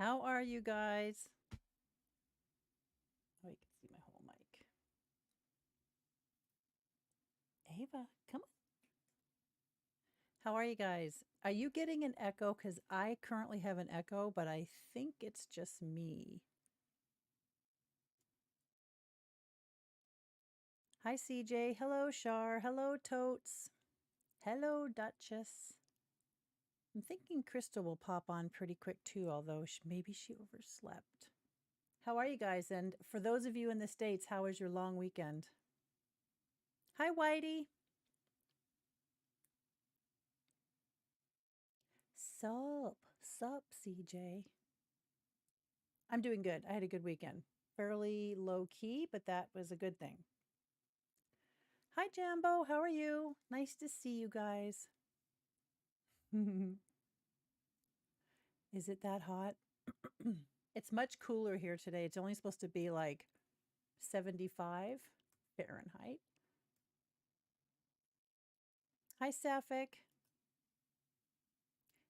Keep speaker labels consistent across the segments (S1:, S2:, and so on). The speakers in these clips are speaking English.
S1: How are you guys? Oh, you can see my whole mic. Ava, come on. How are you guys? Are you getting an echo? Because I currently have an echo, but I think it's just me. Hi, CJ. Hello, Shar. Hello, Totes. Hello, Duchess. I'm thinking Crystal will pop on pretty quick too, although maybe she overslept. How are you guys? And for those of you in the States, how was your long weekend? Hi, Whitey. Sup, CJ. I'm doing good. I had a good weekend. Fairly low key, but that was a good thing. Hi, Jambo. How are you? Nice to see you guys. Is it that hot? It's much cooler here today. It's only supposed to be like 75 Fahrenheit. Hi, Sapphic.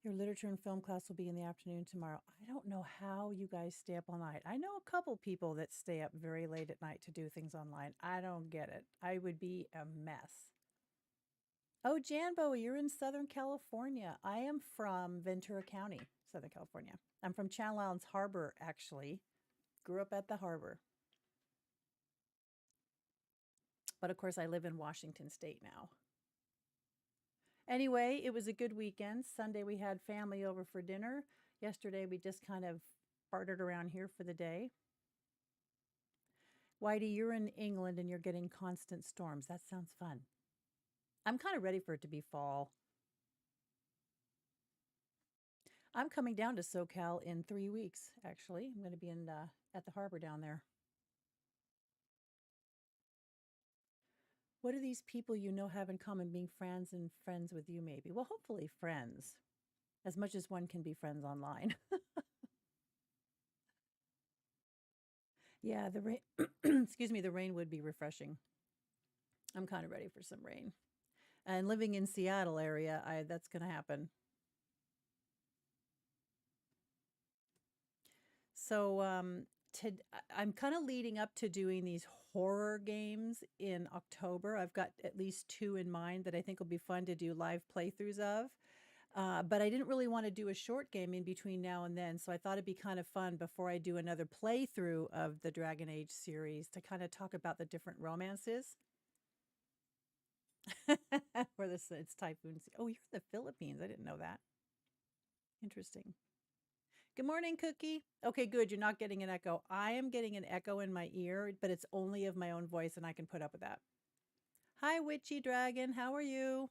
S1: Your literature and film class will be in the afternoon tomorrow. I don't know how you guys stay up all night. I know a couple people that stay up very late at night to do things online. I don't get it. I would be a mess. Oh, Janbo, you're in Southern California. I am from Ventura County, Southern California. I'm from Channel Islands Harbor, actually. Grew up at the harbor. But of course, I live in Washington State now. Anyway, it was a good weekend. Sunday, we had family over for dinner. Yesterday, we just kind of bartered around here for the day. Whitey, you're in England and you're getting constant storms. That sounds fun. I'm kind of ready for it to be fall. I'm coming down to SoCal in 3 weeks, actually. I'm going to be at the harbor down there. What do these people you know have in common being friends and friends with you, maybe? Well, hopefully friends, as much as one can be friends online. Yeah, the rain, excuse me, the rain would be refreshing. I'm kind of ready for some rain. And living in Seattle area, that's going to happen. So I'm kind of leading up to doing these horror games in October. I've got at least 2 in mind that I think will be fun to do live playthroughs of. But I didn't really want to do a short game in between now and then, so I thought it'd be kind of fun before I do another playthrough of the Dragon Age series to kind of talk about the different romances. Where it's typhoon. Oh, you're in the Philippines. I didn't know that. Interesting. Good morning, Cookie. Okay, good. You're not getting an echo. I am getting an echo in my ear, but it's only of my own voice, and I can put up with that. Hi, Witchy Dragon. How are you?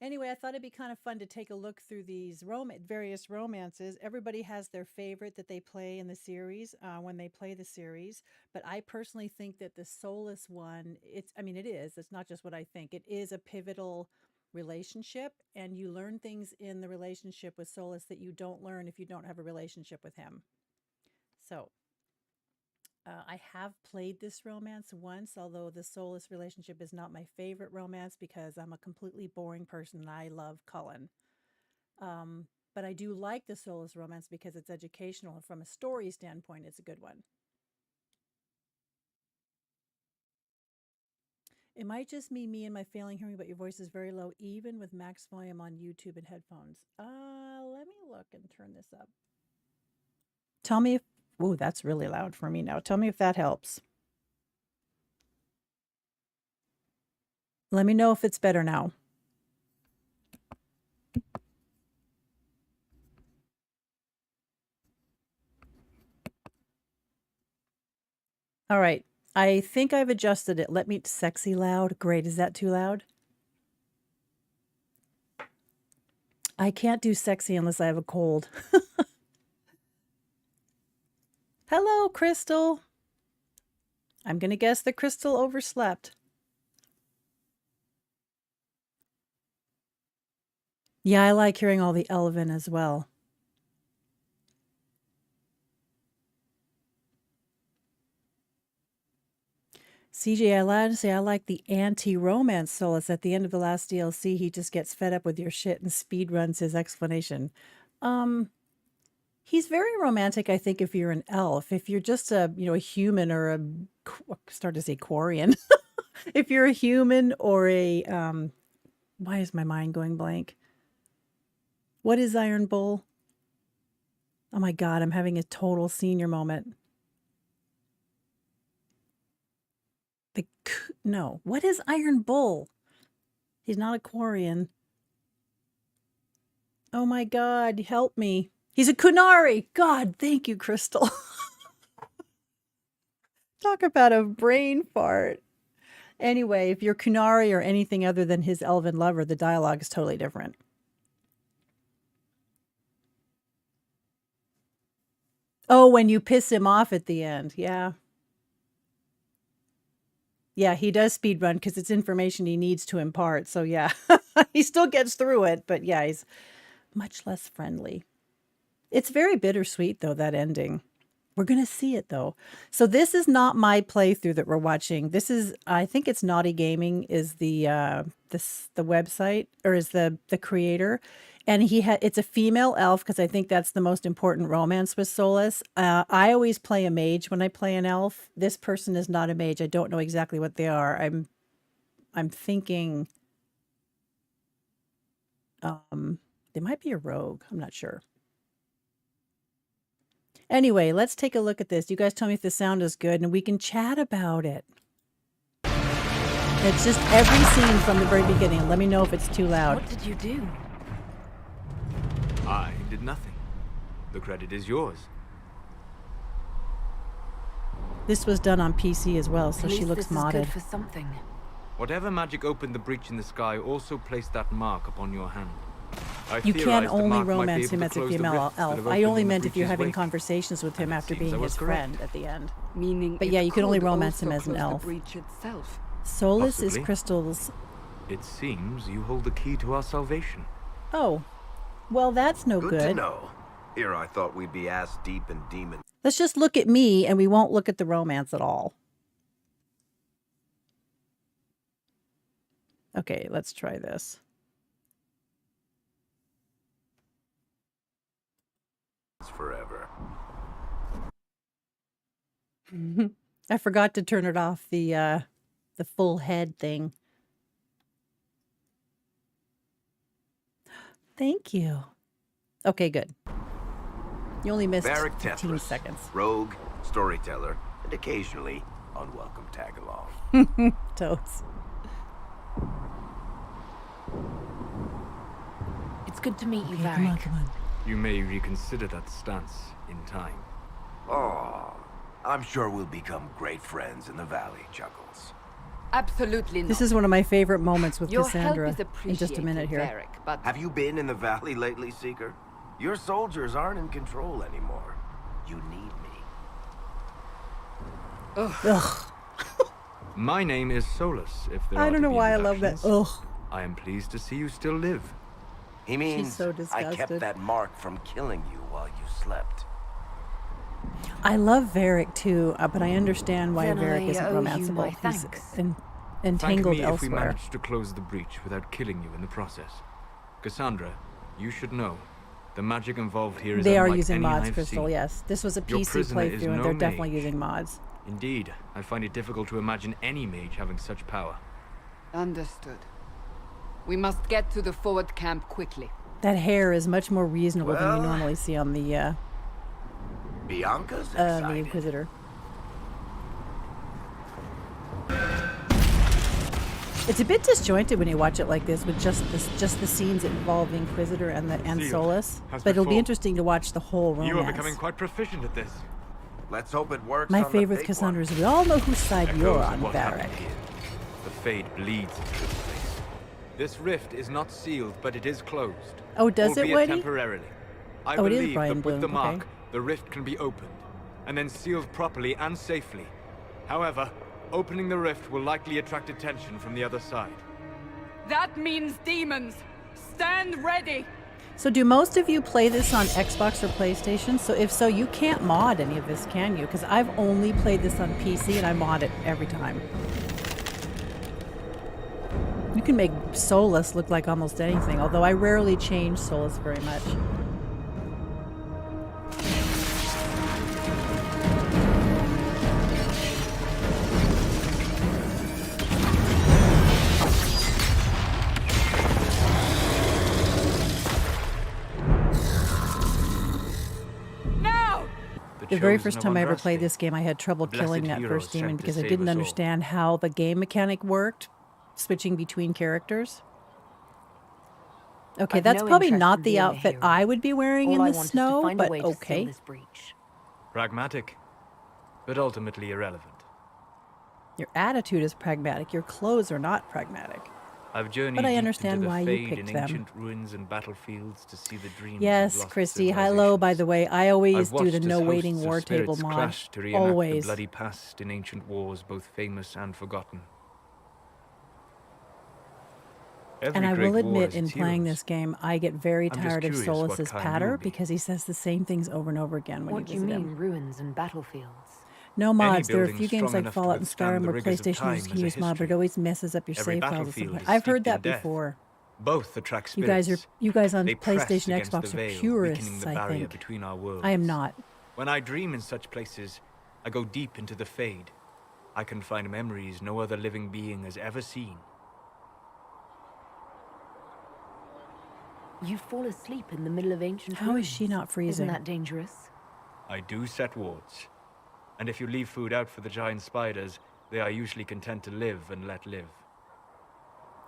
S1: Anyway, I thought it'd be kind of fun to take a look through these various romances. Everybody has their favorite that they play in the series when they play the series. But I personally think that the Solus one, it is. It's not just what I think. It is a pivotal relationship, and you learn things in the relationship with Solus that you don't learn if you don't have a relationship with him. So I have played this romance once, although the Solus relationship is not my favorite romance because I'm a completely boring person and I love Cullen. But I do like the Solus romance because it's educational, and from a story standpoint, it's a good one. It might just be me and my failing hearing, but your voice is very low, even with max volume on YouTube and headphones. Let me look and turn this up. Tell me if, oh, that's really loud for me now. Tell me if that helps. Let me know if it's better now. All right. I think I've adjusted it. Let me, sexy loud. Great. Is that too loud? I can't do sexy unless I have a cold. Hello, Crystal. I'm going to guess that Crystal overslept. Yeah, I like hearing all the Elven as well. CJ, I lied to say I like the anti-romance Solus. At the end of the last DLC, he just gets fed up with your shit and speed runs his explanation. He's very romantic, I think, if you're an elf. If you're just a, you know, a human or a, start to say Quarian. If you're a human or a, why is my mind going blank? What is Iron Bull? Oh my God, I'm having a total senior moment. No, what is Iron Bull? He's not a Quarian. Oh my God, help me. He's a Kunari. God, thank you, Crystal. Talk about a brain fart. Anyway, if you're Kunari or anything other than his elven lover, the dialogue is totally different. Oh, when you piss him off at the end. Yeah. Yeah, he does speed run because it's information he needs to impart. So yeah, he still gets through it, but yeah, he's much less friendly. It's very bittersweet though, that ending. We're going to see it though. So this is not my playthrough that we're watching. This is, I think it's Naughty Gaming is the website, or is the creator. And it's a female elf because I think that's the most important romance with Solus. I always play a mage when I play an elf. This person is not a mage. I don't know exactly what they are. I'm thinking they might be a rogue. I'm not sure. Anyway, let's take a look at this. You guys tell me if the sound is good and we can chat about it. It's just every scene from the very beginning. Let me know if it's too loud.
S2: What did you do?
S3: I did nothing. The credit is yours.
S1: This was done on PC as well, so she looks modded.
S2: Good for something.
S3: Whatever magic opened the breach in the sky also placed that mark upon your hand.
S1: You can only romance him as a female elf. I only meant if you're having conversations with him after being his friend at the end.
S2: Meaning,
S1: but yeah, you can only romance him as an elf. Solus is Crystal's.
S3: It seems you hold the key to our salvation.
S1: Oh. Well, that's no good.
S4: Good to know. Here I thought we'd be ass deep in demons.
S1: Let's just look at me and we won't look at the romance at all. Okay, let's try this.
S4: Forever.
S1: I forgot to turn it off, the full head thing. Thank you. Okay, good. You only missed 15 seconds.
S4: Rogue, storyteller, and occasionally unwelcome tag-along.
S1: Totes.
S2: It's good to meet you, Varric.
S1: Come on, come on.
S3: You may reconsider that stance in time.
S4: Oh, I'm sure we'll become great friends in the valley, Chuckles.
S2: Absolutely not.
S1: This is one of my favorite moments with
S2: Your
S1: Cassandra.
S2: help is
S1: In just a minute here.
S2: Varric, but
S4: Have you been in the valley lately, Seeker? Your soldiers aren't in control anymore. You need me.
S1: Ugh.
S3: My name is Solus, if there
S1: I
S3: are
S1: don't
S3: to
S1: know
S3: be
S1: why I love that.
S3: introductions.
S1: Ugh.
S3: I am pleased to see you still live.
S4: He means
S1: so
S4: I
S1: disgusted.
S4: kept that mark from killing you while you slept.
S1: I love Varric too, but I understand why
S2: Then
S1: Varric
S2: I
S1: isn't
S2: owe you
S1: romanceable.
S2: my
S1: He's
S2: thanks.
S1: entangled
S3: Thank me if we
S1: elsewhere.
S3: managed to close the breach without killing you in the process. Cassandra, you should know, the magic involved here is
S1: They are
S3: unlike
S1: using
S3: any
S1: mods,
S3: I've
S1: Crystal,
S3: seen.
S1: yes. This was a
S3: Your
S1: PC
S3: prisoner is
S1: playthrough, and
S3: no
S1: they're definitely
S3: mage.
S1: using mods.
S3: Indeed, I find it difficult to imagine any mage having such power.
S2: understood. We must get to the forward camp quickly.
S1: That hair is much more reasonable than you
S4: Well,
S1: normally see on the
S4: Bianca's excited.
S1: Inquisitor. It's a bit disjointed when you watch it like this, with just the scenes that involve the Inquisitor and
S3: Sealed,
S1: Solus.
S3: as
S1: But it'll be
S3: before.
S1: interesting to watch the whole romance.
S3: You are becoming quite proficient at this.
S4: Let's hope it works.
S1: My
S4: on
S1: favorite
S4: the big
S1: Cassandra
S4: one.
S1: is we all know whose side
S3: Echoes
S1: you're
S3: of
S1: on,
S3: what
S1: Varric.
S3: happened here. The fade bleeds into this place. This rift is not sealed, but it is closed.
S1: Oh, does it,
S3: albeit
S1: Whitey?
S3: temporarily. I
S1: Oh, it is
S3: believe
S1: Brian
S3: that with the
S1: Bloom,
S3: mark,
S1: okay.
S3: the rift can be opened, and then sealed properly and safely. However, opening the rift will likely attract attention from the other side.
S2: That means demons. Stand ready.
S1: So do most of you play this on Xbox or PlayStation? So if so, you can't mod any of this, can you? Because I've only played this on PC and I mod it every time. You can make Solus look like almost anything, although I rarely change Solus very much. The very first time I ever played this game, I had trouble killing that first demon because I didn't understand how the game mechanic worked, switching between characters. Okay, that's probably not the outfit I would be wearing in the snow, but okay.
S3: Pragmatic, but ultimately irrelevant.
S1: Your attitude is pragmatic. Your clothes are not pragmatic.
S3: I've journeyed
S1: But I
S3: deep
S1: understand
S3: into the
S1: why you
S3: fade
S1: picked
S3: in
S1: them.
S3: ancient ruins and battlefields to see the dreams
S1: Yes,
S3: of lost
S1: Christy. Hello, by the way. I always
S3: I've
S1: do the
S3: watched as
S1: no waiting
S3: hosts of
S1: war table
S3: spirits
S1: mod.
S3: clash to reenact
S1: Always.
S3: the bloody past in ancient wars, both famous and forgotten.
S1: And I will admit, in playing this game, I get very tired of Solus's patter because he says the same things over and over again when
S5: What
S1: you
S5: do you
S1: visit
S5: mean,
S1: him.
S5: ruins and battlefields?
S1: No mods. There are a
S3: building
S1: few games
S3: strong
S1: like
S3: enough to
S1: Fallout and
S3: withstand
S1: Skyrim
S3: the
S1: where
S3: rigors of
S1: PlayStation
S3: time
S1: can
S3: as a
S1: use mod, but it
S3: history.
S1: always messes up your
S3: Every
S1: save files and
S3: battlefield
S1: stuff.
S3: is
S1: I've heard
S3: steeped in
S1: that
S3: death.
S1: before.
S3: Both attract
S1: You
S3: spirits.
S1: guys on
S3: They press
S1: PlayStation,
S3: against the
S1: Xbox are
S3: veil,
S1: purists,
S3: weakening the
S1: I
S3: barrier
S1: think.
S3: between our worlds.
S1: I am not.
S3: When I dream in such places, I go deep into the fade. I can find memories no other living being has ever seen.
S5: You fall asleep in the middle of ancient
S1: How is
S5: ruins.
S1: she not freezing?
S5: Isn't that dangerous?
S3: I do set wards. And if you leave food out for the giant spiders, they are usually content to live and let live.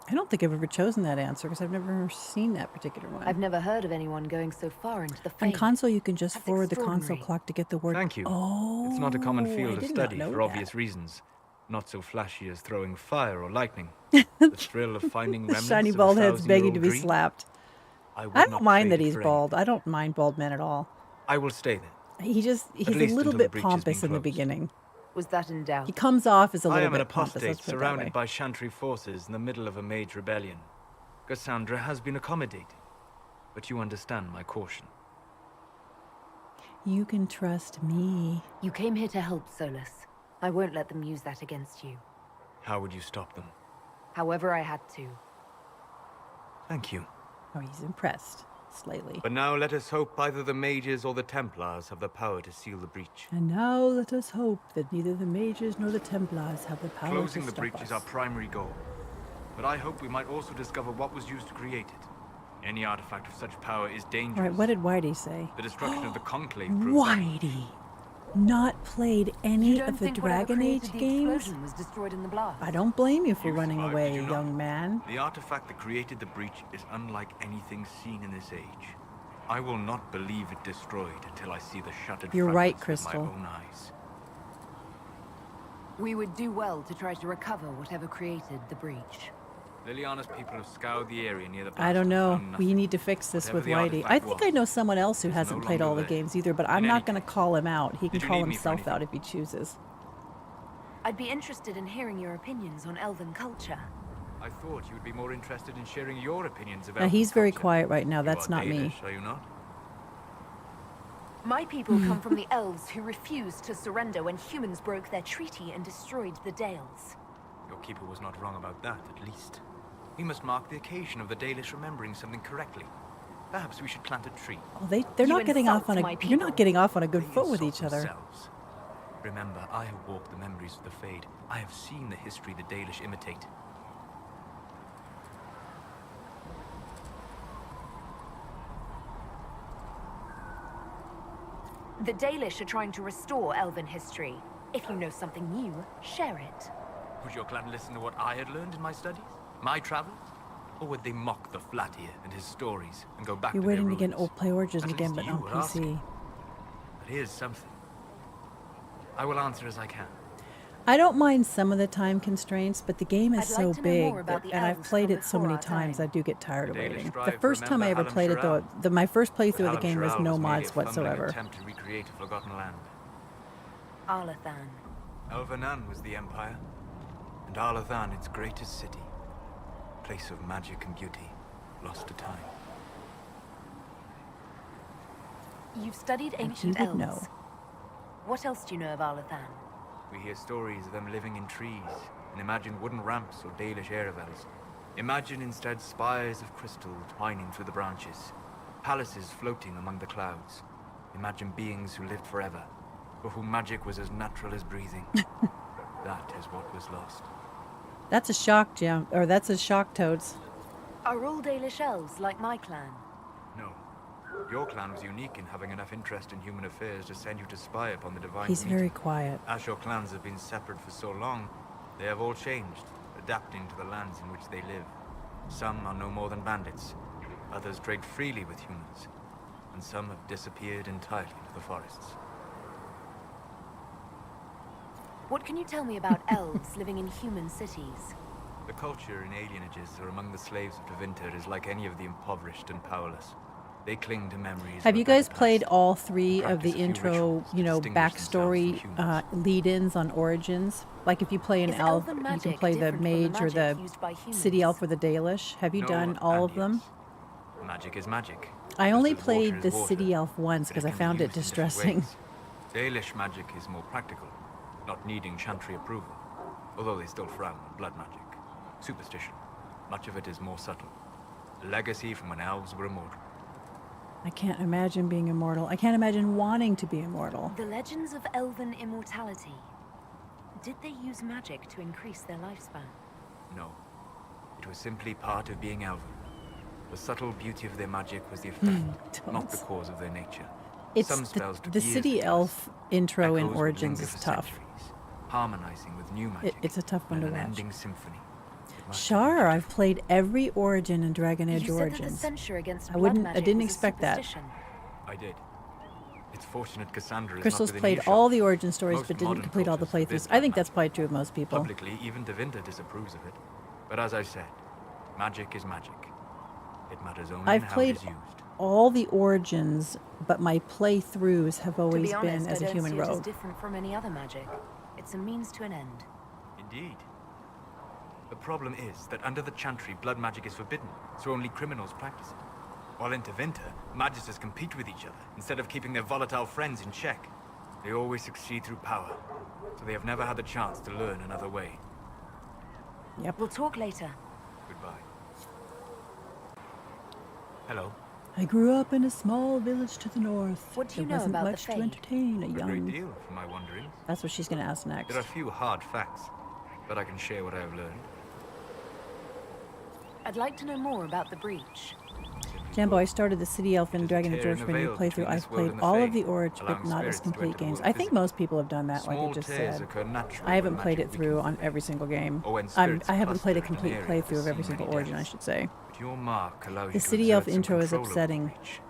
S1: I don't think I've ever chosen that answer because I've never seen that particular one.
S5: I've never heard of anyone going so far into the
S1: On
S5: fade.
S1: console, you can just
S5: That's
S1: forward the console
S5: extraordinary.
S1: clock to get the word.
S3: Thank you.
S1: Oh,
S3: It's not a common field
S1: I
S3: of
S1: did not
S3: study
S1: know
S3: for
S1: that.
S3: obvious reasons. Not so flashy as throwing fire or lightning. The thrill of finding
S1: The
S3: remnants
S1: shiny
S3: of a
S1: bald head's begging
S3: 1,000-year-old
S1: to be
S3: dream?
S1: slapped.
S3: I would
S1: I don't
S3: not
S1: mind
S3: trade
S1: that
S3: it
S1: he's
S3: for
S1: bald. I don't mind bald men at all.
S3: I will stay there.
S1: He's
S3: least
S1: a little
S3: until the
S1: bit
S3: breach has been
S1: pompous in the
S3: closed.
S1: beginning.
S5: Was that in doubt?
S1: He comes off as a
S3: I
S1: little
S3: am an
S1: bit pompous.
S3: apostate
S1: Let's put it that
S3: surrounded
S1: way.
S3: by Chantry forces in the middle of a mage rebellion. Cassandra has been accommodating, but you understand my caution.
S1: You can trust me.
S5: You came here to help, Solus. I won't let them use that against you.
S3: How would you stop them?
S5: However I had to.
S3: Thank you.
S1: Oh, he's impressed. Slightly.
S3: But now let us hope either the mages or the Templars have the power to seal the breach.
S1: And now let us hope that neither the mages nor the Templars have the power
S3: Closing
S1: to
S3: the
S1: stop
S3: breach
S1: us.
S3: is our primary goal. But I hope we might also discover what was used to create it. Any artifact of such power is dangerous.
S1: All right, what did Whitey say?
S3: The destruction of the Conclave proves that.
S1: Whitey! Not played any
S5: You don't
S1: of the
S5: think whatever
S1: Dragon Age
S5: created the
S1: games?
S5: explosion was destroyed in the blast?
S1: I don't blame you for
S3: You
S1: running
S3: smart,
S1: away,
S3: did you not?
S1: young man.
S3: The artifact that created the breach is unlike anything seen in this age. I will not believe it destroyed until I see the shattered
S1: You're right,
S3: fragments with my
S1: Crystal.
S3: own eyes.
S5: We would do well to try to recover whatever created the breach.
S3: Liliana's people have scoured the area near the blast
S1: I don't
S3: and
S1: know.
S3: found
S1: We
S3: nothing.
S1: need to fix this
S3: Whatever
S1: with
S3: the
S1: Whitey.
S3: artifact
S1: I think I
S3: was,
S1: know someone else who
S3: it's
S1: hasn't
S3: no
S1: played all
S3: longer
S1: the
S3: there.
S1: games either, but I'm
S3: In
S1: not
S3: any
S1: going to
S3: case,
S1: call him out. He can
S3: did you
S1: call
S3: need me for
S1: himself out
S3: anything?
S1: if he chooses.
S5: I'd be interested in hearing your opinions on elven culture.
S3: I thought you would be more interested in sharing your opinions about.
S1: Now, he's very
S3: culture.
S1: quiet right now.
S3: You
S1: That's
S3: are
S1: not me.
S3: Danish, are you not?
S5: My people come from the elves who refused to surrender when humans broke their treaty and destroyed the Dales.
S3: Your keeper was not wrong about that, at least. We must mark the occasion of the Dalish remembering something correctly. Perhaps we should plant a tree.
S1: Oh, they're
S5: You
S1: not getting off on
S5: insult
S1: a.
S5: my
S1: You're
S5: people.
S1: not getting off on a good
S3: They
S1: foot with
S3: insult
S1: each other.
S3: themselves. Remember, I have walked the memories of the Fade. I have seen the history the Dalish imitate.
S5: The Dalish are trying to restore elven history. If you know something new, share it.
S3: Would your clan listen to what I had learned in my studies? My travels? Or would they mock the Flatir and his stories and go back
S1: You're
S3: to their
S1: waiting to get
S3: ruins?
S1: old Play Origins
S3: At
S1: again,
S3: least
S1: but
S3: you
S1: on
S3: were
S1: PC.
S3: asking. But here's something. I will answer as I can.
S1: I don't mind some of the time constraints, but the game is
S5: I'd
S1: so
S5: like to know
S1: big,
S5: more about the
S1: and I've
S5: elves
S1: played
S5: from
S1: it so
S5: before
S1: many
S5: our
S1: times,
S5: time.
S1: I do get tired of
S3: The Dalish
S1: waiting.
S3: strive
S1: The
S3: to
S1: first time I ever
S3: remember
S1: played it, though,
S3: Hallam
S1: my first playthrough of the
S3: Hallam
S1: game was
S3: Shiral
S1: no
S3: merely
S1: mods
S3: a fumbling
S1: whatsoever.
S3: attempt to recreate a forgotten land.
S5: Arlathan.
S3: Elvanan was the empire, and Arlathan its greatest city. Place of magic and beauty, lost to time.
S5: You've studied
S1: And he
S5: ancient
S1: would
S5: elves.
S1: know.
S5: What else do you know of Alathan?
S3: We hear stories of them living in trees, and imagine wooden ramps or Dalish aerovels. Imagine instead spires of crystal twining through the branches, palaces floating among the clouds. Imagine beings who lived forever, for whom magic was as natural as breathing. That is what was lost.
S1: That's a shock gem, or that's a shock toads.
S5: Are all Dalish elves like my clan?
S3: No. Your clan was unique in having enough interest in human affairs to send you to spy upon the divine
S1: He's
S3: meeting.
S1: very quiet.
S3: As your clans have been separate for so long, they have all changed, adapting to the lands in which they live. Some are no more than bandits, others trade freely with humans, and some have disappeared entirely to the forests.
S5: What can you tell me about elves living in human cities?
S3: The culture in alienages or among the slaves of Tevinter is like any of the impoverished and powerless. They cling to memories.
S1: Have
S3: of
S1: you
S3: a better
S1: guys played
S3: past,
S1: all three of
S3: practice
S1: the
S3: a few
S1: intro,
S3: rituals to
S1: you know,
S3: distinguish
S1: backstory
S3: themselves from humans.
S1: lead-ins on Origins? Like if you play an
S5: Is
S1: elf,
S5: elven
S1: you can
S5: magic
S1: play the
S5: different from the
S1: mage or
S5: magic
S1: the
S5: used by humans?
S1: city elf or the Dalish. Have you
S3: No,
S1: done all
S3: and
S1: of them?
S3: yes. Magic is magic.
S1: I
S3: Just
S1: only
S3: as water
S1: played
S3: is
S1: the
S3: water,
S1: city elf once
S3: but
S1: because
S3: it
S1: I
S3: can be
S1: found it
S3: used in different
S1: distressing.
S3: ways. Dalish magic is more practical, not needing chantry approval, although they still frown on blood magic. Superstition. Much of it is more subtle. A legacy from when elves were immortal.
S1: I can't imagine being immortal. I can't imagine wanting to be immortal.
S5: The legends of elven immortality. Did they use magic to increase their lifespan?
S3: No. It was simply part of being elven. The subtle beauty of their magic was the effect, not the
S1: Toads.
S3: cause of their nature.
S1: It's
S3: Some spells took
S1: the
S3: years
S1: city
S3: to cast.
S1: elf intro in
S3: Echoes would
S1: Origins
S3: linger
S1: is
S3: for
S1: tough.
S3: centuries, harmonizing with new magic.
S1: It's a tough one
S3: in
S1: to
S3: an
S1: watch.
S3: ending symphony. It must have
S1: Char,
S3: been
S1: I've played every Origin in Dragon Age
S5: You said that the
S1: Origins.
S5: censure against
S1: I
S5: blood
S1: wouldn't- I
S5: magic
S1: didn't
S5: was a
S1: expect that.
S5: superstition.
S3: I did. It's fortunate Cassandra is
S1: Crystal's
S3: not within
S1: played
S3: earshot.
S1: all the Origin stories
S3: Most
S1: but didn't
S3: modern
S1: complete all the
S3: cultures forbid
S1: playthroughs. I think
S3: blood
S1: that's
S3: magic.
S1: probably true of most people.
S3: Publicly, even Tevinter disapproves of it. But as I said, magic is magic. It matters only in
S1: I've
S3: how
S1: played
S3: it is used.
S1: all the Origins, but my playthroughs have
S5: To
S1: always
S5: be honest,
S1: been as
S5: I
S1: a
S5: don't
S1: human
S5: see it as
S1: rogue.
S5: different from any other magic. It's a means to an end.
S3: Indeed. The problem is that under the Chantry, blood magic is forbidden, so only criminals practice it. While in Tevinter, magisters compete with each other instead of keeping their volatile friends in check. They always succeed through power, so they have never had the chance to learn another way.
S1: Yep.
S5: We'll talk later.
S3: Goodbye. Hello.
S1: I grew up in a small village to the north.
S5: What do you
S1: there
S5: know
S1: wasn't
S5: about the
S1: much to
S5: Fae?
S1: entertain a
S3: A great
S1: young.
S3: deal from my wanderings.
S1: That's what she's going to ask next.
S3: There are few hard facts, but I can share what I have learned.
S5: I'd like to know more about the breach.
S3: Simply
S1: Jambo, I
S3: put,
S1: started the City Elf and
S3: It is a
S1: Dragon Age
S3: tear in
S1: Origin
S3: the
S1: menu
S3: veil
S1: playthrough.
S3: between
S1: I've
S3: this world
S1: played
S3: and the
S1: all
S3: Fae,
S1: of the Origin, but
S3: allowing
S1: not as
S3: spirits to
S1: complete
S3: enter the
S1: games.
S3: world
S1: I think
S3: physically.
S1: most people have done that, like I
S3: Small
S1: just
S3: tears
S1: said.
S3: occur naturally
S1: I haven't
S3: when
S1: played it
S3: magic
S1: through
S3: weakens
S1: on
S3: the
S1: every
S3: faith,
S1: single game.
S3: or when
S1: I
S3: spirits
S1: haven't played a
S3: cluster in an
S1: complete
S3: area
S1: playthrough
S3: that's
S1: of every
S3: seen
S1: single
S3: many
S1: Origin, I
S3: deaths.
S1: should say.
S3: But your mark allows
S1: The
S3: you to
S1: City Elf
S3: exert some
S1: intro is
S3: control over the
S1: upsetting.
S3: breach.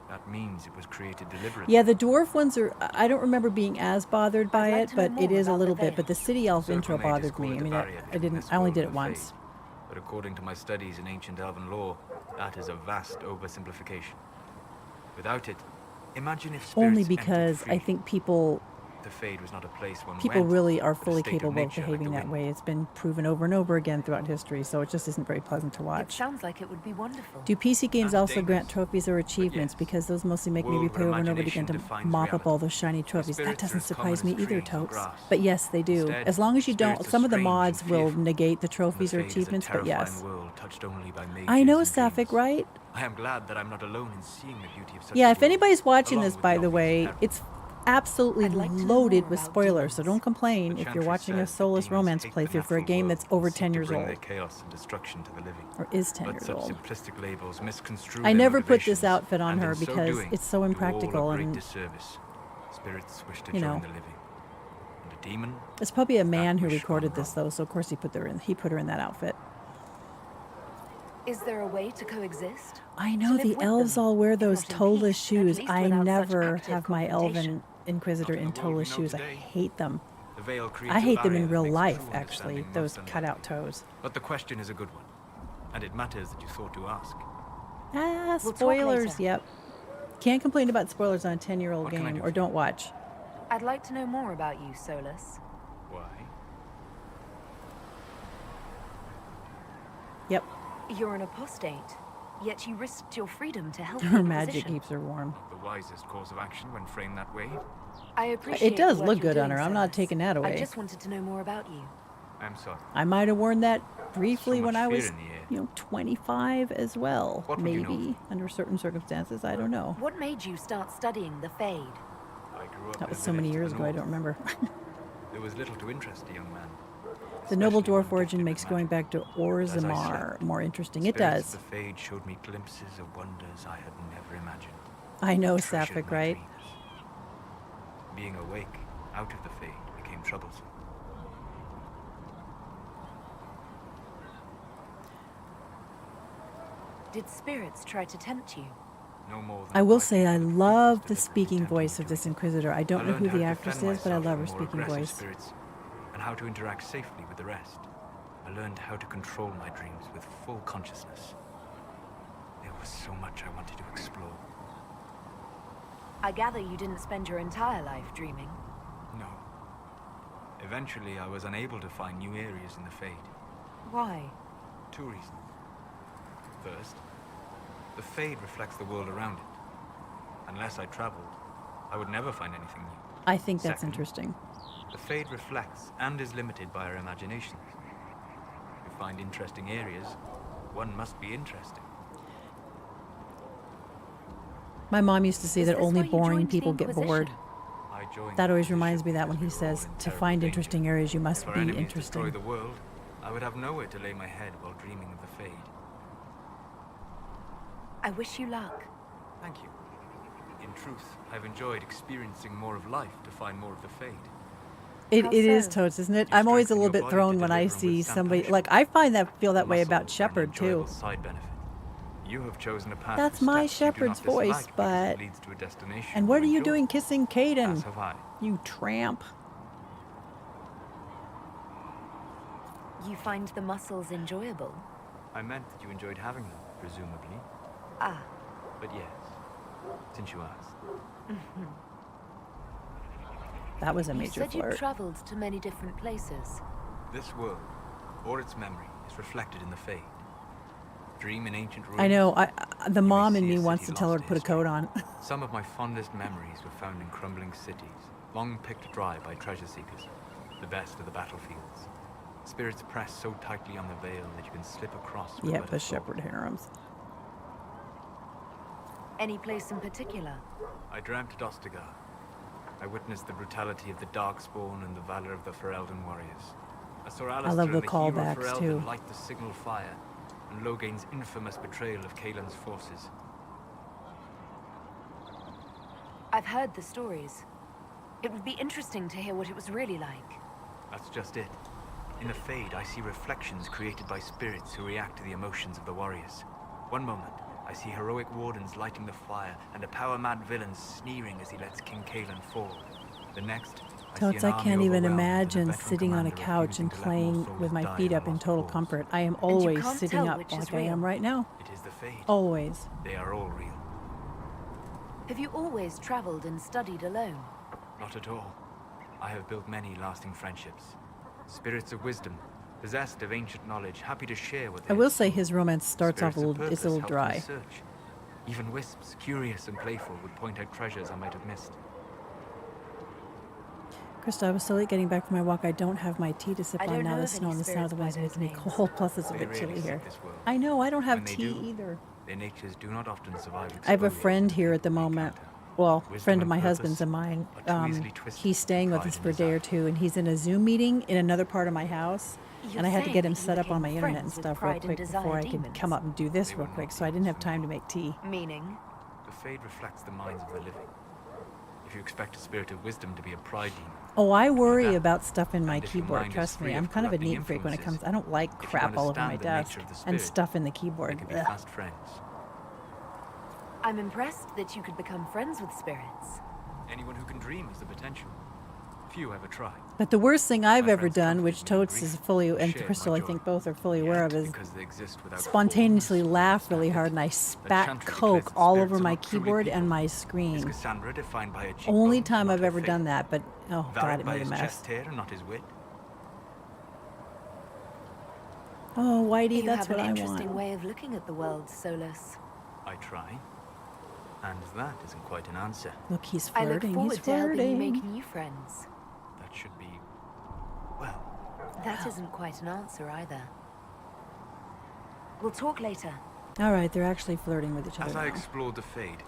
S3: That means it was created deliberately.
S1: Yeah, the dwarf ones are. I don't remember being as bothered by
S5: I'd like
S1: it,
S5: to know
S1: but it
S5: more
S1: is a
S5: about
S1: little
S5: the
S1: bit.
S5: Veil.
S1: But the City Elf intro
S3: Serpent Age is
S1: bothered me.
S3: called
S1: I
S3: the
S1: mean,
S3: barrier
S1: I
S3: between
S1: didn't.
S3: this
S1: I only
S3: world
S1: did it
S3: and the
S1: once.
S3: Fae. But according to my studies in ancient elven lore, that is a vast oversimplification. Without it, imagine if spirits
S1: Only
S3: entered
S1: because I
S3: freely.
S1: think people
S3: The Fade was not a place one
S1: people
S3: went,
S1: really are
S3: but a
S1: fully
S3: state of
S1: capable of
S3: nature like
S1: behaving
S3: the
S1: that
S3: wind.
S1: way. It's been proven over and over again throughout history, so it just isn't very pleasant to
S5: It
S1: watch.
S5: sounds like it would be wonderful.
S1: Do PC games
S3: And
S1: also grant
S3: dangerous.
S1: trophies or achievements?
S3: yes,
S1: Because those mostly make me
S3: world
S1: replay
S3: where
S1: over and over again
S3: imagination
S1: to
S3: defines
S1: mop up
S3: reality.
S1: all those shiny trophies. That
S3: spirits are
S1: doesn't
S3: as common
S1: surprise me
S3: as
S1: either,
S3: trees or
S1: Totes.
S3: grass.
S1: But yes, they do.
S3: Instead,
S1: As long as you don't,
S3: spirits are
S1: some of the
S3: strange and
S1: mods will
S3: fearful,
S1: negate the
S3: and the
S1: trophies or
S3: Fade is a
S1: achievements, but
S3: terrifying
S1: yes.
S3: world touched only by mages
S1: I know,
S3: and
S1: Sapphic,
S3: dreams.
S1: right?
S3: I am glad that I'm not alone in seeing the beauty of such
S1: Yeah,
S3: a
S1: if
S3: world,
S1: anybody's watching
S3: along
S1: this,
S3: with
S1: by the
S3: obvious
S1: way,
S3: perils.
S1: it's absolutely
S5: I'd like to know
S1: loaded
S5: more
S1: with
S5: about
S1: spoilers, so
S5: demons.
S1: don't complain
S3: The
S1: if you're
S3: Chantry
S1: watching a
S3: says that
S1: Soulless
S3: demons
S1: Romance
S3: hate the
S1: playthrough for a
S3: natural
S1: game
S3: world
S1: that's
S3: and
S1: over
S3: seek
S1: 10
S3: to
S1: years
S3: bring
S1: old.
S3: their chaos and destruction to the living.
S1: Or is 10
S3: But
S1: years
S3: such
S1: old.
S3: simplistic labels misconstrue
S1: I
S3: their
S1: never put this
S3: motivations,
S1: outfit on
S3: and
S1: her
S3: in so
S1: because
S3: doing,
S1: it's so
S3: do all a
S1: impractical
S3: great
S1: and,
S3: disservice. Spirits wish to
S1: you
S3: join
S1: know.
S3: the living. And a demon?
S1: It's probably a man who
S3: wish
S1: recorded
S3: on
S1: this though, so of course he put her in that outfit.
S5: Is there a way to coexist?
S1: I
S5: To
S1: know
S5: live
S1: the
S5: with
S1: elves
S5: them,
S1: all wear
S5: if
S1: those
S5: not in
S1: toeless
S5: peace, at
S1: shoes.
S5: least
S1: I
S5: without such
S1: never
S5: active
S1: have my elven
S5: confrontation.
S1: inquisitor
S3: Not in
S1: in
S3: the world we
S1: toeless
S3: know
S1: shoes. I
S3: today.
S1: hate them.
S3: The veil creates
S1: I
S3: a
S1: hate them
S3: barrier
S1: in
S3: that
S1: real
S3: makes
S1: life,
S3: true
S1: actually,
S3: understanding
S1: those
S3: most
S1: cutout
S3: unlikely.
S1: toes.
S3: But the question is a good one, and it matters that you thought to ask.
S1: Ah,
S5: We'll talk
S1: spoilers,
S5: later.
S1: yep. Can't complain about spoilers on a 10-year-old
S3: What can I
S1: game,
S3: do
S1: or
S3: for
S1: don't
S3: you?
S1: watch.
S5: I'd like to know more about you, Solus.
S3: Why?
S1: Yep.
S5: You're an apostate. Yet you risked your freedom to help
S1: Her
S5: the
S1: magic
S5: Inquisition.
S1: keeps her warm.
S3: The wisest course of action when framed that way.
S5: I appreciate
S1: It does
S5: the work
S1: look
S5: you're
S1: good on
S5: doing,
S1: her. I'm not
S5: SOLAS.
S1: taking that
S5: I
S1: away.
S5: just wanted to know more about you.
S3: I'm sorry.
S1: I might have worn that briefly
S3: So
S1: when
S3: much
S1: I
S3: fear
S1: was,
S3: in the air.
S1: 25 as well.
S3: What would you know?
S1: Maybe under certain circumstances. I don't know.
S5: What made you start studying the Fade?
S3: I grew up
S1: That
S3: in
S1: was
S3: a
S1: so many
S3: village to
S1: years
S3: the
S1: ago. I
S3: north.
S1: don't remember.
S3: There was little to interest a young man.
S1: The noble
S3: especially one
S1: dwarf origin
S3: gifted
S1: makes
S3: with
S1: going
S3: magic.
S1: back to
S3: As I
S1: Orzammar
S3: slept,
S1: more interesting. It
S3: Spirits
S1: does.
S3: of the Fade showed me glimpses of wonders I had never imagined.
S1: I know,
S3: Treasured
S1: Sapphic,
S3: my
S1: right?
S3: dreams. Being awake out of the Fade became troublesome.
S5: Did spirits try to tempt you?
S3: No more than
S1: I will
S3: quite
S1: say I
S3: enough weakness
S1: love the
S3: deliberately
S1: speaking
S3: tempted
S1: voice
S3: me
S1: of
S3: to
S1: this
S3: it.
S1: Inquisitor. I don't
S3: I
S1: know
S3: learned
S1: who
S3: how
S1: the
S3: to
S1: actress
S3: defend
S1: is, but I
S3: myself
S1: love her
S3: from more
S1: speaking
S3: aggressive
S1: voice.
S3: spirits, and how to interact safely with the rest. I learned how to control my dreams with full consciousness. There was so much I wanted to explore.
S5: I gather you didn't spend your entire life dreaming.
S3: No. Eventually, I was unable to find new areas in the Fade.
S5: Why?
S3: 2 reasons. First, the Fade reflects the world around it. Unless I traveled, I would never find anything new.
S1: I think that's
S3: Second,
S1: interesting.
S3: The Fade reflects and is limited by our imaginations. To find interesting areas, one must be interesting.
S1: My mom used to say
S5: Is
S1: that
S5: this
S1: only
S5: why you
S1: boring
S5: joined the
S1: people get bored.
S5: Inquisition?
S3: I joined
S1: That
S3: the
S1: always reminds
S3: Mothership
S1: me that when he
S3: because we were all
S1: says,
S3: in
S1: to
S3: terrible
S1: find
S3: danger.
S1: interesting areas, you must
S3: If our
S1: be
S3: enemies destroy
S1: interesting.
S3: the world, I would have nowhere to lay my head while dreaming of the Fade.
S5: I wish you luck.
S3: Thank you. In truth, I've enjoyed experiencing more of life to find more of the Fade.
S1: It
S5: How
S1: is
S5: so?
S1: totes, isn't it?
S3: You
S1: I'm always a
S3: strengthen
S1: little
S3: your
S1: bit
S3: body
S1: thrown
S3: to
S1: when I
S3: deliver and
S1: see
S3: withstand
S1: somebody,
S3: punishment.
S1: like, I feel that way about
S3: Muscle are an
S1: Shepard too.
S3: enjoyable side benefit. You have chosen a path
S1: That's
S3: of
S1: my
S3: steps you do
S1: Shepard's
S3: not dislike
S1: voice,
S3: because
S1: but...
S3: it leads to a destination
S1: And what are you
S3: enjoy.
S1: doing kissing Caden?
S3: As have I.
S1: You tramp.
S5: You find the muscles enjoyable?
S3: I meant that you enjoyed having them, presumably.
S5: Ah,
S3: But yes, since you asked.
S1: That was a
S5: you
S1: major
S5: said you
S1: flirt.
S5: traveled to many different places.
S3: This world, or its memory, is reflected in the Fade. Dream in ancient ruins.
S1: I know. The
S3: may
S1: mom in
S3: see
S1: me
S3: a
S1: wants
S3: city
S1: to tell her
S3: lost
S1: to
S3: to
S1: put a
S3: history.
S1: coat on.
S3: Some of my fondest memories were found in crumbling cities, long picked dry by treasure seekers, the best of the battlefields. Spirits press so tightly on the veil that you can slip across.
S1: Yep,
S3: without
S1: the
S3: a thought.
S1: Shepherd harems.
S5: Any place in particular?
S3: I dreamt at Ostagar. I witnessed the brutality of the Darkspawn and the valor of the Ferelden warriors. I saw Alistair
S1: love the
S3: and the hero
S1: callbacks,
S3: Ferelden
S1: too.
S3: light the signal fire, and Logain's infamous betrayal of Kaelin's forces.
S5: I've heard the stories. It would be interesting to hear what it was really like.
S3: That's just it. In the Fade, I see reflections created by spirits who react to the emotions of the warriors. One moment, I see heroic wardens lighting the fire and a power-mad villain sneering as he lets King Kaelin fall. The next,
S1: Totes, I can't even imagine sitting on a couch and playing with my feet up in total comfort. I am always
S5: can't
S1: sitting
S5: tell
S1: up
S5: which is
S1: like I am
S5: real.
S1: right now.
S3: It is the Fade.
S1: Always.
S3: They are all real.
S5: Have you always traveled and studied alone?
S3: Not at all. I have built many lasting friendships. Spirits of wisdom, possessed of ancient knowledge, happy to share what
S1: I
S3: they
S1: will
S3: have
S1: say
S3: seen.
S1: his romance starts off
S3: Spirits
S1: a
S3: of
S1: little, it's a
S3: purpose
S1: little
S3: helped me
S1: dry.
S3: search. Even wisps, curious and playful, would point out treasures I might have missed.
S1: Krista, I was so late getting back from my walk. I don't have my tea to sip
S5: I
S1: on
S5: don't
S1: now.
S5: know
S1: The
S5: of
S1: snow
S5: any
S1: and the sound of the winds
S5: spirits by
S1: makes me
S5: those
S1: cold. Plus, it's a
S3: They
S1: bit
S3: rarely
S1: chilly
S3: seek
S1: here.
S3: this world.
S1: I know. I don't have
S3: When they
S1: tea
S3: do,
S1: either.
S3: Their natures do not often survive
S1: I have a
S3: exposure
S1: friend
S3: to
S1: here
S3: the
S1: at the
S3: people they
S1: moment.
S3: encounter.
S1: Well,
S3: Wisdom
S1: friend of
S3: and
S1: my
S3: purpose
S1: husband's and mine.
S3: are too easily twisted
S1: He's staying with
S3: pride
S1: us
S3: and
S1: for a day or
S3: desire.
S1: two, and he's in a Zoom meeting in another part of my house.
S5: You're
S1: And I had to
S5: saying
S1: get him
S5: that you
S1: set up on my
S5: became
S1: internet and
S5: friends with
S1: stuff real
S5: pride and
S1: quick
S5: desire
S1: before I could
S5: demons?
S1: come up and do this
S3: They
S1: real
S3: were
S1: quick,
S3: not
S1: so I didn't have
S3: demons
S1: time
S3: for
S1: to
S3: me.
S1: make tea.
S5: Meaning?
S3: The Fade reflects the minds of the living. If you expect a spirit of wisdom to be a pride demon,
S1: Oh, I worry
S3: that.
S1: about stuff in my
S3: And if your
S1: keyboard.
S3: mind is
S1: Trust me,
S3: free
S1: I'm
S3: of
S1: kind of a
S3: corrupting
S1: neat freak when it comes.
S3: influences,
S1: I don't like
S3: if you
S1: crap all over my
S3: understand the
S1: desk
S3: nature of the
S1: and
S3: spirit,
S1: stuff in the
S3: they
S1: keyboard.
S3: can be
S1: Ugh.
S3: fast friends.
S5: I'm impressed that you could become friends with spirits.
S3: Anyone who can dream has the potential. Few ever try.
S1: But the worst thing I've
S3: My
S1: ever
S3: friends
S1: done,
S3: comforted
S1: which
S3: me in
S1: Totes
S3: grief,
S1: is fully, and
S3: shared my
S1: Crystal I
S3: joy.
S1: think both are fully aware of, is
S3: Because they exist without
S1: spontaneously
S3: forms,
S1: laugh really
S3: method.
S1: hard and I
S3: A
S1: spat
S3: chantry
S1: Coke
S3: declares that
S1: all
S3: spirits
S1: over
S3: are
S1: my
S3: not truly
S1: keyboard
S3: people.
S1: and my
S3: Is
S1: screen.
S3: Cassandra defined by a
S1: Only
S3: cheekbone,
S1: time
S3: not
S1: I've
S3: her
S1: ever
S3: faith?
S1: done that, but oh god,
S3: Varied
S1: it
S3: by
S1: made a
S3: his
S1: mess.
S3: chest hair and not his wit.
S1: Oh, Whitey,
S5: You
S1: that's
S5: have
S1: what
S5: an
S1: I
S5: interesting
S1: want.
S5: way of looking at the world, Solus.
S3: I try. And that isn't quite an answer.
S1: Look, he's
S5: I look
S1: flirting.
S5: forward
S1: He's
S5: to helping you make
S1: flirting.
S5: new friends.
S3: That should be... well...
S5: That isn't quite an answer either. We'll talk later.
S1: All right, they're actually flirting with each other
S3: As I
S1: now.
S3: explored the Fade,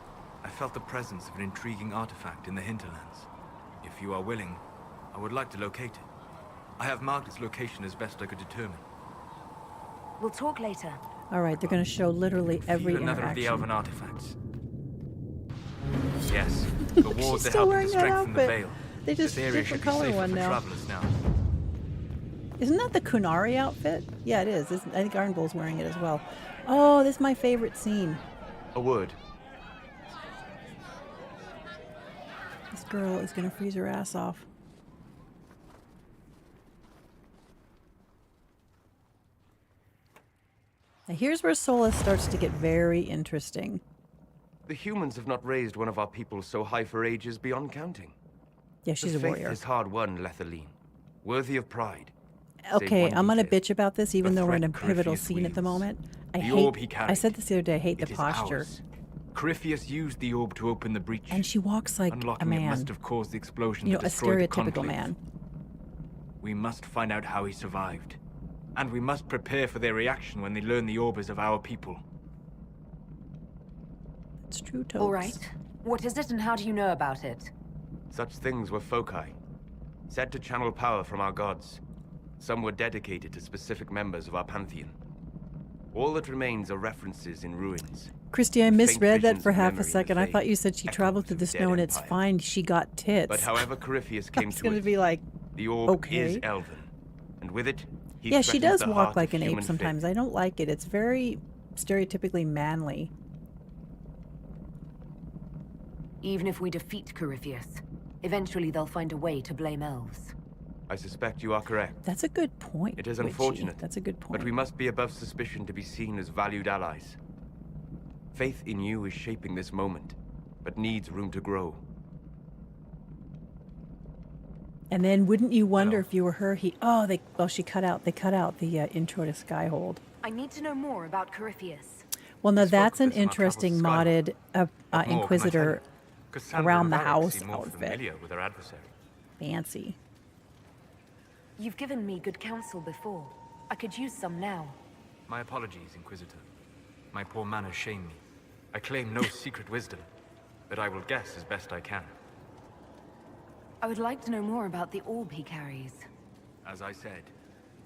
S3: I felt the presence of an intriguing artifact in the hinterlands. If you are willing, I would like to locate it. I have marked its location as best I could determine.
S5: We'll talk later.
S1: All right, they're going to show literally every
S3: Feel another of the elven
S1: interaction.
S3: artifacts. Yes, the
S1: Look,
S3: ward
S1: she's
S3: to
S1: still
S3: help
S1: wearing
S3: to
S1: that
S3: strengthen the
S1: outfit.
S3: veil.
S1: They just
S3: This area
S1: different
S3: should be
S1: color
S3: safer
S1: one
S3: for
S1: now.
S3: travelers now.
S1: Isn't that the Kunari outfit? Yeah, it is. I think Arnbull's wearing it as well. Oh, this is my favorite scene.
S3: A word.
S1: This girl is going to freeze her ass off. Now here's where Solus starts to get very interesting.
S6: The humans have not raised one of our people so high for ages beyond counting.
S1: Yeah, she's
S6: the
S1: a
S6: faith
S1: warrior.
S6: is hard won, Lethaline. Worthy of pride.
S1: Okay,
S6: Save one
S1: I'm going to
S6: detail.
S1: bitch about this even
S6: The
S1: though we're in a
S6: threat
S1: pivotal
S6: Corypheus
S1: scene at the
S6: wields.
S1: moment.
S3: The orb he carried.
S1: I said this the other day, I hate
S3: It
S1: the
S3: is
S1: posture.
S3: ours. Corypheus used the orb to open the breach.
S1: And she walks like a
S3: Unlocking it
S1: man.
S3: must have caused the explosion
S1: You know,
S3: that
S1: a
S3: destroyed the
S1: stereotypical
S3: conclave.
S1: man.
S3: We must find out how he survived. And we must prepare for their reaction when they learn the orb is of our people.
S1: It's true, Totes.
S5: All right. What is it and how do you know about it?
S6: Such things were foci, said to channel power from our gods. Some were dedicated to specific members of our pantheon. All that remains are references in ruins.
S1: Christy, I
S6: Faint
S1: misread that
S6: visions
S1: for
S6: of
S1: half a
S6: memory in the
S1: second. I
S6: Fade
S1: thought you said she
S6: echo
S1: traveled through
S6: to
S1: the
S6: dead
S1: snow and it's
S6: empire.
S1: fine. She got tits.
S6: But however Corypheus
S1: I
S6: came
S1: was
S6: to
S1: going to
S6: it,
S1: be like,
S6: the orb
S1: okay.
S6: is elven. And with it, he
S1: yeah, she
S6: threatens
S1: does
S6: the
S1: walk
S6: heart
S1: like
S6: of
S1: an ape
S6: human
S1: sometimes.
S6: faith.
S1: I don't like it. It's very stereotypically manly.
S5: Even if we defeat Corypheus, eventually they'll find a way to blame elves.
S6: I suspect you are correct.
S1: That's a good point.
S6: It is
S1: Witchy.
S6: unfortunate.
S1: That's a good point.
S6: But we must be above suspicion to be seen as valued allies. Faith in you is shaping this moment, but needs room to grow.
S1: And then wouldn't you wonder
S3: Hello.
S1: if you were her? She cut out. They cut out the intro to Skyhold.
S5: I need to know more about Corypheus.
S1: Well, now
S3: We spoke
S1: that's
S3: of
S1: an
S3: this on our
S1: interesting
S3: travels to
S1: modded
S3: What more can I
S1: Inquisitor
S3: tell you? Cassandra
S1: around
S3: and
S1: the
S3: Varric
S1: house
S3: seem more
S1: outfit.
S3: familiar with our adversary.
S1: Fancy.
S5: You've given me good counsel before. I could use some now.
S3: My apologies, Inquisitor. My poor manners shame me. I claim no secret wisdom, but I will guess as best I can.
S5: I would like to know more about the orb he carries.
S3: As I said,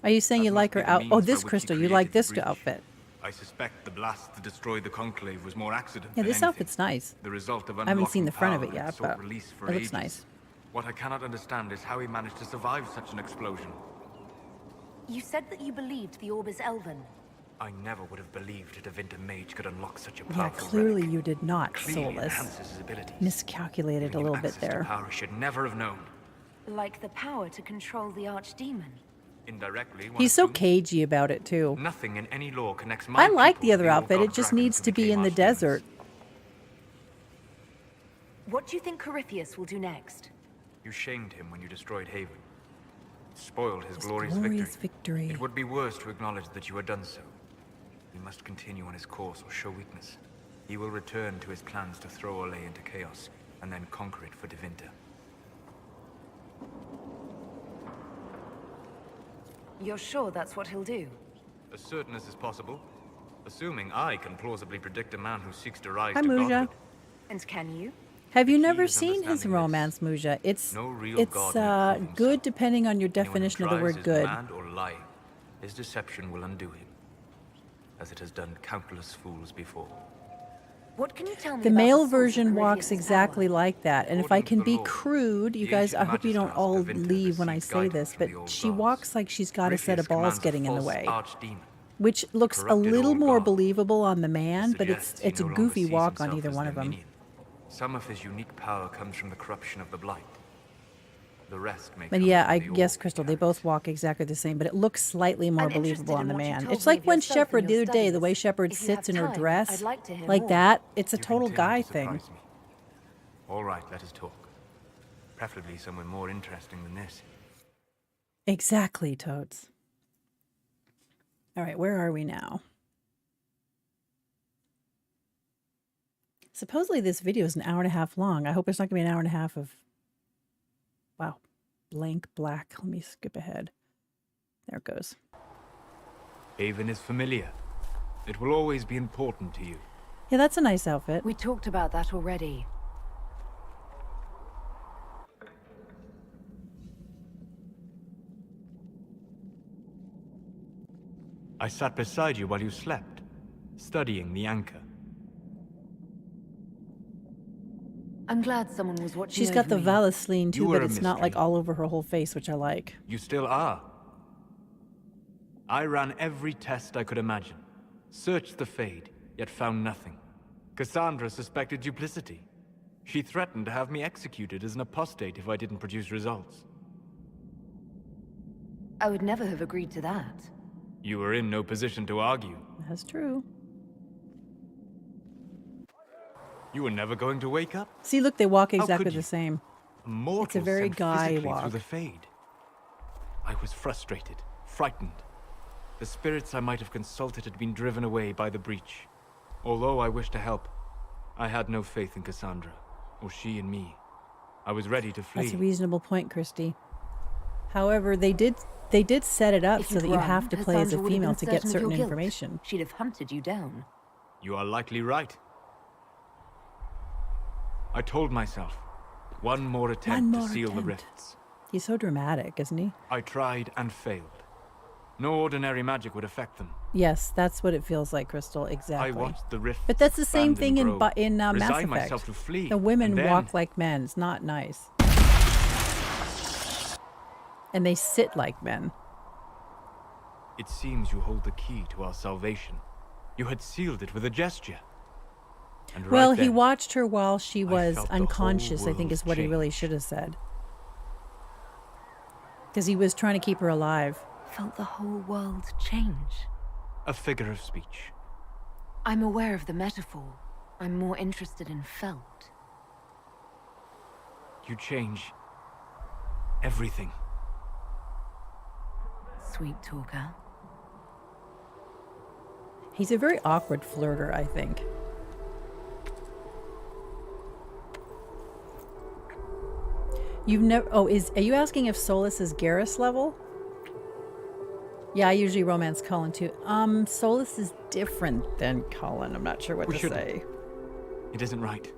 S1: Are you saying
S3: that
S1: you
S3: must
S1: like
S3: be
S1: her
S3: the
S1: out?
S3: means
S1: Oh,
S3: by
S1: this
S3: which he
S1: crystal. You
S3: created
S1: like
S3: the
S1: this
S3: breach.
S1: outfit?
S3: I suspect the blast that destroyed the conclave was more accident
S1: Yeah,
S3: than
S1: this
S3: anything.
S1: outfit's nice.
S3: The result of
S1: I haven't seen
S3: unlocking
S1: the front of
S3: power
S1: it
S3: that
S1: yet,
S3: sought
S1: but
S3: release for
S1: it looks
S3: ages.
S1: nice.
S3: What I cannot understand is how he managed to survive such an explosion.
S5: You said that you believed the orb is elven.
S3: I never would have believed a Devinter mage could unlock such a
S1: Yeah,
S3: powerful
S1: clearly
S3: relic.
S1: you did not,
S3: Clearly
S1: Solus.
S3: enhances his abilities.
S1: Miscalculated a
S3: Giving him
S1: little bit
S3: access to
S1: there.
S3: power he should never have known.
S5: Like the power to control the archdemon.
S3: Indirectly, one
S1: He's so
S3: assumes
S1: cagey about it too.
S3: nothing in any law connects my
S1: I like
S3: people
S1: the other
S3: with old
S1: outfit.
S3: god
S1: It just
S3: dragons
S1: needs
S3: who
S1: to be
S3: became
S1: in the
S3: archdemons.
S1: desert.
S5: What do you think Corypheus will do next?
S3: You shamed him when you destroyed Haven. Spoiled his
S1: His
S3: glorious
S1: glorious
S3: victory.
S1: victory.
S3: It would be worse to acknowledge that you had done so. He must continue on his course or show weakness. He will return to his plans to throw Olay into chaos, and then conquer it for Devinter.
S5: You're sure that's what he'll do?
S3: As certain as is possible. Assuming I can plausibly predict a man who seeks to rise
S1: Hi,
S3: to
S1: Muja.
S3: godhood.
S5: And can you?
S1: Have you
S3: key
S1: never
S3: is
S1: seen his
S3: understanding
S1: romance, Muja? It's
S3: No real god may prove
S1: good
S3: himself.
S1: depending on your
S3: Anyone who
S1: definition of the
S3: tries
S1: word
S3: is
S1: good.
S3: mad or lying. His deception will undo him, as it has done countless fools before.
S5: What can you tell me
S1: The
S5: about
S1: male
S5: source of
S1: version walks
S5: Corypheus's
S1: exactly
S5: power?
S1: like that. And if I
S3: According
S1: can
S3: to the
S1: be
S3: law,
S1: crude, you
S3: the
S1: guys, I
S3: ancient
S1: hope you don't
S3: magistrats
S1: all
S3: of Devinter
S1: leave when I
S3: received
S1: say
S3: guidance
S1: this,
S3: from
S1: but
S3: the old
S1: she
S3: gods.
S1: walks like she's got a set of
S3: Corypheus
S1: balls
S3: commands a
S1: getting in the
S3: false
S1: way,
S3: archdemon.
S1: which looks a
S3: corrupted
S1: little
S3: old
S1: more
S3: god.
S1: believable on the man, but
S3: Suggests
S1: it's
S3: he
S1: a
S3: no longer
S1: goofy
S3: sees
S1: walk on
S3: himself
S1: either
S3: as
S1: one
S3: their
S1: of them.
S3: minion. Some of his unique power comes from the corruption of the blight. The rest may
S1: But
S3: come
S1: yeah,
S3: from
S1: I
S3: the
S1: guess,
S3: orb he
S1: Crystal, they
S3: carries.
S1: both walk exactly the same, but it looks slightly more
S5: I'm interested
S1: believable on
S5: in
S1: the
S5: what you
S1: man.
S5: told
S1: It's
S5: me
S1: like
S5: of
S1: when
S5: yourself
S1: Shepard
S5: and
S1: the
S5: your
S1: other day, the
S5: studies.
S1: way Shepard
S5: If you
S1: sits
S5: have
S1: in her
S5: time,
S1: dress,
S5: I'd like to hear
S1: like
S5: more.
S1: that. It's a
S3: You
S1: total
S3: continue
S1: guy
S3: to
S1: thing.
S3: surprise me. All right, let us talk. Preferably somewhere more interesting than this.
S1: Exactly, Toads. All right, where are we now? Supposedly this video is an hour and a half long. I hope it's not going to be an hour and a half of, wow, blank black. Let me skip ahead. There it goes.
S3: Haven is familiar. It will always be important to you.
S1: Yeah, that's a nice outfit.
S5: We talked about that already.
S3: I sat beside you while you slept, studying the anchor.
S5: I'm glad someone was watching.
S1: She's got
S5: over
S1: the
S5: me.
S1: Valisline too,
S3: You were
S1: but
S3: a
S1: it's not like
S3: mystery.
S1: all over her whole face, which I like.
S3: You still are. I ran every test I could imagine. Searched the Fade, yet found nothing. Cassandra suspected duplicity. She threatened to have me executed as an apostate if I didn't produce results.
S5: I would never have agreed to that.
S3: You were in no position to argue.
S1: That's true.
S3: You were never going to wake up.
S1: See, look, they walk
S3: How
S1: exactly
S3: could
S1: the
S3: you?
S1: same.
S3: A mortal
S1: It's a very
S3: sent
S1: guy
S3: physically
S1: walk.
S3: through the Fade. I was frustrated, frightened. The spirits I might have consulted had been driven away by the breach. Although I wished to help, I had no faith in Cassandra, or she in me. I was ready to flee.
S1: That's a reasonable point, Christy. However, they did set it up
S5: If
S1: so
S5: you'd
S1: that you
S5: run,
S1: have to play as a
S5: Cassandra would have
S1: female
S5: been
S1: to get
S5: certain of
S1: certain
S5: your guilt.
S1: information.
S5: She'd have hunted you down.
S3: You are likely right. I told myself, one more attempt to seal the rifts.
S1: He's so dramatic, isn't he?
S3: I tried and failed. No ordinary magic would affect them.
S1: Yes, that's what it feels like, Crystal. Exactly.
S3: I watched the rifts
S1: But that's the same
S3: expand
S1: thing
S3: and
S1: in
S3: grow,
S1: Mass
S3: resigned
S1: Effect.
S3: myself to flee,
S1: The women
S3: and then
S1: walk like men. It's not nice. And they sit like men.
S3: It seems you hold the key to our salvation. You had sealed it with a gesture. And right
S1: Well, he
S3: then,
S1: watched her while she was
S3: felt the whole
S1: unconscious, I think
S3: world
S1: is what he really
S3: change.
S1: should have said. Because he was trying to keep her alive.
S5: Felt the whole world change.
S3: a figure of speech.
S5: I'm aware of the metaphor. I'm more interested in felt.
S3: You change everything.
S5: Sweet talker.
S1: He's a very awkward flirter, I think. You've never... Oh, are you asking if Solus is Garrus level? Yeah, I usually romance Cullen too. Solus is different than Cullen. I'm not sure what
S3: We
S1: to
S3: shouldn't.
S1: say.
S3: It isn't right.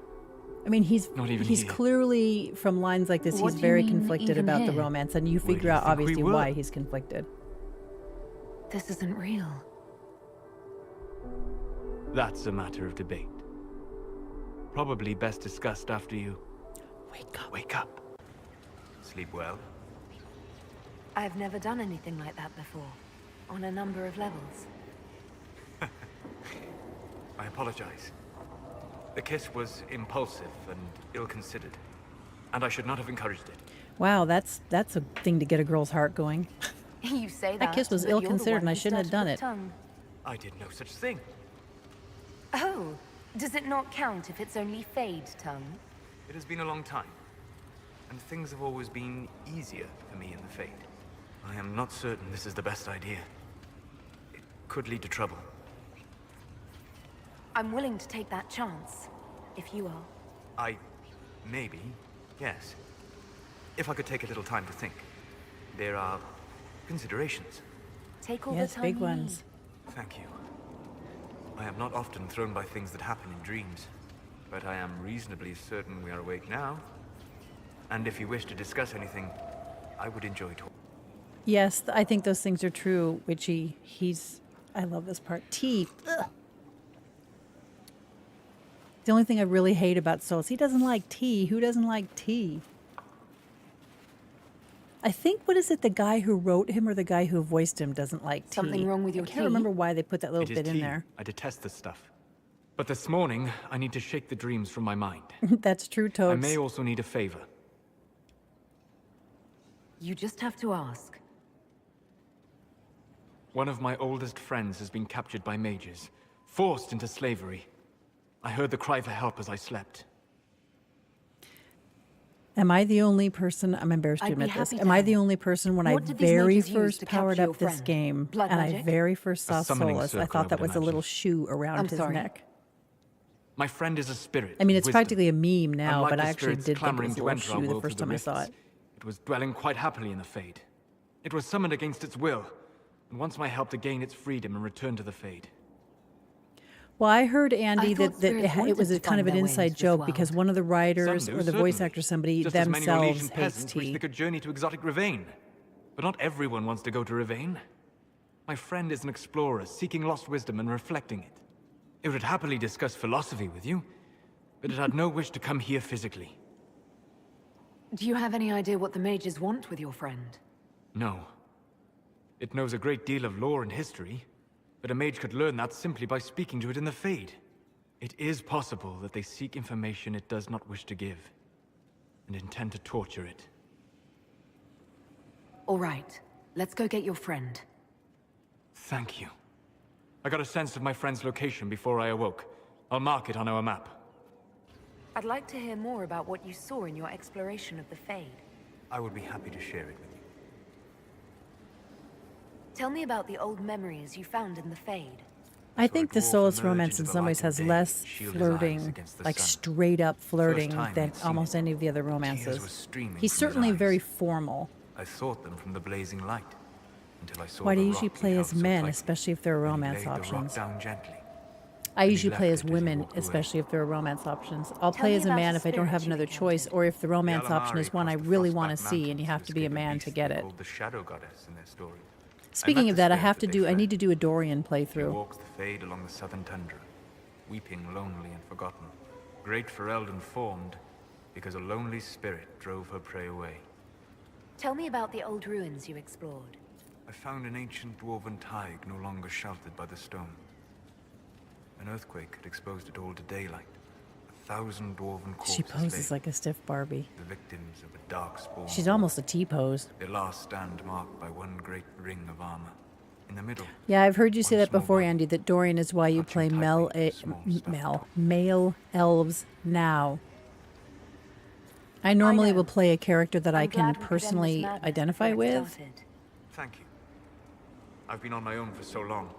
S1: I mean, he's
S3: Not even
S1: he's
S3: here.
S1: clearly, from lines like this,
S5: What
S1: he's
S5: do you
S1: very
S5: mean,
S1: conflicted
S5: even
S1: about the
S5: here?
S1: romance, and you
S3: Where do
S1: figure
S3: you
S1: out
S3: think we
S1: obviously
S3: were?
S1: why he's conflicted.
S5: This isn't real.
S3: That's a matter of debate. Probably best discussed after you
S1: Wake up.
S3: wake up. Sleep well.
S5: I've never done anything like that before. On a number of levels.
S3: I apologize. The kiss was impulsive and ill-considered, and I should not have encouraged it.
S1: Wow, that's a thing to get a girl's heart going.
S5: You say that.
S1: That kiss was
S5: but you're the
S1: ill-considered,
S5: one
S1: and I
S5: who
S1: shouldn't have
S5: started
S1: done
S5: with
S1: it.
S5: tongue.
S3: I did no such thing.
S5: Oh, does it not count if it's only fade tongue?
S3: It has been a long time, and things have always been easier for me in the Fade. I am not certain this is the best idea. It could lead to trouble.
S5: I'm willing to take that chance, if you are.
S3: Maybe, yes. If I could take a little time to think. There are considerations.
S5: Take all
S1: Yes,
S5: the time
S1: big
S5: you
S1: ones.
S5: need.
S3: Thank you. I am not often thrown by things that happen in dreams, but I am reasonably certain we are awake now. And if you wish to discuss anything, I would enjoy talking.
S1: Yes, I think those things are true, Witchy. I love this part. Tea. Ugh. The only thing I really hate about Solus, he doesn't like tea. Who doesn't like tea? I think, what is it, the guy who wrote him or the guy who voiced him doesn't like tea.
S5: Something wrong with your
S1: I can't
S5: tea?
S1: remember why they put that little
S3: It is
S1: bit in
S3: tea.
S1: there.
S3: I detest this stuff. But this morning, I need to shake the dreams from my mind.
S1: That's true,
S3: I
S1: Toads.
S3: may also need a favor.
S5: You just have to ask.
S3: One of my oldest friends has been captured by mages, forced into slavery. I heard the cry for help as I slept.
S1: Am I the only person, I'm embarrassed to
S5: I'd be
S1: admit this,
S5: happy
S1: am
S5: to
S1: I the
S5: help.
S1: only person when I
S5: What did these
S1: very
S5: mages use
S1: first
S5: to
S1: powered
S5: capture
S1: up
S5: your
S1: this
S5: friend?
S1: game
S5: Blood
S1: and I
S5: magic?
S1: very first saw
S3: summoning
S1: Solus, I
S3: circle,
S1: thought
S3: I
S1: that
S3: would
S1: was a little
S3: imagine.
S1: shoe around
S5: I'm
S1: his
S5: sorry.
S1: neck.
S3: My friend is a spirit.
S1: I mean, it's
S3: wisdom.
S1: practically a meme now,
S3: Unlike
S1: but
S3: the
S1: I actually
S3: spirits
S1: did think it
S3: clamoring
S1: was a
S3: to
S1: little
S3: enter our
S1: shoe the
S3: world
S1: first
S3: through
S1: time I saw
S3: rifts,
S1: it.
S3: It was dwelling quite happily in the Fade. It was summoned against its will, and wants my help to gain its freedom and return to the Fade.
S1: Well, I heard, Andy,
S5: I thought
S1: that
S5: spirits
S1: it
S5: wanted
S1: was
S5: to
S1: a kind of
S5: find
S1: an
S5: their way
S1: inside
S5: into this
S1: joke because
S5: world.
S1: one of the writers
S3: Some do,
S1: or the voice
S3: certainly.
S1: actor, somebody
S3: Just as many
S1: themselves
S3: Orlesian
S1: hates
S3: peasants wish
S1: tea.
S3: they could journey to exotic Rivain. But not everyone wants to go to Rivain. My friend is an explorer seeking lost wisdom and reflecting it. It would happily discuss philosophy with you, but it had no wish to come here physically.
S5: Do you have any idea what the mages want with your friend?
S3: No. It knows a great deal of lore and history, but a mage could learn that simply by speaking to it in the Fade. It is possible that they seek information it does not wish to give, and intend to torture it.
S5: All right, let's go get your friend.
S3: Thank you. I got a sense of my friend's location before I awoke. I'll mark it on our map.
S5: I'd like to hear more about what you saw in your exploration of the Fade.
S3: I would be happy to share it with you.
S5: Tell me about the old memories you found in the Fade.
S1: I
S3: So
S1: think
S3: a
S1: the
S3: dwarf
S1: Solus
S3: emerged
S1: romance
S3: into
S1: in
S3: the
S1: some
S3: light
S1: ways
S3: of
S1: has
S3: day,
S1: less
S3: shield his eyes
S1: flirting,
S3: against the
S1: like
S3: sun.
S1: straight up flirting
S3: time
S1: than
S3: he'd seen
S1: almost
S3: it.
S1: any of the other
S3: Tears were
S1: romances.
S3: streaming
S1: He's
S3: from his
S1: certainly
S3: eyes.
S1: very formal.
S3: I thought them from the blazing light, until I saw
S1: Why do
S3: the
S1: you usually
S3: rock he
S1: play
S3: held
S1: as
S3: so
S1: men,
S3: tightly.
S1: especially if there are
S3: Then he
S1: romance
S3: laid the rock
S1: options?
S3: down gently.
S1: I
S3: he
S1: usually play
S3: left
S1: as
S3: it as he
S1: women,
S3: walked away.
S1: especially if there are romance options. I'll
S5: Tell
S1: play
S5: me
S1: as a
S5: about
S1: man
S5: the
S1: if I don't have
S5: spirit you
S1: another choice,
S5: encountered.
S1: or if the romance
S3: The
S1: option is
S3: Alamari
S1: one I
S3: crossed the
S1: really want to
S3: Frostback
S1: see, and you
S3: Mountains
S1: have to be a
S3: escape a
S1: man
S3: beast
S1: to
S3: they
S1: get it.
S3: called the Shadow Goddess in their story.
S1: Speaking
S3: met
S1: of
S3: the
S1: that, I
S3: spirit
S1: have to
S3: they
S1: do. I
S3: fled.
S1: need to do a Dorian
S3: She
S1: playthrough.
S3: walks the Fade along the southern tundra, weeping lonely and forgotten. Great for Elden formed, because a lonely spirit drove her prey away.
S5: Tell me about the old ruins you explored.
S3: I found an ancient dwarven thaig no longer sheltered by the stone. An earthquake had exposed it all to daylight. 1,000 dwarven corpses
S1: She poses
S3: lay,
S1: like a stiff Barbie.
S3: the victims of a dark spawn.
S1: She's almost a T-pose.
S3: Their last stand marked by one great ring of armor. In the middle,
S1: Yeah, I've heard you say
S3: one
S1: that
S3: small
S1: before,
S3: body,
S1: Andy, that Dorian is why you
S3: clutching
S1: play
S3: tightly to a small stuffed
S1: male elves now. I normally
S5: know.
S1: will play a character that I
S5: I'm
S1: can
S5: glad we could end this
S1: personally
S5: madness
S1: identify
S5: before it
S1: with.
S5: started.
S3: thank you. I've been on my own for so long.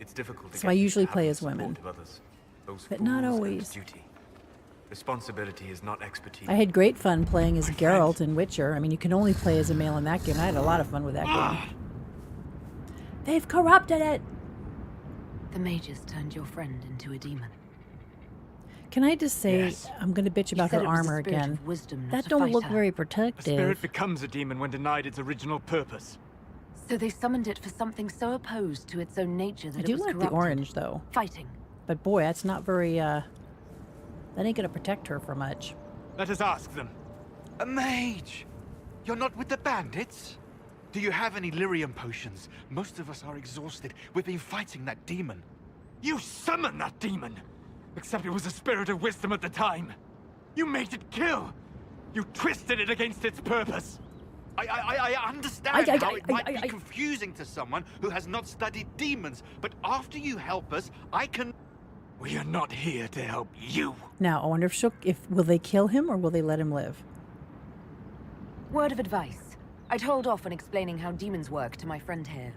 S3: It's difficult to
S1: So
S3: get
S1: I
S3: used to
S1: usually
S3: having
S1: play
S3: the
S1: as women.
S3: support of others. Those
S1: But not
S3: fools and
S1: always.
S3: duty. Responsibility is not expertise.
S1: I had great fun playing as
S3: My
S1: Geralt
S3: friend.
S1: in Witcher. I mean, you can only play as a male in that game. I had a lot of fun with that game. They've corrupted it!
S5: The mages turned your friend into a demon.
S1: Can I just say,
S3: Yes.
S1: I'm going to bitch
S5: You
S1: about
S5: said
S1: her
S5: it was a
S1: armor
S5: spirit
S1: again.
S5: of wisdom, not
S1: That
S5: a
S1: don't look
S5: fighter.
S1: very
S3: A spirit
S1: protective.
S3: becomes a demon when denied its original purpose.
S5: So they summoned it for something so opposed to its own nature that
S1: I
S5: it
S1: do
S5: was
S1: like the
S5: corrupted.
S1: orange, though.
S5: Fighting.
S1: But boy, that's not very, that ain't going to protect her for much.
S3: Let us ask them.
S7: A mage! You're not with the bandits? Do you have any lyrium potions? Most of us are exhausted. We've been fighting that demon.
S3: You summoned that demon! Except it was a spirit of wisdom at the time. You made it kill! You twisted it against its purpose!
S7: I understand how it might be confusing to someone who has not studied demons, but after you help us, I can...
S3: We are not here to help you.
S1: Now, I wonder if will they kill him or will they let him live?
S5: Word of advice. I'd hold off on explaining how demons work to my friend here.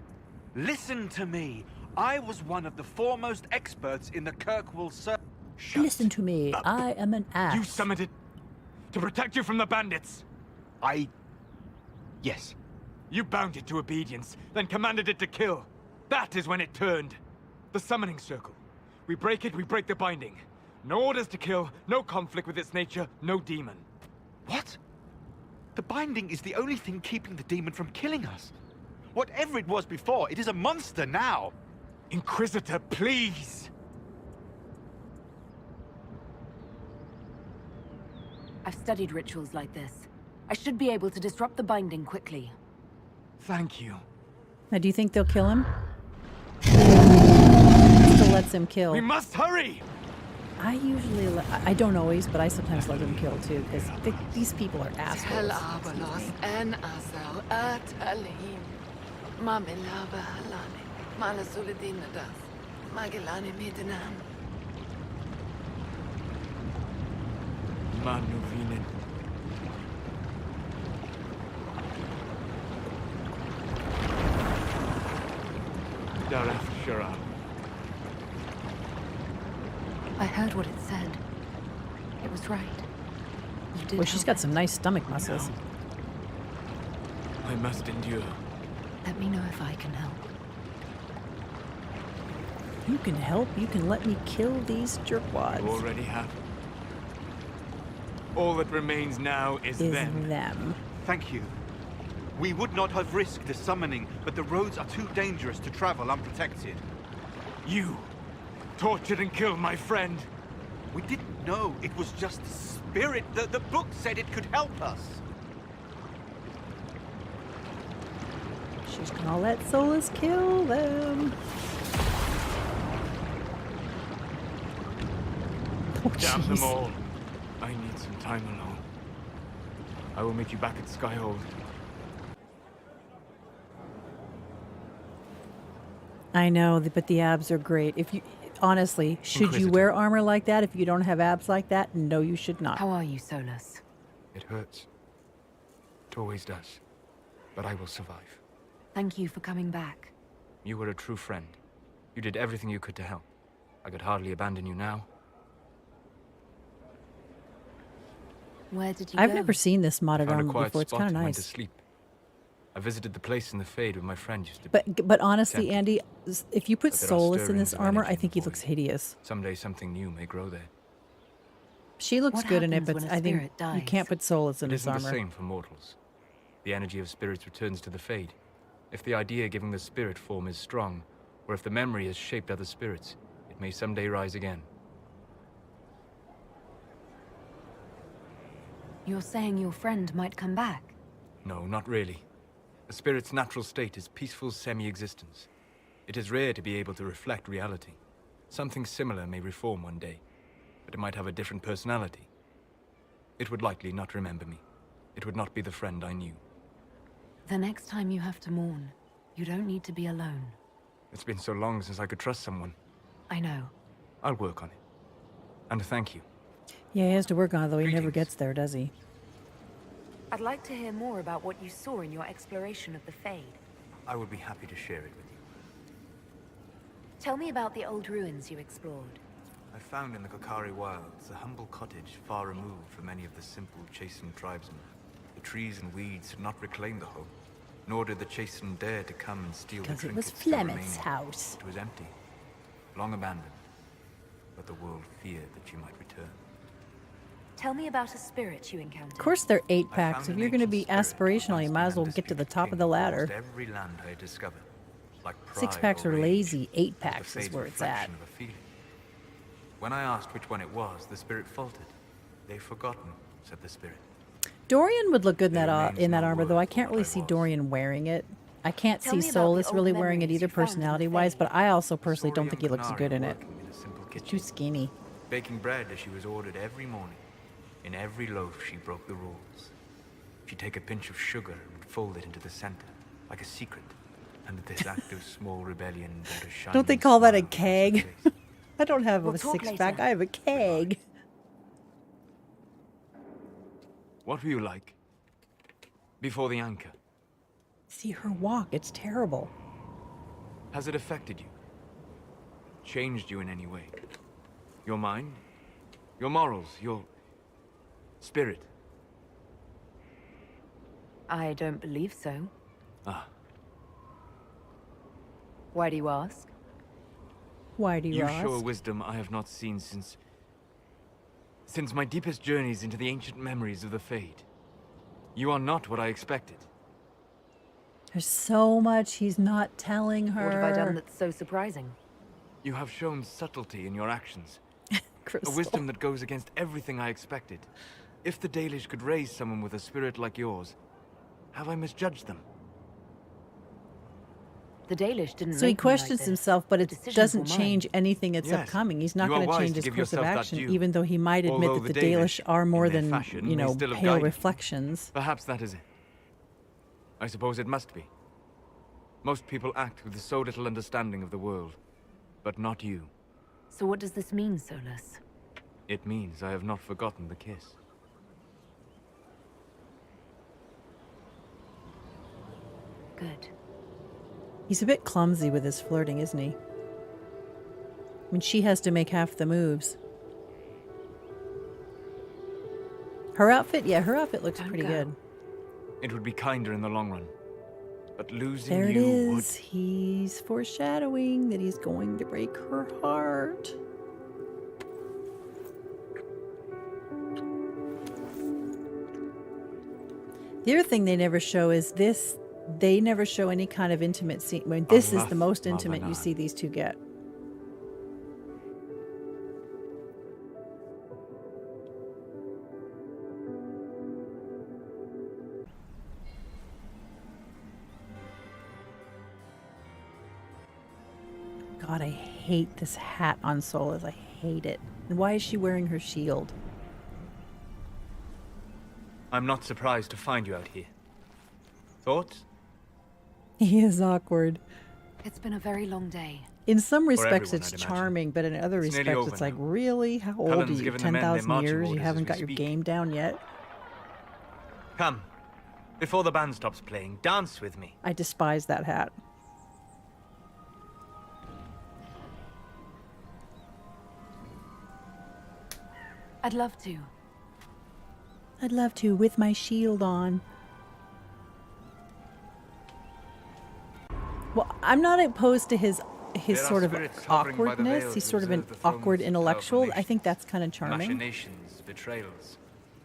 S7: Listen to me. I was one of the foremost experts in the Kirkwall Circle.
S1: Listen to me. I am an ass.
S3: You summoned it to protect you from the bandits.
S7: Yes.
S3: You bound it to obedience, then commanded it to kill. That is when it turned. The summoning circle. We break it, we break the binding. No orders to kill, no conflict with its nature, no demon.
S7: What? The binding is the only thing keeping the demon from killing us. Whatever it was before, it is a monster now.
S3: Inquisitor, please!
S5: I've studied rituals like this. I should be able to disrupt the binding quickly.
S3: Thank you.
S1: Now, do you think they'll kill him? Still lets him kill.
S3: We must hurry!
S1: I usually, I don't always, but I sometimes let them kill too, because these people are assholes.
S2: Helabalos en asau atalim. Mamilaba halane. Malasuladinadas. Magellani midinan.
S3: Manuvinen. Dareth Sharal.
S5: I heard what it said. It was right. You did
S1: Well, she's
S5: help
S1: got
S5: it.
S1: some nice stomach muscles.
S3: I must endure.
S5: Let me know if I can help.
S1: You can help. You can let me kill these
S3: You
S1: jerkwads.
S3: already have. All that remains now is
S1: Is
S3: them.
S1: them.
S7: Thank you. We would not have risked the summoning, but the roads are too dangerous to travel unprotected.
S3: You tortured and killed my friend.
S7: We didn't know it was just a spirit. The book said it could help us.
S1: She's gonna let Solus kill them. Oh,
S3: Damn them
S1: jeez.
S3: all. I need some time alone. I will meet you back at Skyhold.
S1: I know, but the abs are great. If you honestly, should you
S3: Inquisitor.
S1: wear armor like that if you don't have abs like that? No, you should not.
S5: How are you, Solus?
S3: It hurts. It always does. But I will survive.
S5: Thank you for coming back.
S3: You were a true friend. You did everything you could to help. I could hardly abandon you now.
S5: Where did you
S1: I've
S5: go?
S1: never seen this modded
S3: Found a
S1: armor
S3: quiet
S1: before. It's
S3: spot
S1: kind of
S3: and went to
S1: nice.
S3: sleep. I visited the place in the Fade where my friend used to be.
S1: But honestly,
S3: Tempting.
S1: Andy, if you put
S3: But there are
S1: Solus in this
S3: stirrings of
S1: armor,
S3: energy
S1: I
S3: in
S1: think
S3: the
S1: he looks
S3: void.
S1: hideous.
S3: Someday something new may grow there.
S1: She looks
S5: What
S1: good in it,
S5: happens
S1: but
S5: when a
S1: I think
S5: spirit
S1: you
S5: dies?
S1: can't put Solus in
S3: It
S1: this
S3: isn't the
S1: armor.
S3: same for mortals. The energy of spirits returns to the Fade. If the idea giving the spirit form is strong, or if the memory has shaped other spirits, it may someday rise again.
S5: You're saying your friend might come back?
S3: No, not really. A spirit's natural state is peaceful semi-existence. It is rare to be able to reflect reality. Something similar may reform one day, but it might have a different personality. It would likely not remember me. It would not be the friend I knew.
S5: The next time you have to mourn, you don't need to be alone.
S3: It's been so long since I could trust someone.
S5: I know.
S3: I'll work on it. And thank you.
S1: Yeah, he has to work on it, though he never
S3: Greetings.
S1: gets there, does he?
S5: I'd like to hear more about what you saw in your exploration of the Fade.
S3: I would be happy to share it with you.
S5: Tell me about the old ruins you explored.
S3: I found in the Kokari wilds a humble cottage far removed from any of the simple, chastened tribesmen. The trees and weeds had not reclaimed the home, nor did the chastened dare to come and steal the
S1: Because it was
S3: trinkets still
S1: Flemeth's
S3: remaining.
S1: house.
S3: It was empty, long abandoned, but the world feared that she might return.
S5: Tell me about a spirit you encountered.
S1: Of course, they're 8
S3: I
S1: packs.
S3: found
S1: If
S3: an
S1: you're going to
S3: ancient
S1: be
S3: spirit
S1: aspirational, you
S3: once
S1: might as
S3: the
S1: well get to the
S3: undisputed
S1: top of
S3: king
S1: the
S3: of
S1: ladder.
S3: almost every land I had discovered. Like
S1: 6
S3: pride
S1: packs
S3: or
S1: are
S3: rage,
S1: lazy. 8
S3: or the
S1: packs is
S3: fade's
S1: where it's at.
S3: reflection of a feeling. When I asked which one it was, the spirit faltered. They've forgotten, said the spirit.
S1: Dorian would look good in
S3: There
S1: that
S3: remains
S1: in that
S3: no
S1: armor, though.
S3: word
S1: I
S3: for
S1: can't
S3: what
S1: really
S3: I
S1: see
S3: was.
S1: Dorian wearing it. I can't
S5: Tell
S1: see
S5: me about the
S1: Solus
S5: old
S1: really wearing it
S5: memories
S1: either,
S5: you found in the
S1: personality-wise,
S5: Fade.
S1: but I also personally
S3: Saw
S1: don't
S3: a
S1: think he
S3: young
S1: looks
S3: Canari
S1: good in it.
S3: working in a simple
S1: He's
S3: kitchen,
S1: too skinny.
S3: baking bread as she was ordered every morning. In every loaf, she broke the rules. She'd take a pinch of sugar and fold it into the center, like a secret. And this act of small rebellion brought a shining
S1: Don't they call that a
S3: smile across her
S1: keg?
S3: face.
S1: I don't have
S5: We'll
S1: a
S5: talk
S1: 6-pack.
S5: later.
S1: I have a keg.
S3: What were you like? Before the anchor?
S1: See her walk. It's terrible.
S3: Has it affected you? Changed you in any way? Your mind? Your morals? Your spirit?
S5: I don't believe so.
S3: Ah,
S5: Why do you ask?
S1: Why do you
S3: you
S1: ask?
S3: show a wisdom I have not seen since my deepest journeys into the ancient memories of the Fade. You are not what I expected.
S1: There's so much he's not telling her.
S5: What have I done that's so surprising?
S3: You have shown subtlety in your actions. A
S1: Crystal.
S3: wisdom that goes against everything I expected. If the Dalish could raise someone with a spirit like yours, have I misjudged them?
S5: The Dalish didn't
S1: So he
S5: make me like
S1: questions
S5: this.
S1: himself, but
S5: The
S1: it
S5: decisions
S1: doesn't
S5: were mine.
S1: change anything that's
S3: Yes,
S1: upcoming. He's not
S3: you are
S1: going to
S3: wise
S1: change
S3: to
S1: his
S3: give
S1: course of
S3: yourself that
S1: action,
S3: due.
S1: even though he might admit
S3: Although
S1: that the
S3: the
S1: Dalish
S3: Dalish,
S1: are more
S3: in their
S1: than,
S3: fashion,
S1: you
S3: may
S1: know,
S3: still have
S1: pale
S3: guided you.
S1: reflections.
S3: Perhaps that is it. I suppose it must be. Most people act with so little understanding of the world, but not you.
S5: So what does this mean, Solus?
S3: It means I have not forgotten the kiss.
S5: Good.
S1: He's a bit clumsy with his flirting, isn't he? I mean, she has to make half the moves. Her outfit? Yeah, her outfit looks pretty good.
S3: It would be kinder in the long run. But losing
S1: There it
S3: you would...
S1: is. He's foreshadowing that he's going to break her heart. The other thing they never show is this. They never show any kind of intimate scene. I mean, this is the most intimate you see these two get. God, I hate this hat on Solas. I hate it. And why is she wearing her shield?
S3: I'm not surprised to find you out here. Thoughts?
S1: He is awkward.
S5: It's been a very long day.
S1: In some respects,
S3: everyone,
S1: it's
S3: I'd imagine.
S1: charming, but in other
S3: It's nearly
S1: respects,
S3: over
S1: it's like,
S3: now.
S1: really? How old are
S3: Cullen's
S1: you?
S3: given the men their
S1: 10,000
S3: marching
S1: years? You
S3: orders as
S1: haven't
S3: we
S1: got your
S3: speak.
S1: game down yet?
S3: Come. Before the band stops playing, dance with me.
S1: I despise that hat.
S5: I'd love to.
S1: I'd love to, with my shield on. Well, I'm not opposed to his
S3: There are
S1: sort of
S3: spirits hovering by the
S1: awkwardness.
S3: veils
S1: He's
S3: who
S1: sort of an
S3: reserve the thrones
S1: awkward
S3: of
S1: intellectual.
S3: powerful
S1: I think that's kind of charming.
S3: Machinations, betrayals.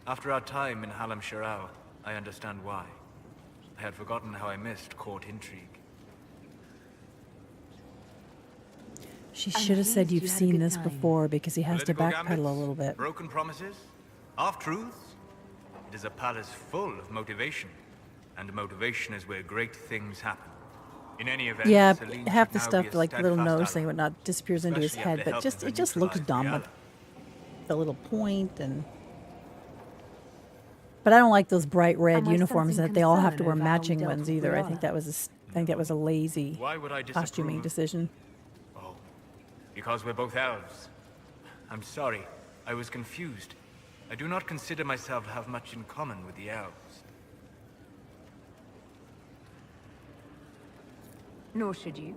S3: After our time in Hallam Shirao, I understand why. I had forgotten how I missed court intrigue.
S1: She
S5: I'm
S1: should have said
S5: pleased
S1: you've
S5: you had a
S1: seen
S5: good
S1: this
S5: time.
S1: before because he has to
S3: Political
S1: backpedal a
S3: gambits,
S1: little bit.
S3: Broken promises, half-truths. It is a palace full of motivation, and motivation is where great things happen. In any event,
S1: Yeah,
S3: Celine
S1: half
S3: should
S1: the
S3: now
S1: stuff,
S3: be a
S1: like the little
S3: steadfast
S1: nose thing,
S3: ally,
S1: whatnot, disappears into his
S3: especially
S1: head,
S3: after
S1: but
S3: helping her
S1: it just looks
S3: neutralize
S1: dumb
S3: Brianna.
S1: with the little point and. But I don't like those bright red
S5: Am I
S1: uniforms
S5: sensing
S1: that they all have to
S5: concern
S1: wear
S5: over how we
S1: matching
S5: dealt
S1: ones
S5: with
S1: either. I
S5: Brianna?
S1: think that was a lazy
S3: Why would I
S1: costuming
S3: disapprove?
S1: decision.
S3: Oh, because we're both elves. I'm sorry, I was confused. I do not consider myself to have much in common with the elves.
S5: Nor should you.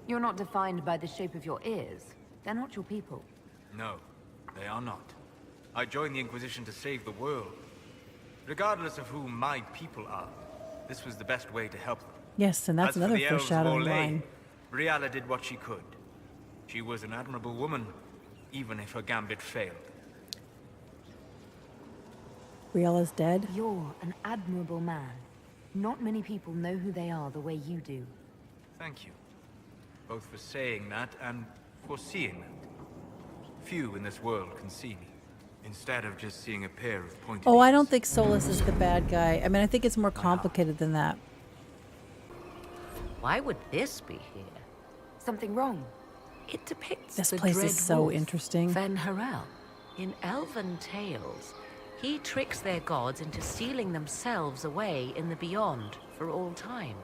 S5: You're not defined by the shape of your ears. They're not your people.
S3: No, they are not. I joined the Inquisition to save the world. Regardless of who my people are, this was the best way to help them.
S1: Yes, and that's
S3: As for
S1: another
S3: the elves of
S1: foreshadowing
S3: Olay,
S1: line.
S3: Brianna did what she could. She was an admirable woman, even if her gambit failed.
S1: Riella's dead.
S5: You're an admirable man. Not many people know who they are the way you do.
S3: Thank you. Both for saying that and for seeing that. Few in this world can see me, instead of just seeing a pair of pointed
S1: Oh, I
S3: ears.
S1: don't think Solas is the bad guy. I mean, I think it's more complicated than that.
S8: Why would this be here?
S5: Something wrong?
S8: It depicts
S1: This
S8: the
S1: place is
S8: dread
S1: so
S8: wolf,
S1: interesting.
S8: Fen Harel. In elven tales, he tricks their gods into sealing themselves away in the beyond for all time.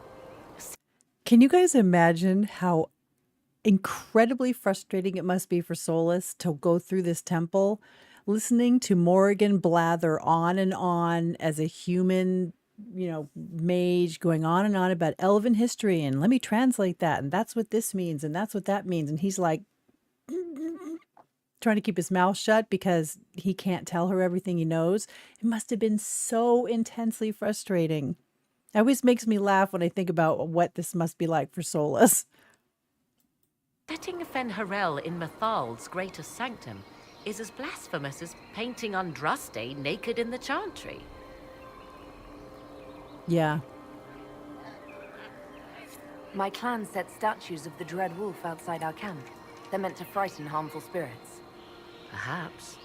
S1: Can you guys imagine how incredibly frustrating it must be for Solas to go through this temple, listening to Morrigan blather on and on as a human, mage, going on and on about elven history, and let me translate that, and that's what this means, and that's what that means, and he's like trying to keep his mouth shut because he can't tell her everything he knows. It must have been so intensely frustrating. It always makes me laugh when I think about what this must be like for Solas.
S8: Setting Fen Harel in Mathal's greatest sanctum is as blasphemous as painting Andraste naked in the chantry.
S1: Yeah.
S5: My clan set statues of the Dread Wolf outside our camp. They're meant to frighten harmful spirits.
S8: Perhaps.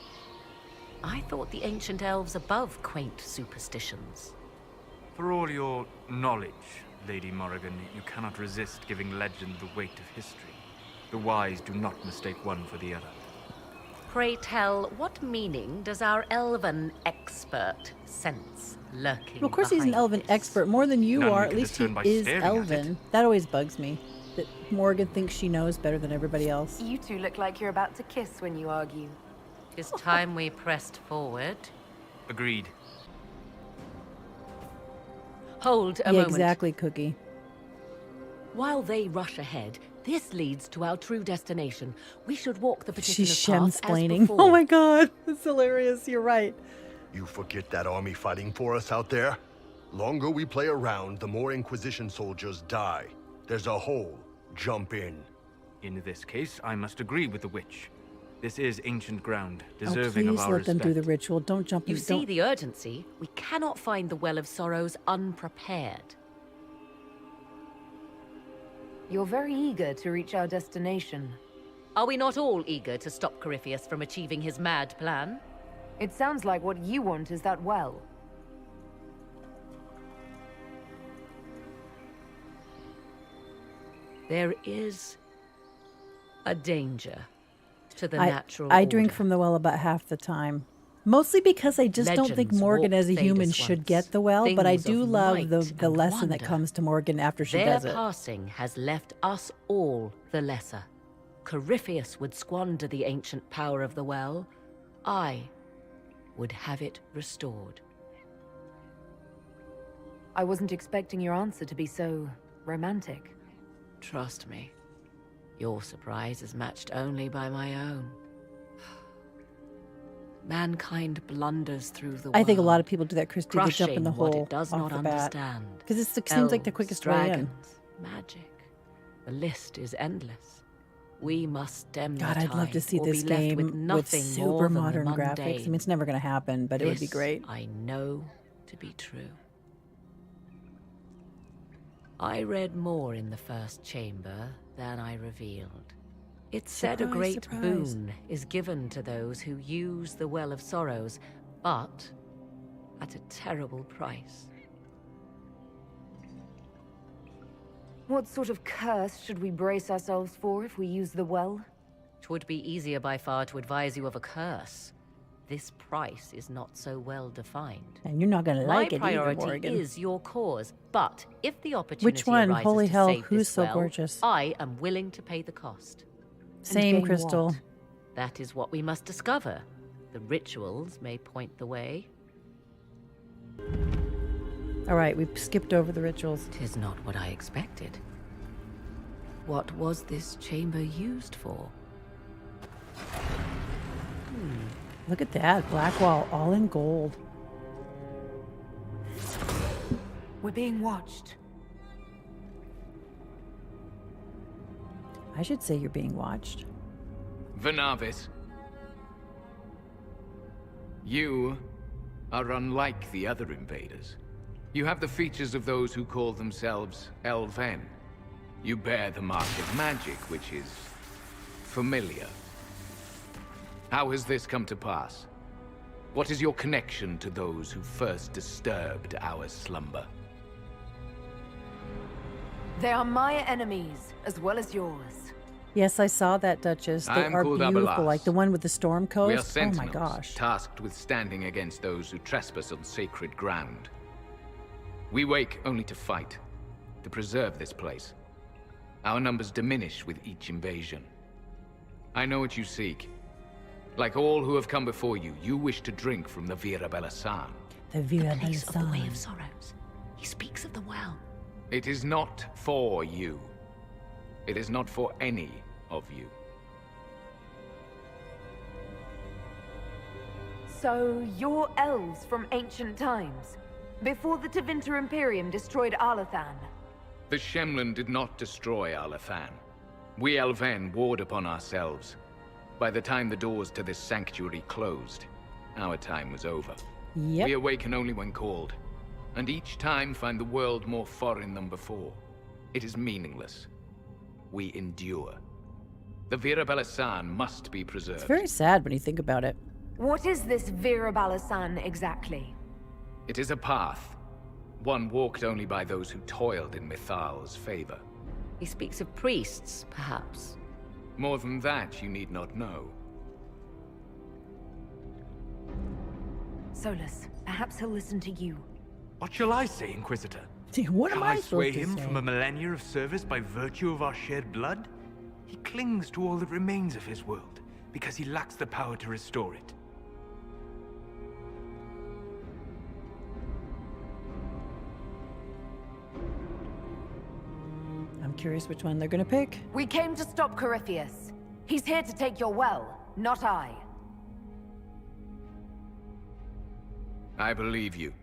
S8: I thought the ancient elves above quaint superstitions.
S3: For all your knowledge, Lady Morrigan, you cannot resist giving legend the weight of history. The wise do not mistake one for the other.
S8: Pray tell, what meaning does our elven expert sense lurking
S1: Well, of course he's an
S8: behind
S1: elven
S8: this?
S1: expert, more than you
S3: None
S1: are.
S3: we
S1: At
S3: can
S1: least he
S3: discern by
S1: is
S3: staring at it.
S1: elven. That always bugs me, that Morgan thinks she knows better than everybody else.
S5: You two look like you're about to kiss when you argue.
S8: It's time we pressed forward.
S3: Agreed.
S8: Hold a
S1: Yeah,
S8: moment.
S1: exactly, Cookie.
S8: While they rush ahead, this leads to our true destination. We should walk the
S1: She's
S8: petitioner's path as
S1: shemsplaining.
S8: before.
S1: Oh my god, that's hilarious. You're right.
S9: You forget that army fighting for us out there? Longer we play around, the more Inquisition soldiers die. There's a hole. Jump in.
S3: In this case, I must agree with the witch. This is ancient ground,
S1: Oh,
S3: deserving of
S1: please
S3: our
S1: let them do the
S3: respect.
S1: ritual. Don't jump in.
S8: You see the urgency? We cannot find the Well of Sorrows unprepared.
S5: You're very eager to reach our destination.
S8: Are we not all eager to stop Corypheus from achieving his mad plan?
S5: It sounds like what you want is that well.
S8: There is a danger to the
S1: I
S8: natural
S1: I drink
S8: order.
S1: from the well about half the time. Mostly because I just don't think
S8: Legends
S1: Morgan
S8: walk
S1: as a human
S8: Thedas
S1: should
S8: once,
S1: get the well, but I
S8: things
S1: do
S8: of
S1: love the
S8: might and
S1: lesson that
S8: wonder.
S1: comes to Morgan after she
S8: Their
S1: does it.
S8: passing has left us all the lesser. Corypheus would squander the ancient power of the well. I would have it restored.
S5: I wasn't expecting your answer to be so romantic.
S8: Trust me, your surprise is matched only by my own. Mankind blunders through the
S1: I think a lot
S8: world,
S1: of people do that, Christy. They jump in the
S8: crushing what
S1: hole
S8: it does
S1: off
S8: not
S1: the bat.
S8: understand.
S1: Because it seems like the
S8: Elves,
S1: quickest way in.
S8: dragons, magic. The list is endless. We must stem
S1: God,
S8: the
S1: I'd love to
S8: tide,
S1: see
S8: or
S1: this
S8: be left
S1: game
S8: with
S1: with
S8: nothing
S1: super
S8: more than the
S1: modern graphics. I
S8: mundane.
S1: mean, it's never going to happen, but it would be
S8: This
S1: great.
S8: I know to be true. I read more in the first chamber than I revealed. It said a
S1: Surprise,
S8: great
S1: surprise.
S8: boon is given to those who use the Well of Sorrows, but at a terrible price.
S5: What sort of curse should we brace ourselves for if we use the well?
S8: 'Twould be easier by far to advise you of a curse. This price is not so well defined.
S1: And you're not going to like it
S8: My
S1: either,
S8: priority
S1: Morgan.
S8: is your cause, but if the opportunity
S1: one?
S8: arises
S1: Holy
S8: to
S1: hell,
S8: save
S1: who's
S8: this
S1: so
S8: well,
S1: gorgeous?
S8: I am willing to pay the cost.
S1: Same,
S5: gain
S1: Crystal.
S5: what?
S8: That is what we must discover. The rituals may point the way.
S1: All right, we skipped over the rituals.
S8: 'Tis not what I expected. What was this chamber used for?
S1: Look at that. Black wall, all in gold.
S5: We're being watched.
S1: I should say you're being watched.
S10: Vernavis, you are unlike the other invaders. You have the features of those who call themselves Elven. You bear the mark of magic, which is familiar. How has this come to pass? What is your connection to those who first disturbed our slumber?
S5: They are my enemies, as well as yours.
S1: Yes, I saw that, Duchess.
S10: I
S1: They
S10: am
S1: are
S10: called
S1: beautiful.
S10: Abelas.
S1: Like the one with the storm
S10: We
S1: coast.
S10: are
S1: Oh
S10: sentinels,
S1: my gosh.
S10: tasked with standing against those who trespass on sacred ground. We wake only to fight, to preserve this place. Our numbers diminish with each invasion. I know what you seek. Like all who have come before you, you wish to drink from the Vira Belasan.
S1: The Vira
S8: Place of the Way
S1: Balasan.
S8: of Sorrows. He speaks of the well.
S10: It is not for you. It is not for any of you.
S5: So, you're elves from ancient times, before the Tevinter Imperium destroyed Arlathan.
S10: The Shemlin did not destroy Arlathan. We Elven warred upon ourselves. By the time the doors to this sanctuary closed, our time was over.
S1: Yep.
S10: We awaken only when called, and each time find the world more foreign than before. It is meaningless. We endure. The Vira Belasan must be preserved.
S1: It's very sad when you think about it.
S5: What is this Vira Balasan exactly?
S10: It is a path, one walked only by those who toiled in Mithal's favor.
S8: He speaks of priests, perhaps.
S10: More than that, you need not know.
S5: Solus, perhaps he'll listen to you.
S3: What shall I say, Inquisitor?
S1: What am
S3: Shall
S1: I
S3: I sway
S1: supposed to
S3: him
S1: say?
S3: from a millennia of service by virtue of our shared blood? He clings to all that remains of his world, because he lacks the power to restore it.
S1: I'm Curious which one they're gonna pick.
S5: We came to stop Corypheus. He's here to take your well, not I.
S10: I believe you.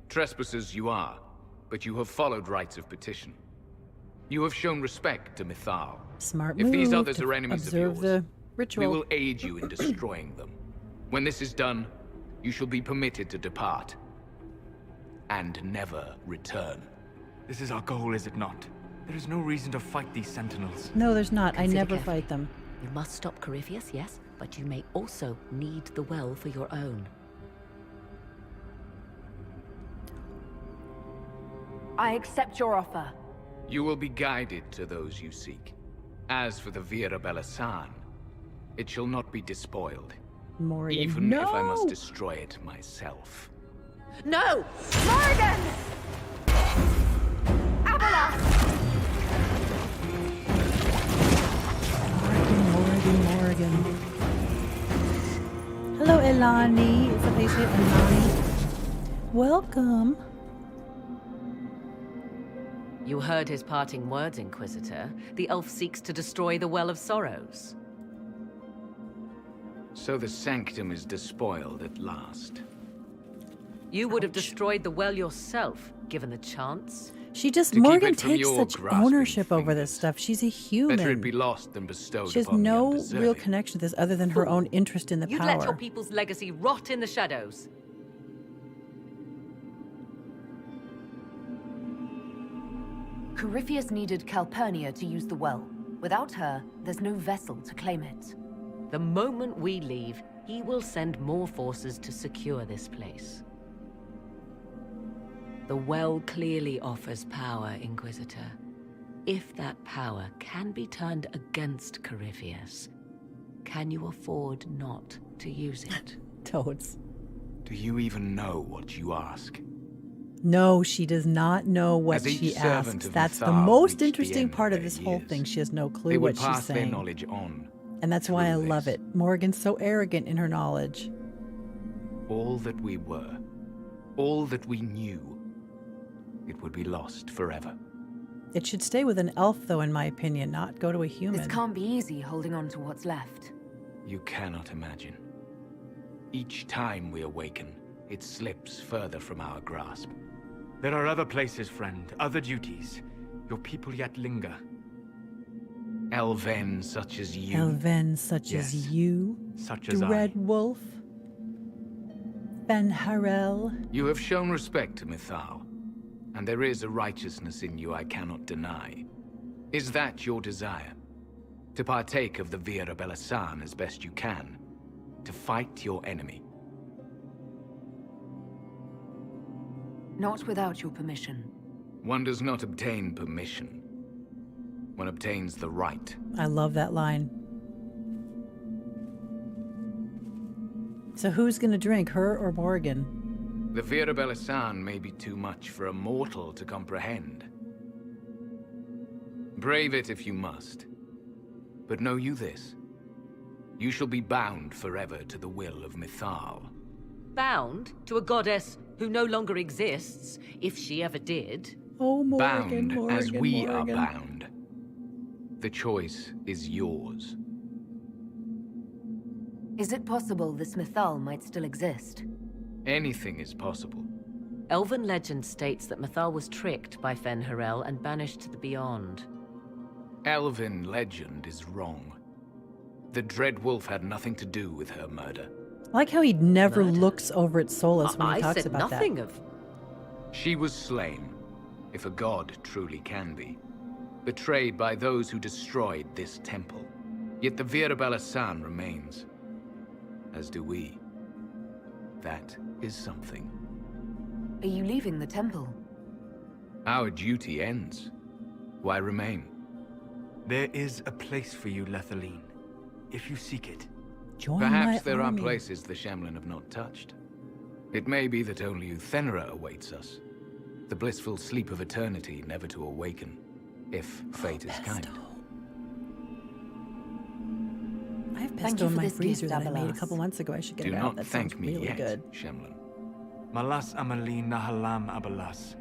S10: Trespassers you are, but you have followed rites of petition. You have shown respect to Mythal.
S1: Smart
S10: If
S1: move.
S10: these others
S1: to
S10: are enemies of
S1: observe
S10: yours,
S1: the ritual.
S10: we will aid you in destroying them. When this is done, you shall be permitted to depart. And never return.
S3: This is our goal, is it not? There is no reason to fight these sentinels.
S1: No, there's not. I
S8: Consider
S1: never
S8: carefully.
S1: fight them.
S8: You must stop Corypheus, yes, but you may also need the well for your own.
S5: I accept your offer.
S10: You will be guided to those you seek. As for the Vira Belasan, it shall not be despoiled.
S1: Morgan.
S10: Even
S1: no!
S10: if I must destroy it myself.
S8: No!
S5: Morgan! Abelas!
S1: Morgan. Hello, Elani. Is that how you say it? Elani? Welcome.
S8: You heard his parting words, Inquisitor. The elf seeks to destroy the Well of Sorrows.
S10: So the sanctum is despoiled at last.
S8: You would have destroyed the well yourself, given the chance.
S1: She just,
S10: To keep
S1: Morgan
S10: it from
S1: takes
S10: your
S1: such
S10: grasping
S1: ownership over
S10: fingers.
S1: this stuff. She's a
S10: Better it be
S1: human.
S10: lost than bestowed
S1: She has
S10: upon the
S1: no real
S10: undeserving.
S1: connection to this other than her
S8: Fool.
S1: own interest in the
S8: You'd let your
S1: power.
S8: people's legacy rot in the shadows.
S5: Corypheus needed Calpurnia to use the well. Without her, there's no vessel to claim it.
S8: The moment we leave, he will send more forces to secure this place. The well clearly offers power, Inquisitor. If that power can be turned against Corypheus, can you afford not to use it?
S1: Toads.
S10: Do you even know what you ask?
S1: No, she does not know what
S10: As each
S1: she
S10: servant
S1: asks.
S10: of
S1: That's the
S10: Mythal
S1: most
S10: reached the
S1: interesting
S10: end
S1: part
S10: of
S1: of this
S10: their
S1: whole
S10: years,
S1: thing. She has no clue
S10: they
S1: what
S10: would
S1: she's
S10: pass their
S1: saying.
S10: knowledge on.
S1: And that's why I
S10: through
S1: love
S10: this.
S1: it. Morgan's so arrogant in her knowledge.
S10: All that we were, all that we knew, it would be lost forever.
S1: It should stay with an elf, though, in my opinion, not go to a human.
S5: This can't be easy holding on to what's left.
S10: You cannot imagine. Each time we awaken, it slips further from our grasp.
S3: There are other places, friend, other duties. Your people yet linger.
S10: Elven such as you.
S1: Elven such
S3: Yes.
S1: as you.
S3: Such as
S1: the
S3: I.
S1: Red Wolf. Ben Harel.
S10: You have shown respect to Mythal, and there is a righteousness in you I cannot deny. Is that your desire? To partake of the Vira Belasan as best you can? To fight your enemy?
S5: Not without your permission.
S10: One does not obtain permission. One obtains the right.
S1: I love that line. So who's gonna drink, her or Morgan?
S10: The Vira Belasan may be too much for a mortal to comprehend. Brave it if you must. But know you this. You shall be bound forever to the will of Mythal.
S8: Bound to a goddess who no longer exists, if she ever did.
S1: Oh, Morgan,
S10: Bound
S1: Morgan,
S10: as we
S1: Morgan.
S10: are bound. The choice is yours.
S5: Is it possible this Mythal might still exist?
S10: Anything is possible.
S8: Elven legend states that Mythal was tricked by Fen Harel and banished to the Beyond.
S10: Elven legend is wrong. The Dread Wolf had nothing to do with her murder.
S1: I like how he never
S8: Murder?
S1: looks over at Solus when he
S8: I
S1: talks
S8: said
S1: about
S8: nothing
S1: that.
S8: of...
S10: She was slain, if a god truly can be. Betrayed by those who destroyed this temple. Yet the Vira Belasan remains. As do we. That is something.
S5: Are you leaving the temple?
S10: Our duty ends. Why remain?
S3: There is a place for you, Lethaline, if you seek it.
S1: Join
S10: Perhaps
S1: my
S10: there
S1: army.
S10: are places the Shemlin have not touched. It may be that only Uthenera awaits us. The blissful sleep of eternity never to awaken, if fate is kind.
S1: I have
S5: Thank
S1: pesto
S5: you
S1: in
S5: for
S1: my
S5: this
S1: freezer
S5: gift,
S1: that I made a
S5: Abelas.
S1: couple months ago. I should get
S10: Do
S1: it out.
S10: not
S1: That
S10: thank
S1: sounds
S10: me
S1: really
S10: yet,
S1: good.
S10: Shemlin.
S3: Malas Amalin Nahalam Abalas.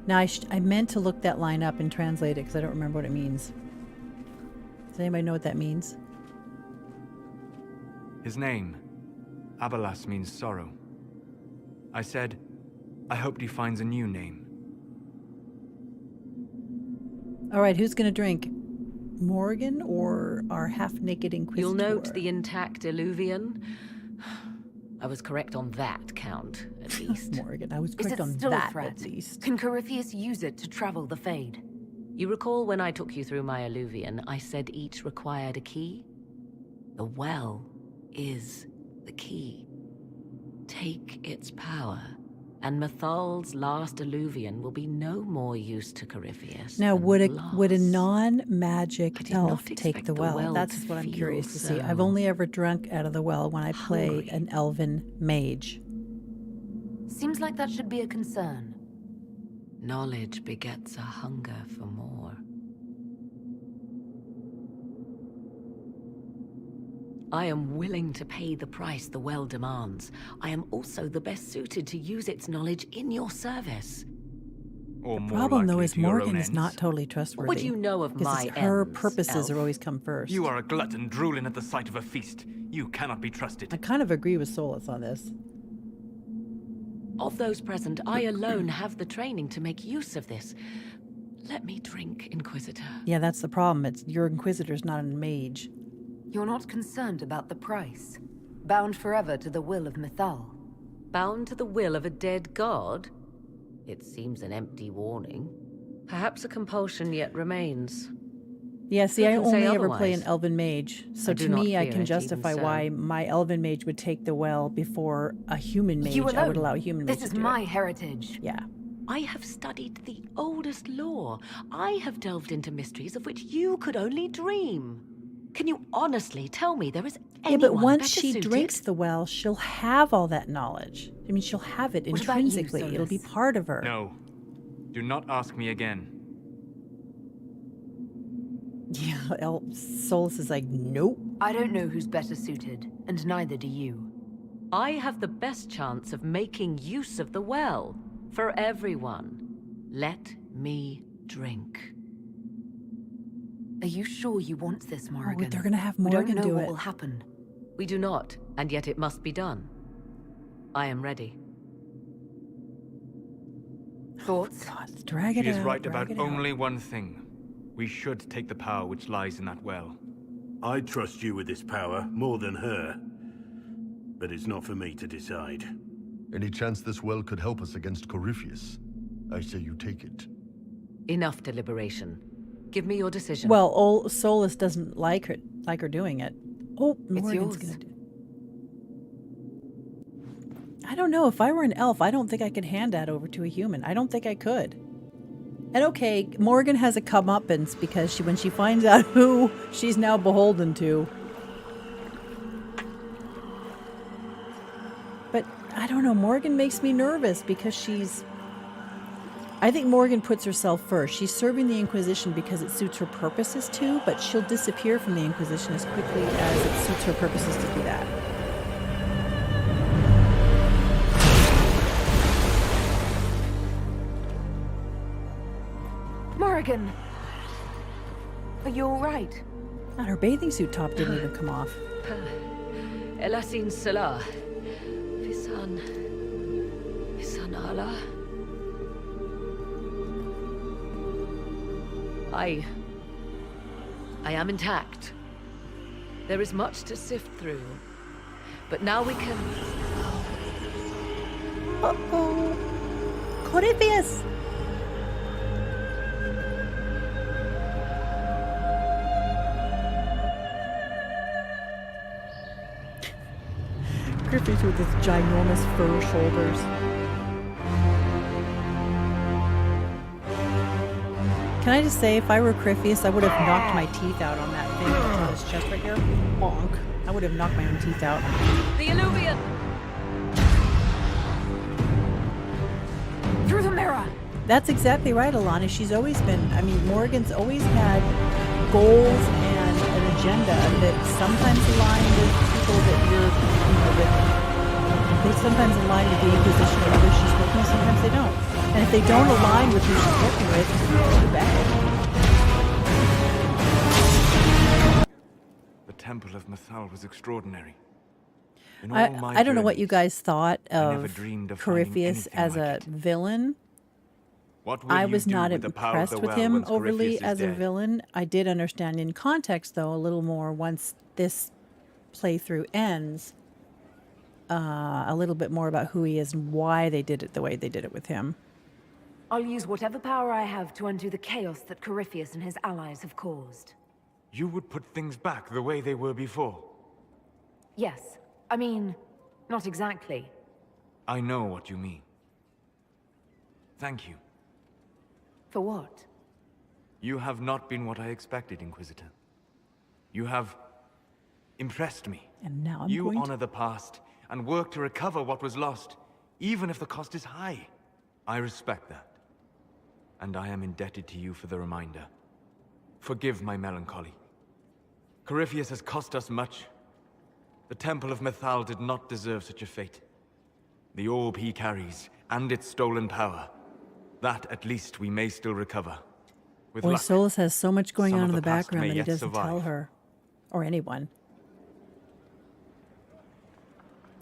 S1: Now, I meant to look that line up and translate it because I don't remember what it means. Does anybody know what that means?
S3: His name, Abalas, means sorrow. I said, I hoped he finds a new name.
S1: All right, who's going to drink? Morgan or our half-naked Inquisitor?
S8: You'll note the intact illuvian. I was correct on that count, at least.
S1: Morgan, I was
S5: Is
S1: correct
S5: it
S1: on
S5: still a
S1: that,
S5: threat?
S1: at least.
S5: Can Corypheus use it to travel the Fade?
S8: You recall when I took you through my illuvian, I said each required a key? The well is the key. Take its power, and Mathal's last illuvian will be no more use to Corypheus.
S1: Now, would a
S8: glass.
S1: non-magic
S8: did
S1: elf
S8: not
S1: take
S8: expect
S1: the
S8: the
S1: well?
S8: well
S1: That's
S8: to
S1: what I'm
S8: feel
S1: curious to see.
S8: so
S1: I've only ever drunk out of the well when I play
S8: hungry.
S1: an elven mage.
S5: Seems like that should be a concern.
S8: Knowledge begets a hunger for more. I am willing to pay the price the well demands. I am also the best suited to use its knowledge in your service.
S3: Or more
S1: Problem, though,
S3: likely
S1: is
S3: to your
S1: Morgan
S3: own
S1: is not
S3: ends.
S1: totally trustworthy.
S8: What do you know of
S1: Because
S8: my
S1: her
S8: ends,
S1: purposes
S8: elf?
S1: always come first.
S3: You are a glutton drooling at the sight of a feast. You cannot be trusted.
S1: I kind of agree with Solus on this.
S8: Of those present, I alone have the training to make use of this. Let me drink, Inquisitor.
S1: Yeah, that's the problem. It's your Inquisitor's not a mage.
S5: You're not concerned about the price? Bound forever to the will of Mythal?
S8: Bound to the will of a dead god? It seems an empty warning. Perhaps a compulsion yet remains.
S1: Yeah, see,
S8: Who
S1: I
S8: can say
S1: only ever play an
S8: otherwise?
S1: elven mage. So
S8: I do
S1: to
S8: not
S1: me, I
S8: fear
S1: can
S8: it, even
S1: justify
S8: so.
S1: why my elven mage would take the well before a human mage.
S5: You
S1: I
S5: alone.
S1: would allow a human mage
S5: This is
S1: to do
S5: my
S1: it.
S5: heritage.
S1: Yeah.
S8: I have studied the oldest lore. I have delved into mysteries of which you could only dream. Can you honestly tell me there is
S1: Yeah,
S8: anyone
S1: but once
S8: better
S1: she
S8: suited?
S1: drinks the well, she'll have all that knowledge. I mean, she'll have it
S5: What about you,
S1: intrinsically. It'll be
S5: Solus?
S1: part of her.
S3: No. Do not ask me again.
S1: Yeah, Solus is like, nope.
S5: I don't know who's better suited, and neither do you.
S8: I have the best chance of making use of the well. For everyone. Let me drink.
S5: Are you sure you want this, Morrigan?
S1: they're gonna have
S5: We
S1: Morgan
S5: don't know
S1: do
S5: what
S1: it.
S5: will happen.
S8: We do not, and yet it must be done. I am ready.
S5: Thoughts?
S1: God, drag it
S3: She is
S1: out,
S3: right
S1: drag
S3: about
S1: it out.
S3: only one thing. We should take the power which lies in that well.
S11: I trust you with this power more than her. But it's not for me to decide.
S9: Any chance this well could help us against Corypheus? I say you take it.
S8: Enough deliberation. Give me your decision.
S1: Well, old Solus doesn't like her doing it. Oh, Morgan's
S5: yours.
S1: gonna do. I don't know. If I were an elf, I don't think I could hand that over to a human. I don't think I could. And okay, Morgan has a comeuppance because when she finds out who she's now beholden to. But I don't know. Morgan makes me nervous because I think Morgan puts herself first. She's serving the Inquisition because it suits her purposes to, but she'll disappear from the Inquisition as quickly as it suits her purposes to do that.
S5: Morrigan! Are you alright?
S1: And her bathing suit top didn't even come off.
S8: Elasin Salah. Visan Allah. I am intact. There is much to sift through. But now we can...
S1: Uh-oh. Corypheus! Corypheus with his ginormous fur shoulders. Can I just say, if I were Corypheus, I would have knocked my teeth out on that thing on his chest right here. Bonk. I would have knocked my own teeth out.
S8: The Illuvian!
S5: Through the mirror!
S1: That's exactly right, Alana. She's always been, I mean, Morgan's always had goals and an agenda that sometimes align with people that you're, that they sometimes align with the Inquisition, or whether she's working sometimes they don't. And if they don't align with who she's working with, too bad.
S3: The Temple of Mythal was extraordinary. In all my
S1: I don't know what you
S3: journeys,
S1: guys thought
S3: I never
S1: of
S3: dreamed of finding
S1: Corypheus
S3: anything
S1: as
S3: like
S1: a
S3: it.
S1: villain.
S3: What will
S1: I
S3: you
S1: was
S3: do
S1: not
S3: with the power of
S1: impressed
S3: the
S1: with
S3: well
S1: him
S3: once
S1: overly
S3: Corypheus is
S1: as a
S3: dead?
S1: villain. I did understand in context, though, a little more once this playthrough ends, a little bit more about who he is and why they did it the way they did it with him.
S5: I'll use whatever power I have to undo the chaos that Corypheus and his allies have caused.
S3: You would put things back the way they were before.
S5: Yes. I mean, not exactly.
S3: I know what you mean. Thank you.
S5: For what?
S3: You have not been what I expected, Inquisitor. You have impressed me.
S1: And now I'm
S3: You
S1: going
S3: honor the past and work to recover what was lost, even if the cost is high. I respect that. And I am indebted to you for the reminder. Forgive my melancholy. Corypheus has cost us much. The Temple of Mythal did not deserve such a fate. The orb he carries, and its stolen power, that at least we may still recover. With
S1: Boy,
S3: luck,
S1: Solus has so much going
S3: some
S1: on
S3: of
S1: in the
S3: the past
S1: background
S3: may
S1: that he
S3: yet
S1: doesn't tell
S3: survive.
S1: her. Or anyone.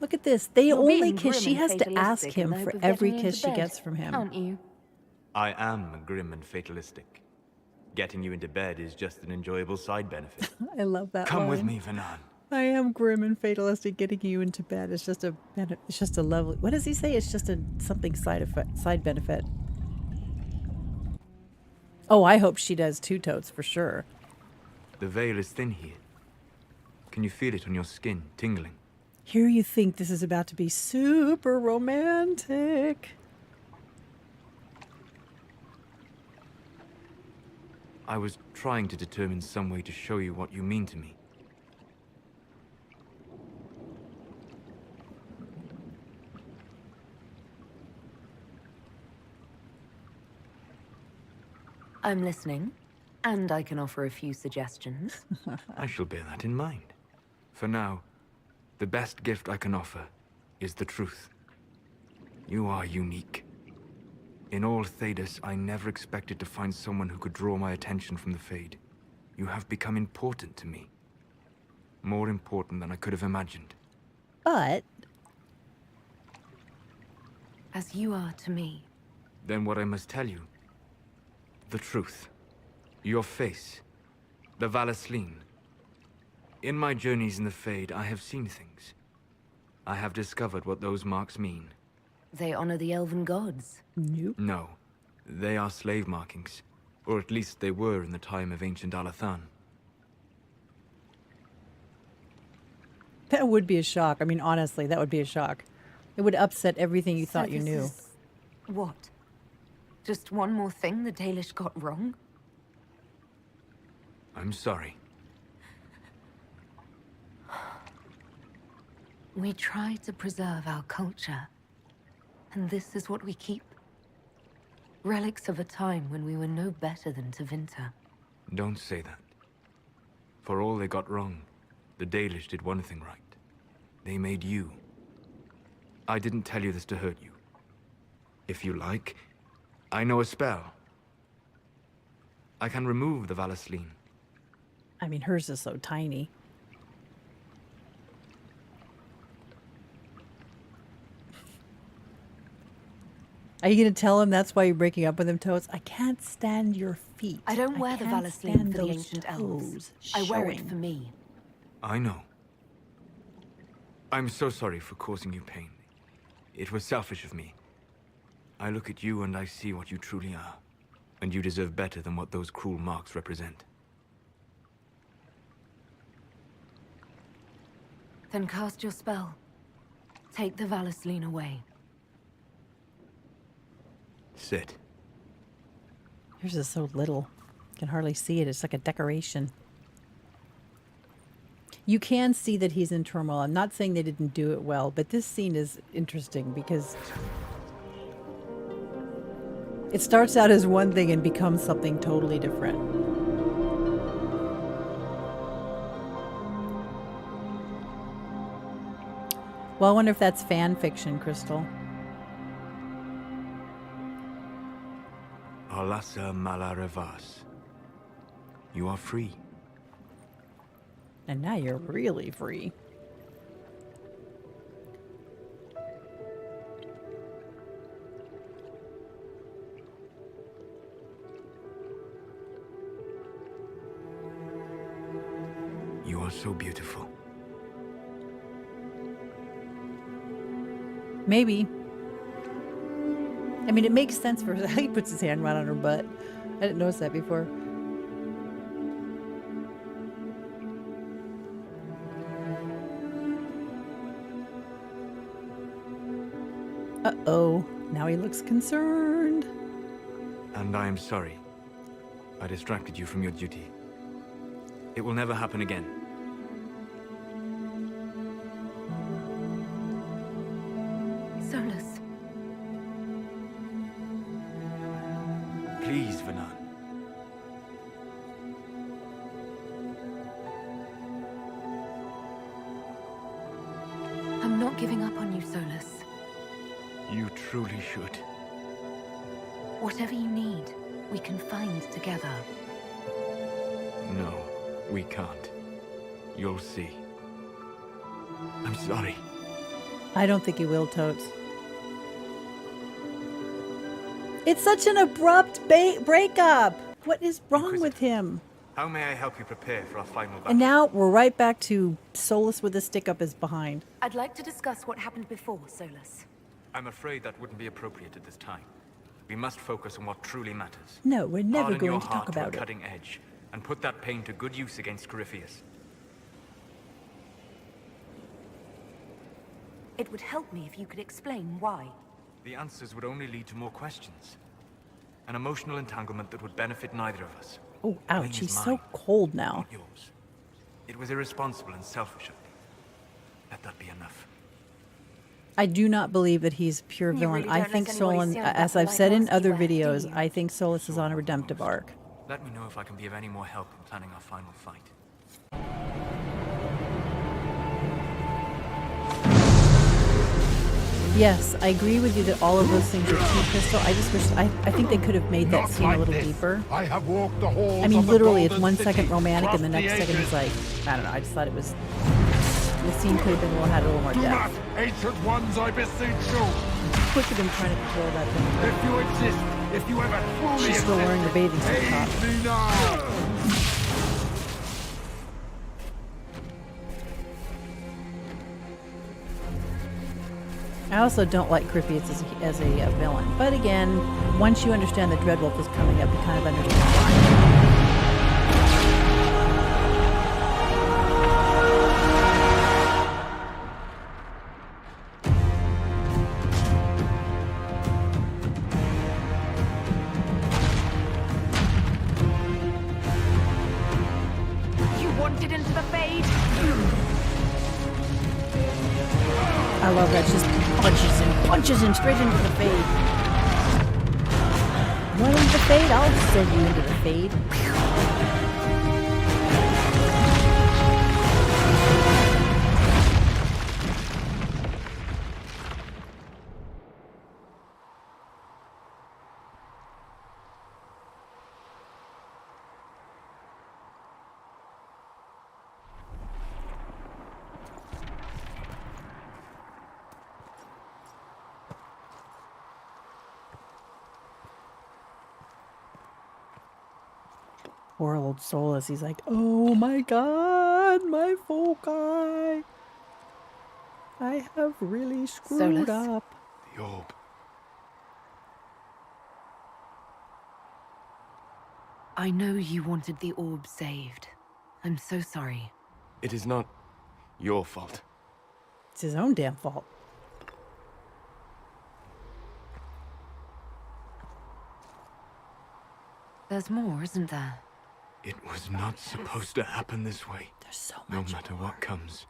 S1: Look at this. They
S5: You're
S1: only
S5: being
S1: kiss.
S5: grim
S1: She
S5: and
S1: has to ask
S5: fatalistic in
S1: him
S5: the
S1: for
S5: hope of
S1: every
S5: getting you
S1: kiss
S5: into
S1: she
S5: bed,
S1: gets from him.
S5: Aren't you?
S3: I am grim and fatalistic. Getting you into bed is just an enjoyable side benefit.
S1: I love that
S3: Come with
S1: line.
S3: me, Vanan.
S1: I am grim and fatalistic. Getting you into bed. It's just a lovely. What does he say? It's just a something side benefit. Oh, I hope she does too, Totes, for sure.
S3: The veil is thin here. Can you feel it on your skin, tingling?
S1: Here you think this is about to be super romantic.
S3: I was trying to determine some way to show you what you mean to me.
S5: I'm listening, and I can offer a few suggestions.
S3: I shall bear that in mind. For now, the best gift I can offer is the truth. You are unique. In all Thedas, I never expected to find someone who could draw my attention from the Fade. You have become important to me. More important than I could have imagined.
S1: But
S5: As you are to me.
S3: Then what I must tell you, the truth. Your face. The Valasleen. In my journeys in the Fade, I have seen things. I have discovered what those marks mean.
S5: They honor the elven gods.
S1: Nope.
S3: No. They are slave markings. Or at least they were in the time of ancient Alathan.
S1: That would be a shock. I mean, honestly, that would be a shock. It would upset everything you thought you
S5: this
S1: knew.
S5: is what? Just one more thing the Dalish got wrong?
S3: I'm sorry.
S5: We try to preserve our culture. And this is what we keep. Relics of a time when we were no better than Tevinter.
S3: Don't say that. For all they got wrong, the Dalish did one thing right. They made you. I didn't tell you this to hurt you. If you like, I know a spell. I can remove the Valasleen.
S1: I mean, hers is so tiny. Are you going to tell him that's why you're breaking up with him, Toads? I can't stand your feet.
S5: I don't wear the
S1: can't
S5: Valasleen
S1: stand
S5: for the
S1: those
S5: ancient elves.
S1: toes
S5: I wear it
S1: showing.
S5: for me.
S3: I know. I'm so sorry for causing you pain. It was selfish of me. I look at you and I see what you truly are. And you deserve better than what those cruel marks represent.
S5: Then cast your spell. Take the Valasleen away.
S3: Sit.
S1: Yours is so little. You can hardly see it. It's like a decoration. You can see that he's in turmoil. I'm not saying they didn't do it well, but this scene is interesting because it starts out as one thing and becomes something totally different. Well, I wonder if that's fan fiction, Crystal.
S3: Parlasa Malarevas. You are free.
S1: And now you're really free.
S3: You are so beautiful.
S1: Maybe. I mean, it makes sense for how he puts his hand right on her butt. I didn't notice that before. Uh-oh. Now he looks concerned.
S3: And I am sorry. I distracted you from your duty. It will never happen again.
S5: Solus.
S3: Please, Vanan.
S5: I'm not giving up on you, Solus.
S3: You truly should.
S5: Whatever you need, we can find together.
S3: No, we can't. You'll see. I'm sorry.
S1: I don't think he will, Totes. It's such an abrupt breakup. What is wrong with him?
S3: How may I help you prepare for our final battle?
S1: And now we're right back to Solus with a stick up his behind.
S5: I'd like to discuss what happened before, Solus.
S3: I'm afraid that wouldn't be appropriate at this time. We must focus on what truly matters.
S1: No, we're never
S3: Harden your
S1: going to talk
S3: heart to
S1: about
S3: a
S1: it.
S3: cutting edge, and put that pain to good use against Corypheus.
S5: It would help me if you could explain why.
S3: The answers would only lead to more questions. An emotional entanglement that would benefit neither of us.
S1: Oh,
S3: Mine
S1: ouch,
S3: is
S1: he's
S3: mine,
S1: so cold now.
S3: not yours. It was irresponsible and selfish of me. Let that be enough.
S1: I do not believe that he's a pure
S5: You
S1: villain.
S5: really
S1: I
S5: don't
S1: think
S5: let anybody
S1: Solon,
S5: see on
S1: as
S5: that
S1: I've
S5: like
S1: said in
S5: most
S1: other
S5: you are, do
S1: videos,
S5: you?
S1: I think Solus is on a redemptive arc.
S3: Let me know if I can be of any more help in planning our final fight.
S1: Yes, I agree with you that all of those things are too crystal. I just wish, I think they could have made that scene a little deeper.
S12: I have walked the halls
S1: I mean,
S12: of the
S1: literally, it's
S12: Golden
S1: 1
S12: City,
S1: second romantic and the
S12: crossed
S1: next second
S12: ages.
S1: is like, I don't know, I just thought it was, the scene could have been, had a little more
S12: Do
S1: depth.
S12: not, ancient ones, I beseech you.
S1: Quick at him trying to control that thing.
S12: If you exist, if you ever truly
S1: She's still wearing her bathing suit
S12: aid
S1: top.
S12: me now.
S1: I also don't like Corypheus as a villain. But again, once you understand that Dreadwolf is coming up, you kind of understand why.
S5: You wanted into the Fade?
S1: I love that. She just punches him straight into the Fade. Want into the Fade? I'll send you into the Fade. Poor old Solus. He's like, oh my god, my foci. I have really screwed
S5: Solus?
S1: up.
S3: The orb.
S5: I know you wanted the orb saved. I'm so sorry.
S6: It is not your fault.
S1: It's his own damn fault.
S5: There's more, isn't there?
S3: It was not supposed to happen this way.
S1: There's so
S3: No
S1: much
S3: matter
S1: more.
S3: what comes,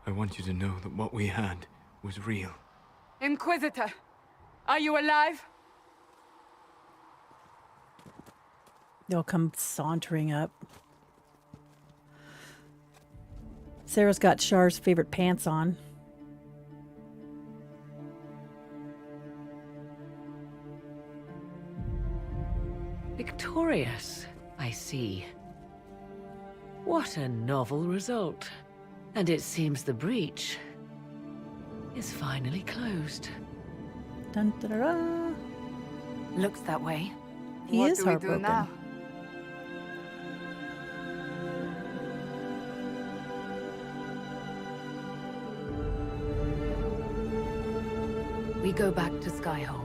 S3: I want you to know that what we had was real.
S2: Inquisitor, are you alive?
S1: They'll come sauntering up. Sarah's got Char's favorite pants on.
S8: Victorious, I see. What a novel result. And it seems the breach is finally closed.
S1: Dun, da, da, da.
S5: Looks that way.
S1: He
S2: What
S1: is
S2: do we do
S1: heartbroken.
S2: now?
S5: We go back to Skyhold.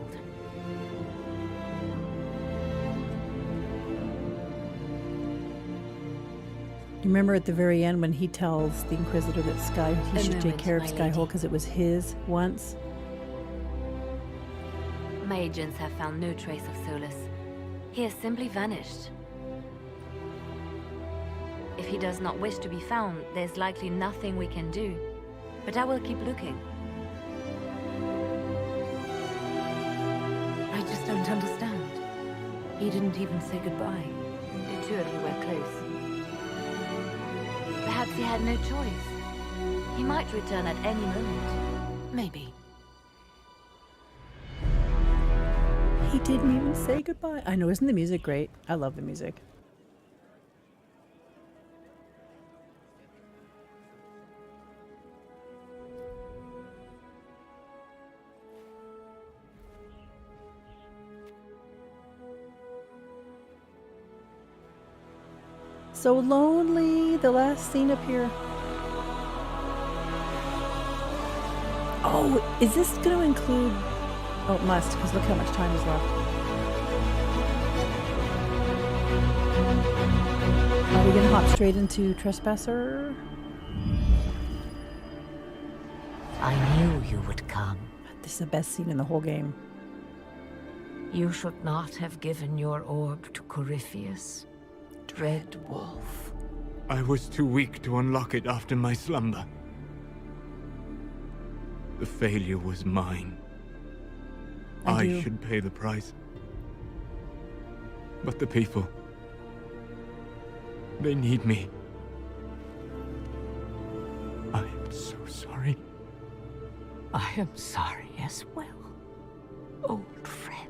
S1: You remember at the very end when he tells the Inquisitor that he
S5: A
S1: should take
S5: moment,
S1: care of
S5: my
S1: Skyhold
S5: lady.
S1: because it was his once?
S13: My agents have found no trace of Solus. He has simply vanished. If he does not wish to be found, there's likely nothing we can do. But I will keep looking.
S5: I just don't understand. He didn't even say goodbye.
S13: The two of you were close. Perhaps he had no choice. He might return at any moment.
S5: Maybe.
S1: He didn't even say goodbye. I know, isn't the music great? I love the music. So lonely, the last scene up here. Oh, is this going to include... Oh, it must, because look how much time is left. Are we going to hop straight into Trespasser?
S8: I knew you would come.
S1: This is the best scene in the whole game.
S8: You should not have given your orb to Corypheus. Dread Wolf.
S3: I was too weak to unlock it after my slumber. The failure was mine. I should pay the price. But the people... they need me. I am so sorry.
S8: I am sorry as well, old friend.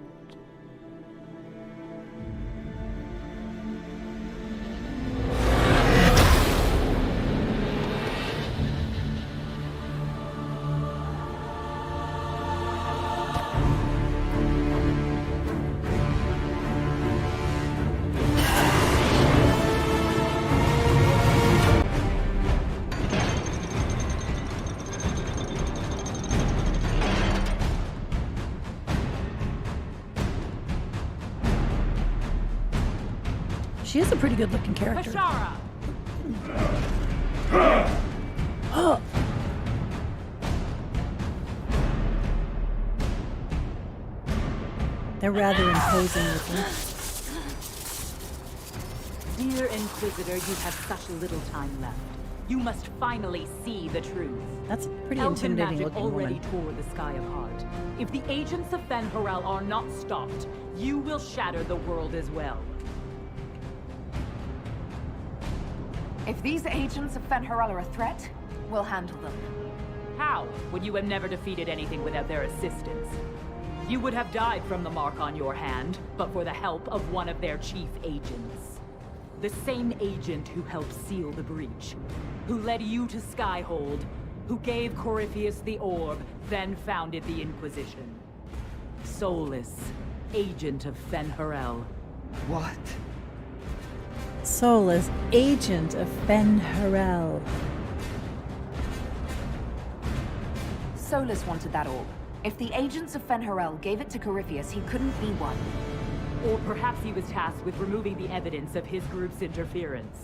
S1: She is a pretty good looking character.
S14: Bashara!
S1: Oh. They're rather imposing looking.
S14: Dear Inquisitor, you have such little time left. You must finally see the truth.
S1: That's a pretty
S14: Elven
S1: intimidating
S14: magic
S1: looking
S14: already
S1: woman.
S14: tore the sky apart. If the agents of Fen-Harel are not stopped, you will shatter the world as well.
S5: If these agents of Fen-Harel are a threat, we'll handle them.
S14: How, when you have never defeated anything without their assistance? You would have died from the mark on your hand, but for the help of one of their chief agents. The same agent who helped seal the breach, who led you to Skyhold, who gave Corypheus the orb, then founded the Inquisition. Solus, agent of Fen-Harel.
S2: What?
S1: Solus, agent of Fen-Harel.
S5: Solus wanted that orb. If the agents of Fen-Harel gave it to Corypheus, he couldn't be one.
S14: Or perhaps he was tasked with removing the evidence of his group's interference.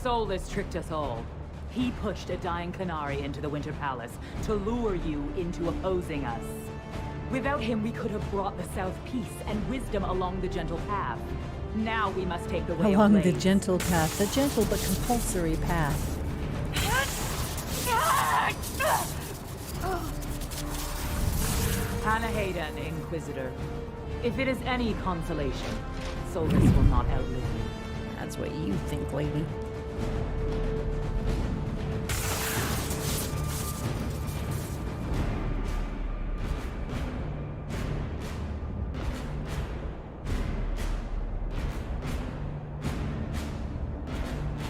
S14: Solus tricked us all. He pushed a dying Canary into the Winter Palace to lure you into opposing us. Without him, we could have brought the South peace and wisdom along the gentle path. Now we must take the way
S1: Along
S14: of
S1: the
S14: Blaze.
S1: gentle path, the gentle but compulsory path.
S14: Hanahadan, Inquisitor. If it is any consolation, Solus will not outlive you.
S1: That's what you think, lady.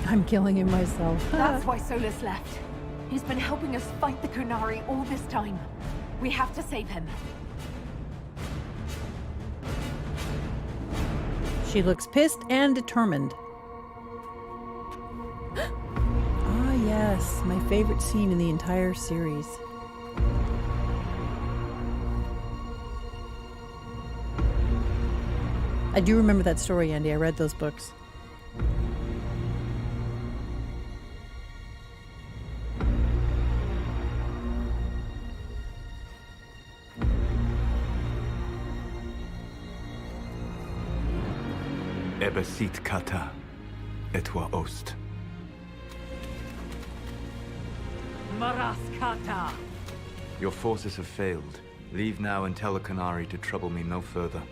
S1: I'm killing him myself.
S15: That's why Solas left. He's been helping us fight the Kunari all this time. We have to save him.
S1: She looks pissed and determined. Ah, yes, my favorite scene in the entire series. I do remember that story, Andy. I read those books.
S3: Ebesit kata, etwa ost.
S14: Maraskata!
S3: Your forces have failed. Leave now and tell the Kunari to trouble me no further.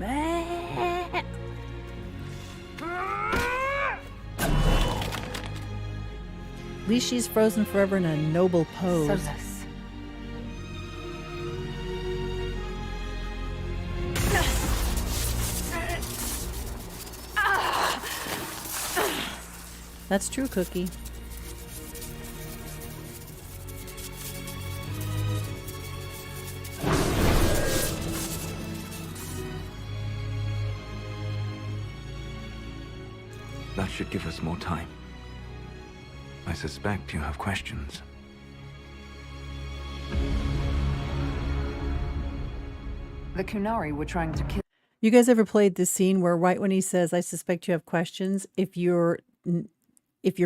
S1: At least she's frozen forever in a noble pose.
S15: Solas.
S1: That's true, Cookie.
S3: That should give us more time. I suspect you have questions.
S15: The Kunari were trying to kill.
S1: You guys ever played this scene where right when he says, "I suspect you have questions," if you're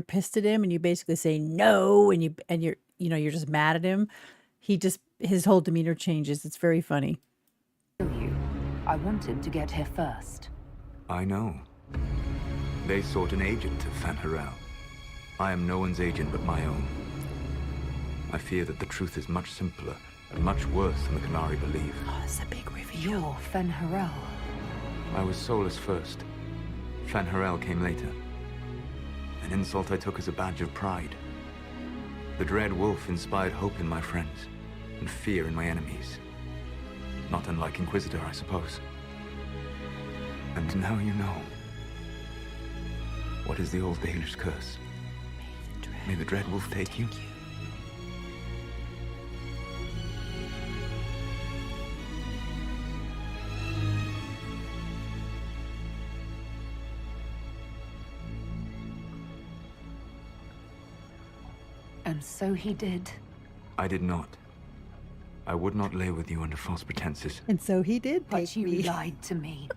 S1: pissed at him and you basically say no and you're just mad at him, his whole demeanor changes. It's very funny.
S15: I wanted to get here first.
S3: I know. They sought an agent of Fan Harel. I am no one's agent but my own. I fear that the truth is much simpler and much worse than the Kunari believe.
S1: Oh, that's a big reveal.
S15: You're Fan Harel.
S3: I was Solas first. Fan Harel came later. An insult I took as a badge of pride. The Dread Wolf inspired hope in my friends, and fear in my enemies. Not unlike Inquisitor, I suppose. And now you know. What is the old Dalish curse? May the Dread Wolf take you?
S15: And so he did.
S3: I did not. I would not lay with you under false pretenses.
S1: And so he did
S15: But you lied to me.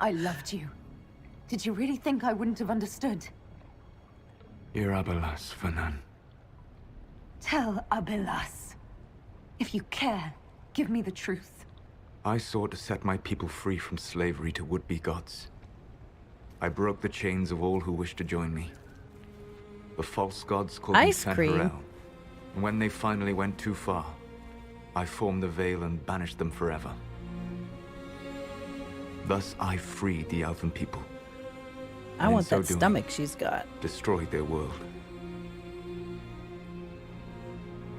S15: I loved you. Did you really think I wouldn't have understood?
S3: Irabelas, Fanan.
S15: Tell Abelas. If you care, give me the truth.
S3: I sought to set my people free from slavery to would-be gods. I broke the chains of all who wished to join me. The false gods called me Fan Harel. And when they finally went too far, I formed the Veil and banished them forever. Thus I freed the elven people.
S1: I want that stomach she's got.
S3: Destroyed their world.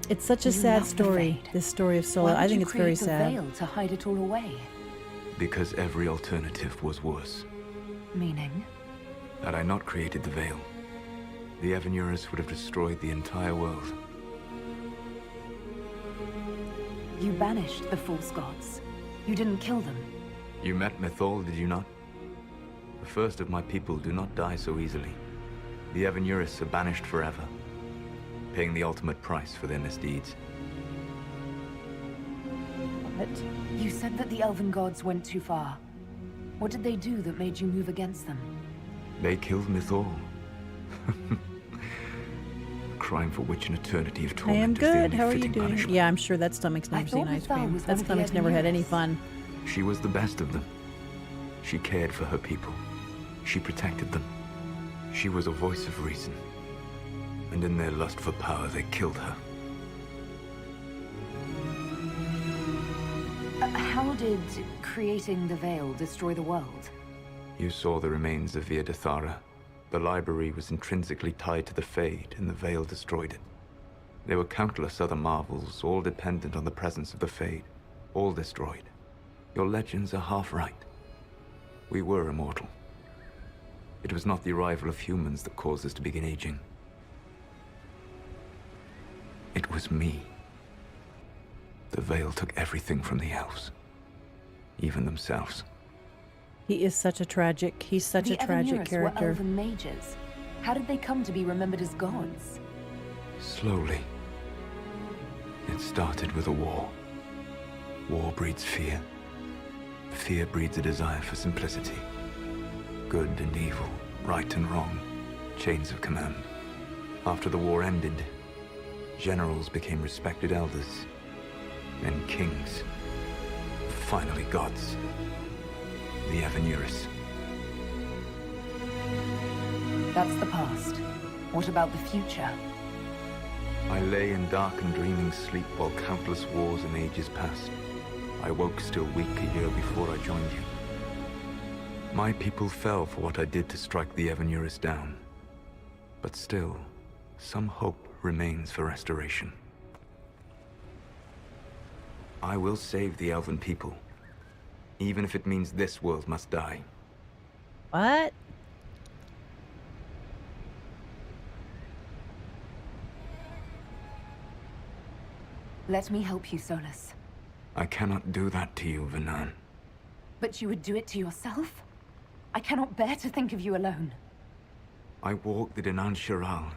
S1: It's such a sad story, this story of Sola. I think it's very sad.
S15: Why did you create the Veil to hide it all away?
S3: Because every alternative was worse.
S15: Meaning?
S3: Had I not created the Veil, the Evanurus would have destroyed the entire world.
S15: You banished the false gods. You didn't kill them.
S3: You met Mythol, did you not? The first of my people do not die so easily. The Evanurus are banished forever, paying the ultimate price for their misdeeds.
S15: What? You said that the elven gods went too far. What did they do that made you move against them?
S3: They killed Mythol. Crime for which an eternity of
S1: I
S3: torment
S1: am
S3: is the
S1: good.
S3: only
S1: How are you
S3: fitting
S1: doing?
S3: punishment.
S1: Yeah, I'm sure that stomach's never seen ice cream. That stomach's never had any fun.
S3: She was the best of them. She cared for her people. She protected them. She was a voice of reason. And in their lust for power, they killed her.
S15: How did creating the Veil destroy the world?
S3: You saw the remains of Via Dethara. The library was intrinsically tied to the Fade, and the Veil destroyed it. There were countless other marvels, all dependent on the presence of the Fade, all destroyed. Your legends are half right. We were immortal. It was not the arrival of humans that caused us to begin aging. It was me. The veil took everything from the elves. Even themselves.
S1: He's such a tragic
S15: The
S1: tragic
S15: Evanurus
S1: character.
S15: were elven mages. How did they come to be remembered as gods?
S3: Slowly. It started with a war. War breeds fear. Fear breeds a desire for simplicity. Good and evil, right and wrong, chains of command. After the war ended, generals became respected elders, then kings, finally gods. The Evanurus.
S15: That's the past. What about the future?
S3: I lay in dark and dreaming sleep while countless wars and ages passed. I woke still weak a year before I joined you. My people fell for what I did to strike the Evanurus down. But still, some hope remains for restoration. I will save the elven people, even if it means this world must die.
S1: What?
S15: Let me help you, Solus.
S3: I cannot do that to you, Vanan.
S15: But you would do it to yourself? I cannot bear to think of you alone.
S3: I walk the Dinan Shiral.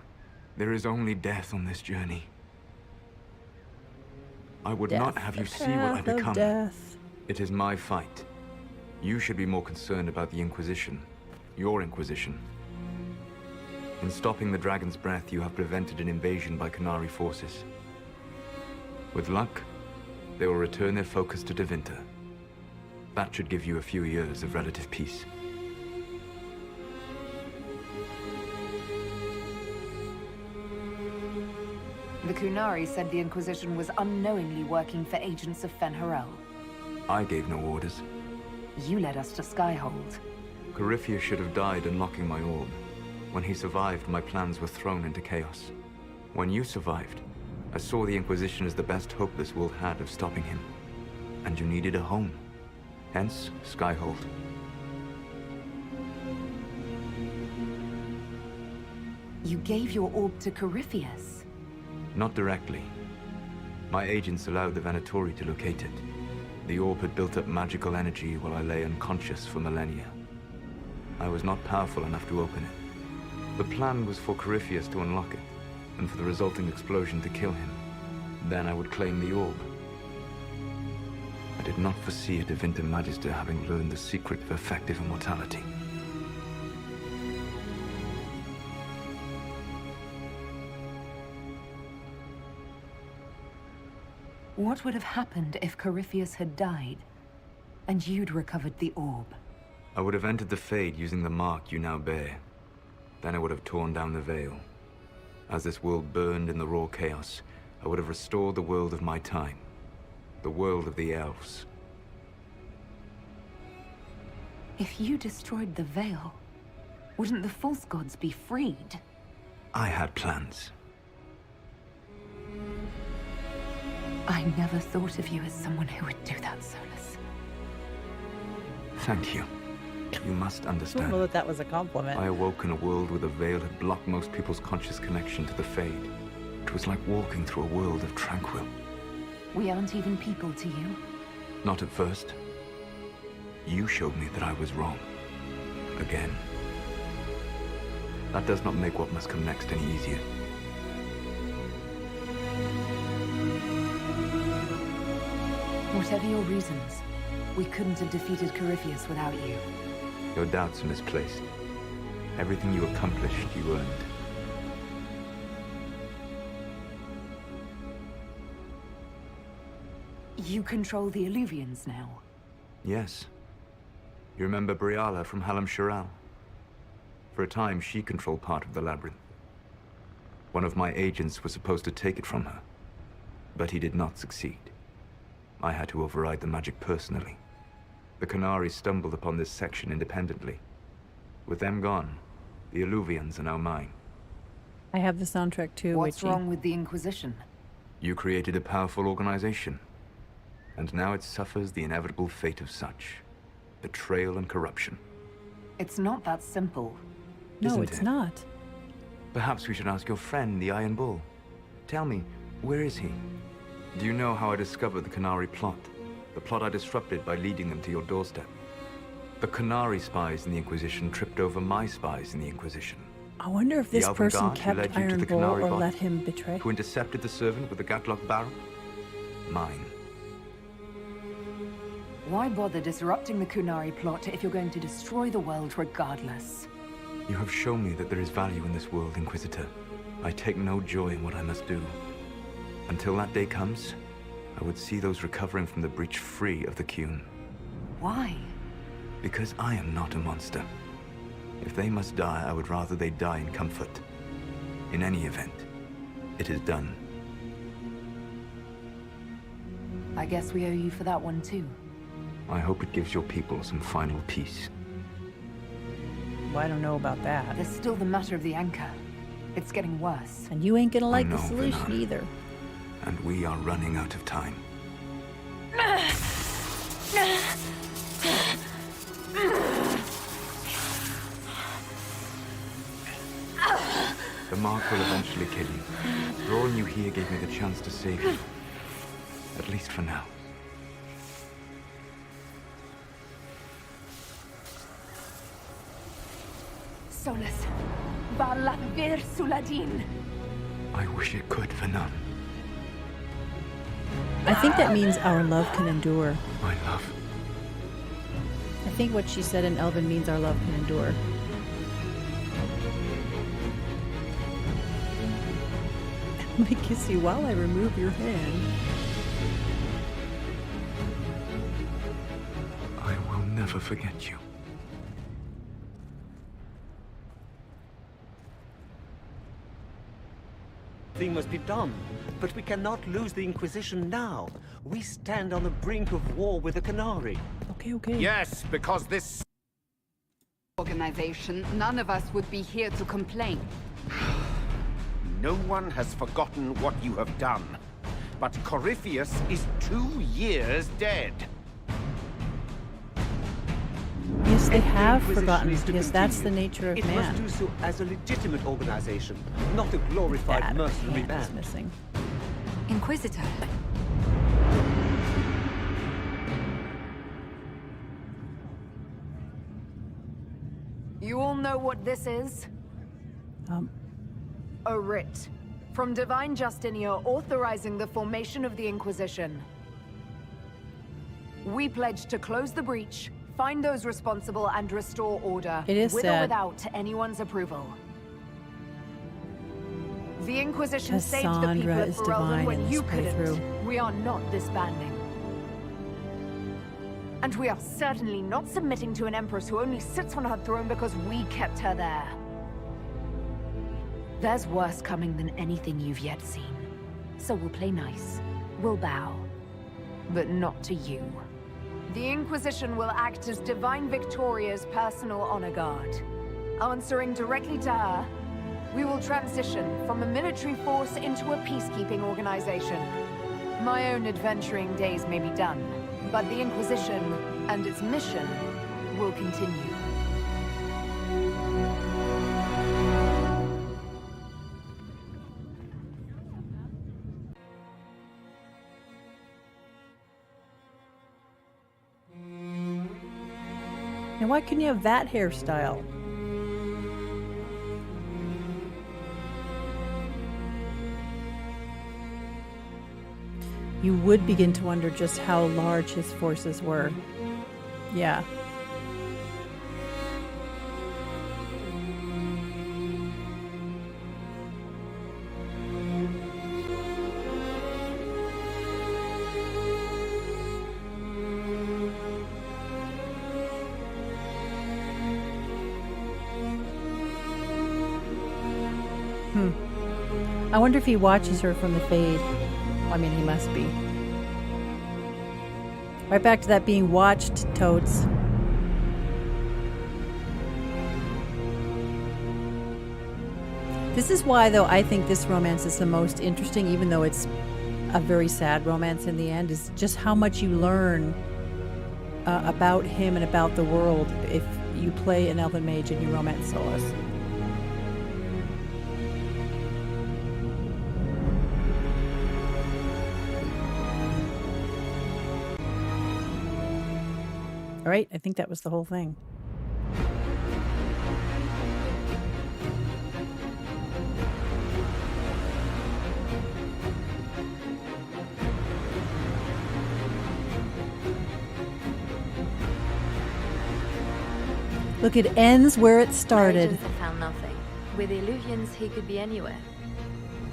S3: There is only death on this journey. I would not have you see what I become.
S1: Death.
S3: It is my fight. You should be more concerned about the Inquisition. Your Inquisition. In stopping the Dragon's Breath, you have prevented an invasion by Qunari forces. With luck, they will return their focus to Tevinter. That should give you a few years of relative peace.
S15: The Qunari said the Inquisition was unknowingly working for agents of Fen'Harel.
S3: I gave no orders.
S15: You led us to Skyhold.
S3: Corypheus should have died unlocking my orb. When he survived, my plans were thrown into chaos. When you survived, I saw the Inquisition as the best hope this world had of stopping him. And you needed a home. Hence, Skyhold.
S15: You gave your orb to Corypheus.
S3: Not directly. My agents allowed the Venatori to locate it. The orb had built up magical energy while I lay unconscious for millennia. I was not powerful enough to open it. The plan was for Corypheus to unlock it, and for the resulting explosion to kill him. Then I would claim the orb. I did not foresee a Tevinter Magister having learned the secret of effective immortality.
S15: What would have happened if Corypheus had died, and you'd recovered the orb?
S3: I would have entered the Fade using the mark you now bear. Then I would have torn down the veil. As this world burned in the raw chaos, I would have restored the world of my time. The world of the elves.
S15: If you destroyed the veil, wouldn't the false gods be freed?
S3: I had plans.
S15: I never thought of you as someone who would do that, Solus.
S3: Thank you. You must
S1: I don't
S3: understand.
S1: know that was a compliment.
S3: I awoke in a world where the veil had blocked most people's conscious connection to the Fade. It was like walking through a world of tranquil.
S15: We aren't even people to you.
S3: Not at first. You showed me that I was wrong. Again. That does not make what must come next any easier.
S15: Whatever your reasons, we couldn't have defeated Corypheus without you.
S3: Your doubts are misplaced. Everything you accomplished, you earned.
S15: You control the Illuvians now.
S3: Yes. You remember Briala from Halam Shiral? For a time, she controlled part of the labyrinth. One of my agents was supposed to take it from her, but he did not succeed. I had to override the magic personally. The Qunari stumbled upon this section independently. With them gone, the Illuvians are now mine.
S1: I have the soundtrack too,
S15: What's
S1: Witchy.
S15: wrong with the Inquisition?
S3: You created a powerful organization, and now it suffers the inevitable fate of such. Betrayal and corruption.
S15: It's not that simple.
S1: No,
S3: isn't
S1: it's
S3: it?
S1: not.
S3: Perhaps we should ask your friend, the Iron Bull. Tell me, where is he? Do you know how I discovered the Canary plot? The plot I disrupted by leading them to your doorstep. The Canary spies in the Inquisition tripped over my spies in the Inquisition.
S1: I wonder if
S3: The
S1: this
S3: Elven
S1: person
S3: guard who
S1: kept
S3: led you to
S1: Iron
S3: the
S1: Bull
S3: Canary
S1: or
S3: bot,
S1: let him betray.
S3: Who intercepted the servant with the Gatlock barrel? Mine.
S15: Why bother disrupting the Kunari plot if you're going to destroy the world regardless?
S3: You have shown me that there is value in this world, Inquisitor. I take no joy in what I must do. Until that day comes, I would see those recovering from the breach free of the Qun.
S15: Why?
S3: Because I am not a monster. If they must die, I would rather they die in comfort. In any event, it is done.
S15: I guess we owe you for that one too.
S3: I hope it gives your people some final peace.
S1: Well, I don't know about that.
S15: There's still the matter of the anchor. It's getting worse.
S1: And you ain't gonna like the
S3: know,
S1: solution
S3: Venar.
S1: either.
S3: And we are running out of time. The mark will eventually kill you. Drawing you here gave me the chance to save you. At least for now.
S15: Solas. Varla vir Suladin.
S3: I wish it could, Venar.
S1: I think that means our love can endure.
S3: My love.
S1: I think what she said in Elven means our love can endure. I'm gonna kiss you while I remove your hand.
S3: I will never forget you.
S16: Thing must be done, but we cannot lose the Inquisition now. We stand on the brink of war with the Canary.
S1: Okay.
S12: Yes, because this
S2: Organization, none of us would be here to complain.
S12: No one has forgotten what you have done. But Corypheus is 2 years dead.
S1: Yes, they have
S16: Inquisition
S1: forgotten,
S16: is to
S1: because that's the
S16: continue.
S1: nature of
S16: It
S1: man.
S16: must do so as a legitimate organization, not a glorified
S1: That
S16: mercenary
S1: hand is
S16: band.
S1: missing.
S15: Inquisitor. You all know what this is? A writ. From Divine Justinia authorizing the formation of the Inquisition. We pledge to close the breach, find those responsible, and restore order.
S1: It is
S15: with
S1: sad.
S15: or without anyone's approval. The Inquisition saved the people
S1: Cassandra
S15: of
S1: is
S15: Ferelden
S1: divine
S15: when
S1: in
S15: you
S1: this
S15: couldn't.
S1: playthrough.
S15: We are not disbanding. And we are certainly not submitting to an empress who only sits on her throne because we kept her there. There's worse coming than anything you've yet seen. So we'll play nice. We'll bow. But not to you. The Inquisition will act as Divine Victoria's personal honor guard. Answering directly to her, we will transition from a military force into a peacekeeping organization. My own adventuring days may be done, but the Inquisition and its mission will continue.
S1: Now, why couldn't you have that hairstyle? You would begin to wonder just how large his forces were. Yeah. I wonder if he watches her from the fade. I mean, he must be. Right back to that being watched, totes. This is why, though, I think this romance is the most interesting, even though it's a very sad romance in the end, is just how much you learn about him and about the world if you play an Elven Mage and you romance Solas. All right, I think that was the whole thing. Look, it ends where it started.
S13: Agents have found nothing. With the Illuvians, he could be anywhere.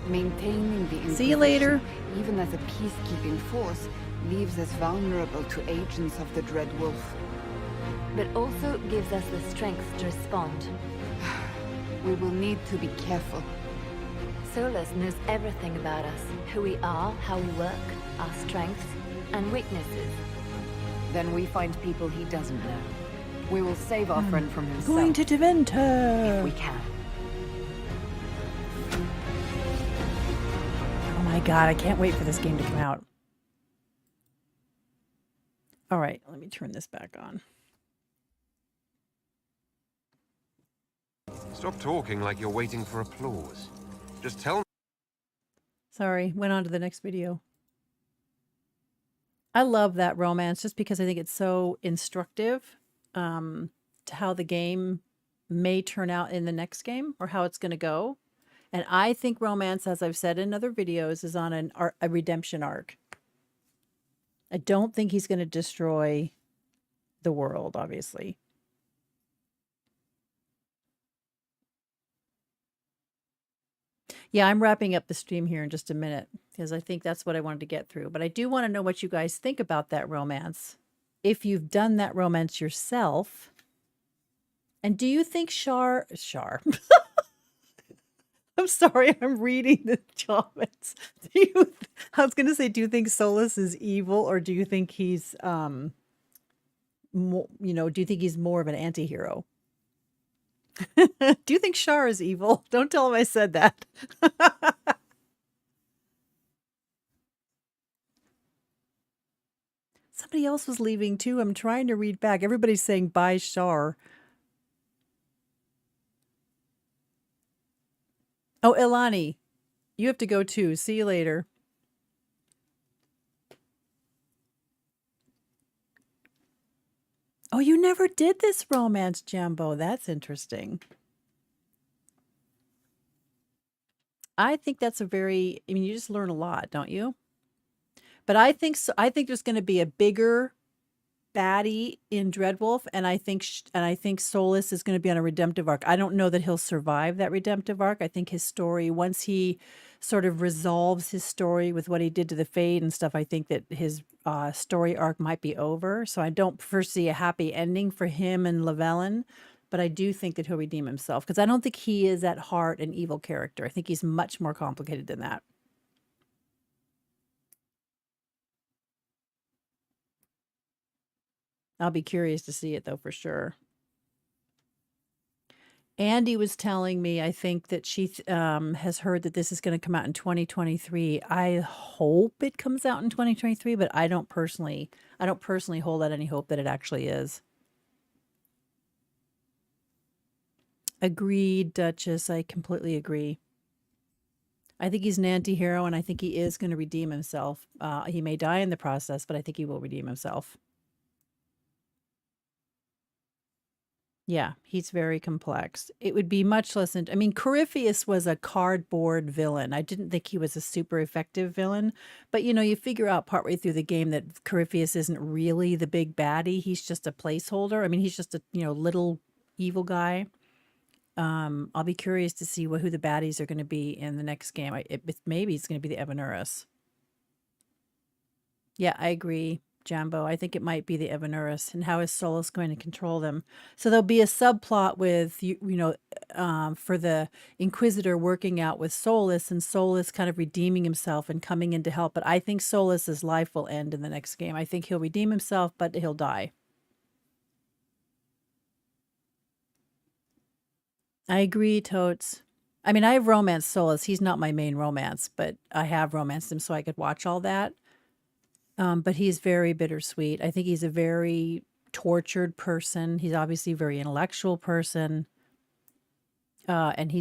S2: Maintaining the Inquisition,
S1: See you later.
S2: even as a peacekeeping force, leaves us vulnerable to agents of the Dread Wolf.
S13: But also gives us the strength to respond.
S2: We will need to be careful.
S13: Solus knows everything about us. Who we are, how we work, our strengths and weaknesses.
S2: Then we find people he doesn't know. We will save our friend from himself.
S1: Going to Deventer.
S2: If we can.
S1: Oh my god, I can't wait for this game to come out. All right, let me turn this back on.
S17: Stop talking like you're waiting for applause. Just tell me.
S1: Sorry, went on to the next video. I love that romance just because I think it's so instructive to how the game may turn out in the next game or how it's going to go. And I think romance, as I've said in other videos, is on a redemption arc. I don't think he's going to destroy the world, obviously. Yeah, I'm wrapping up the stream here in just a minute because I think that's what I wanted to get through. But I do want to know what you guys think about that romance. If you've done that romance yourself. And do you think Shar... I'm sorry, I'm reading the comments. I was going to say, do you think Solus is evil or do you think he's, do you think he's more of an anti-hero? Do you think Shar is evil? Don't tell him I said that. Somebody else was leaving too. I'm trying to read back. Everybody's saying bye, Shar. Oh, Ilani, you have to go too. See you later. Oh, you never did this romance, Jambo. That's interesting. I think that's you just learn a lot, don't you? But I think there's going to be a bigger baddie in Dreadwolf, and I think Solus is going to be on a redemptive arc. I don't know that he'll survive that redemptive arc. I think his story, once he sort of resolves his story with what he did to the Fade and stuff, I think that his story arc might be over. So I don't foresee a happy ending for him and Llewellyn, but I do think that he'll redeem himself because I don't think he is at heart an evil character. I think he's much more complicated than that. I'll be curious to see it, though, for sure. Andy was telling me, I think that she has heard that this is going to come out in 2023. I hope it comes out in 2023, but I don't personally hold out any hope that it actually is. Agreed, Duchess. I completely agree. I think he's an anti-hero, and I think he is going to redeem himself. He may die in the process, but I think he will redeem himself. Yeah, he's very complex. It would be much less... Corypheus was a cardboard villain. I didn't think he was a super effective villain. But, you figure out partway through the game that Corypheus isn't really the big baddie. He's just a placeholder. He's just a, little evil guy. I'll be curious to see who the baddies are going to be in the next game. Maybe it's going to be the Evanurus. Yeah, I agree, Jambo. I think it might be the Evanurus. And how is Solus going to control them? So there'll be a subplot with, for the Inquisitor working out with Solus and Solus kind of redeeming himself and coming in to help. But I think Solus's life will end in the next game. I think he'll redeem himself, but he'll die. I agree, Totes. I have romanced Solus. He's not my main romance, but I have romanced him so I could watch all that. But he's very bittersweet. I think he's a very tortured person. He's obviously a very intellectual person. And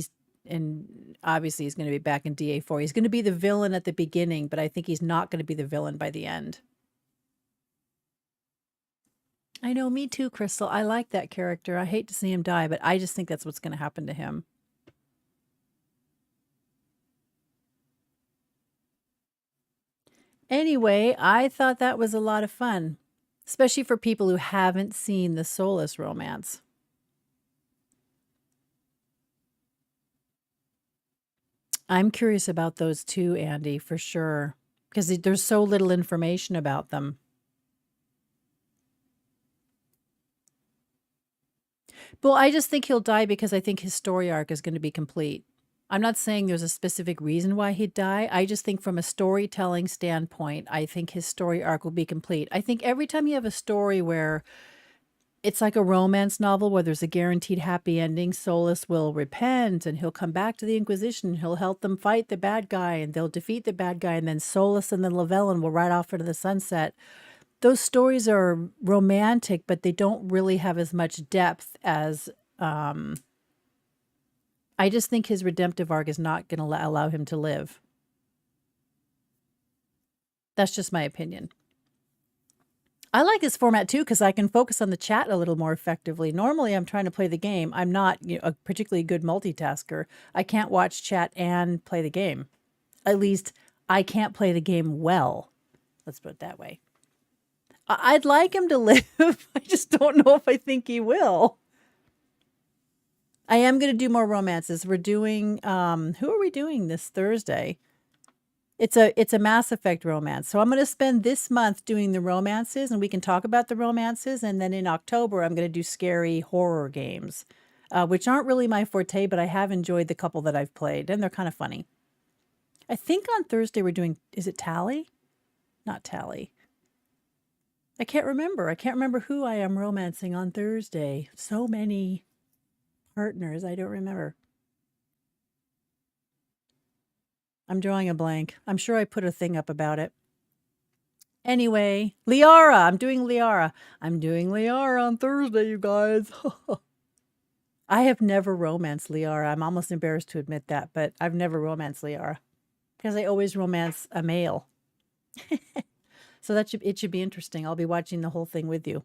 S1: obviously he's going to be back in DA4. He's going to be the villain at the beginning, but I think he's not going to be the villain by the end. I know, me too, Crystal. I like that character. I hate to see him die, but I just think that's what's going to happen to him. Anyway, I thought that was a lot of fun, especially for people who haven't seen the SOLAS Romance. I'm curious about those too, Andy, for sure, because there's so little information about them. Well, I just think he'll die because I think his story arc is going to be complete. I'm not saying there's a specific reason why he'd die. I just think from a storytelling standpoint, I think his story arc will be complete. I think every time you have a story where it's like a romance novel where there's a guaranteed happy ending, Solus will repent and he'll come back to the Inquisition. He'll help them fight the bad guy and they'll defeat the bad guy. And then Solus and then Llewellyn will ride off into the sunset. Those stories are romantic, but they don't really have as much depth as I just think his redemptive arc is not going to allow him to live. That's just my opinion. I like this format too because I can focus on the chat a little more effectively. Normally, I'm trying to play the game. I'm not a particularly good multitasker. I can't watch chat and play the game. At least I can't play the game well. Let's put it that way. I'd like him to live. I just don't know if I think he will. I am going to do more romances. We're doing, who are we doing this Thursday? It's a Mass Effect romance. So I'm going to spend this month doing the romances and we can talk about the romances. And then in October, I'm going to do scary horror games, which aren't really my forte, but I have enjoyed the couple that I've played and they're kind of funny. I think on Thursday we're doing, is it Tally? Not Tally. I can't remember. I can't remember who I am romancing on Thursday. So many partners. I don't remember. I'm drawing a blank. I'm sure I put a thing up about it. Anyway, Liara. I'm doing Liara. I'm doing Liara on Thursday, you guys. I have never romanced Liara. I'm almost embarrassed to admit that, but I've never romanced Liara because I always romance a male. So it should be interesting. I'll be watching the whole thing with you.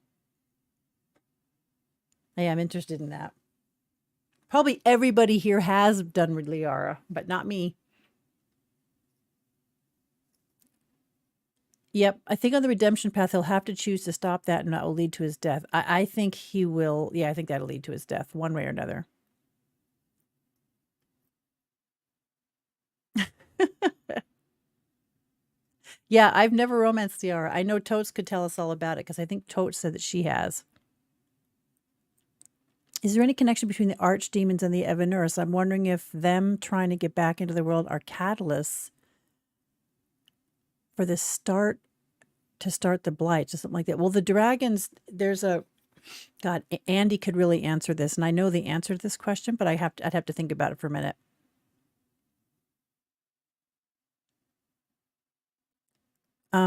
S1: I am interested in that. Probably everybody here has done with Liara, but not me. Yep, I think on the redemption path, he'll have to choose to stop that and that will lead to his death. I think he will. Yeah, I think that'll lead to his death one way or another. Yeah, I've never romanced Liara. I know Totes could tell us all about it because I think Totes said that she has. Is there any connection between the archdemons and the Evanurus? I'm wondering if them trying to get back into the world are catalysts for the start the blight, or something like that. Well, the dragons, there's a God, Andy could really answer this, and I know the answer to this question, but I'd have to think about it for a minute.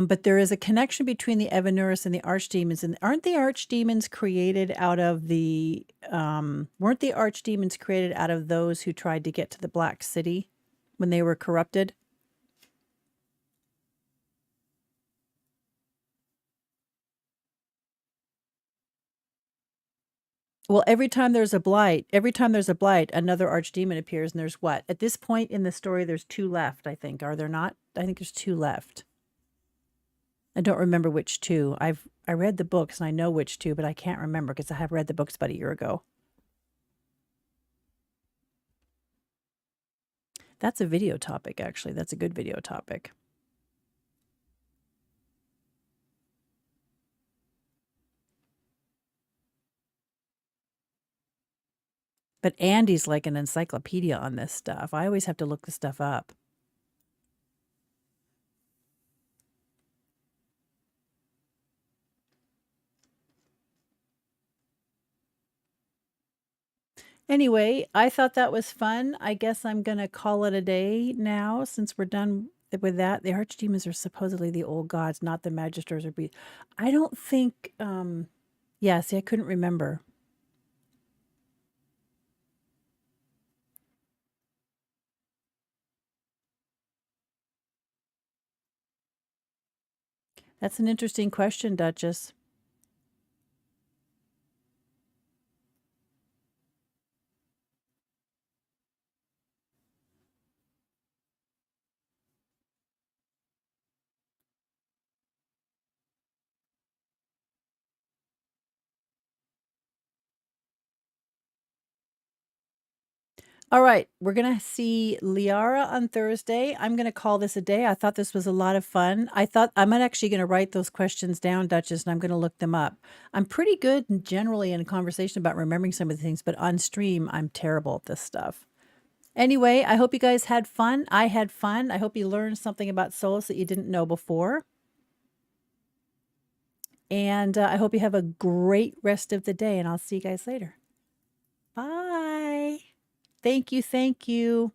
S1: But there is a connection between the Evanurus and the archdemons, and aren't the archdemons created out of the weren't the archdemons created out of those who tried to get to the Black City when they were corrupted? Well, every time there's a blight, another archdemon appears, and there's what? At this point in the story, there's 2 left, I think. Are there not? I think there's 2 left. I don't remember which 2. I read the books, and I know which 2, but I can't remember because I have read the books about a year ago. That's a video topic, actually. That's a good video topic. But Andy's like an encyclopedia on this stuff. I always have to look the stuff up. Anyway, I thought that was fun. I guess I'm going to call it a day now since we're done with that. The archdemons are supposedly the old gods, not the magisters or I don't think yeah, see, I couldn't remember. That's an interesting question, Duchess. All right, we're going to see Liara on Thursday. I'm going to call this a day. I thought this was a lot of fun. I thought I'm actually going to write those questions down, Duchess, and I'm going to look them up. I'm pretty good generally in a conversation about remembering some of the things, but on stream, I'm terrible at this stuff. Anyway, I hope you guys had fun. I had fun. I hope you learned something about Solus that you didn't know before. And I hope you have a great rest of the day, and I'll see you guys later. Bye. Thank you. Thank you.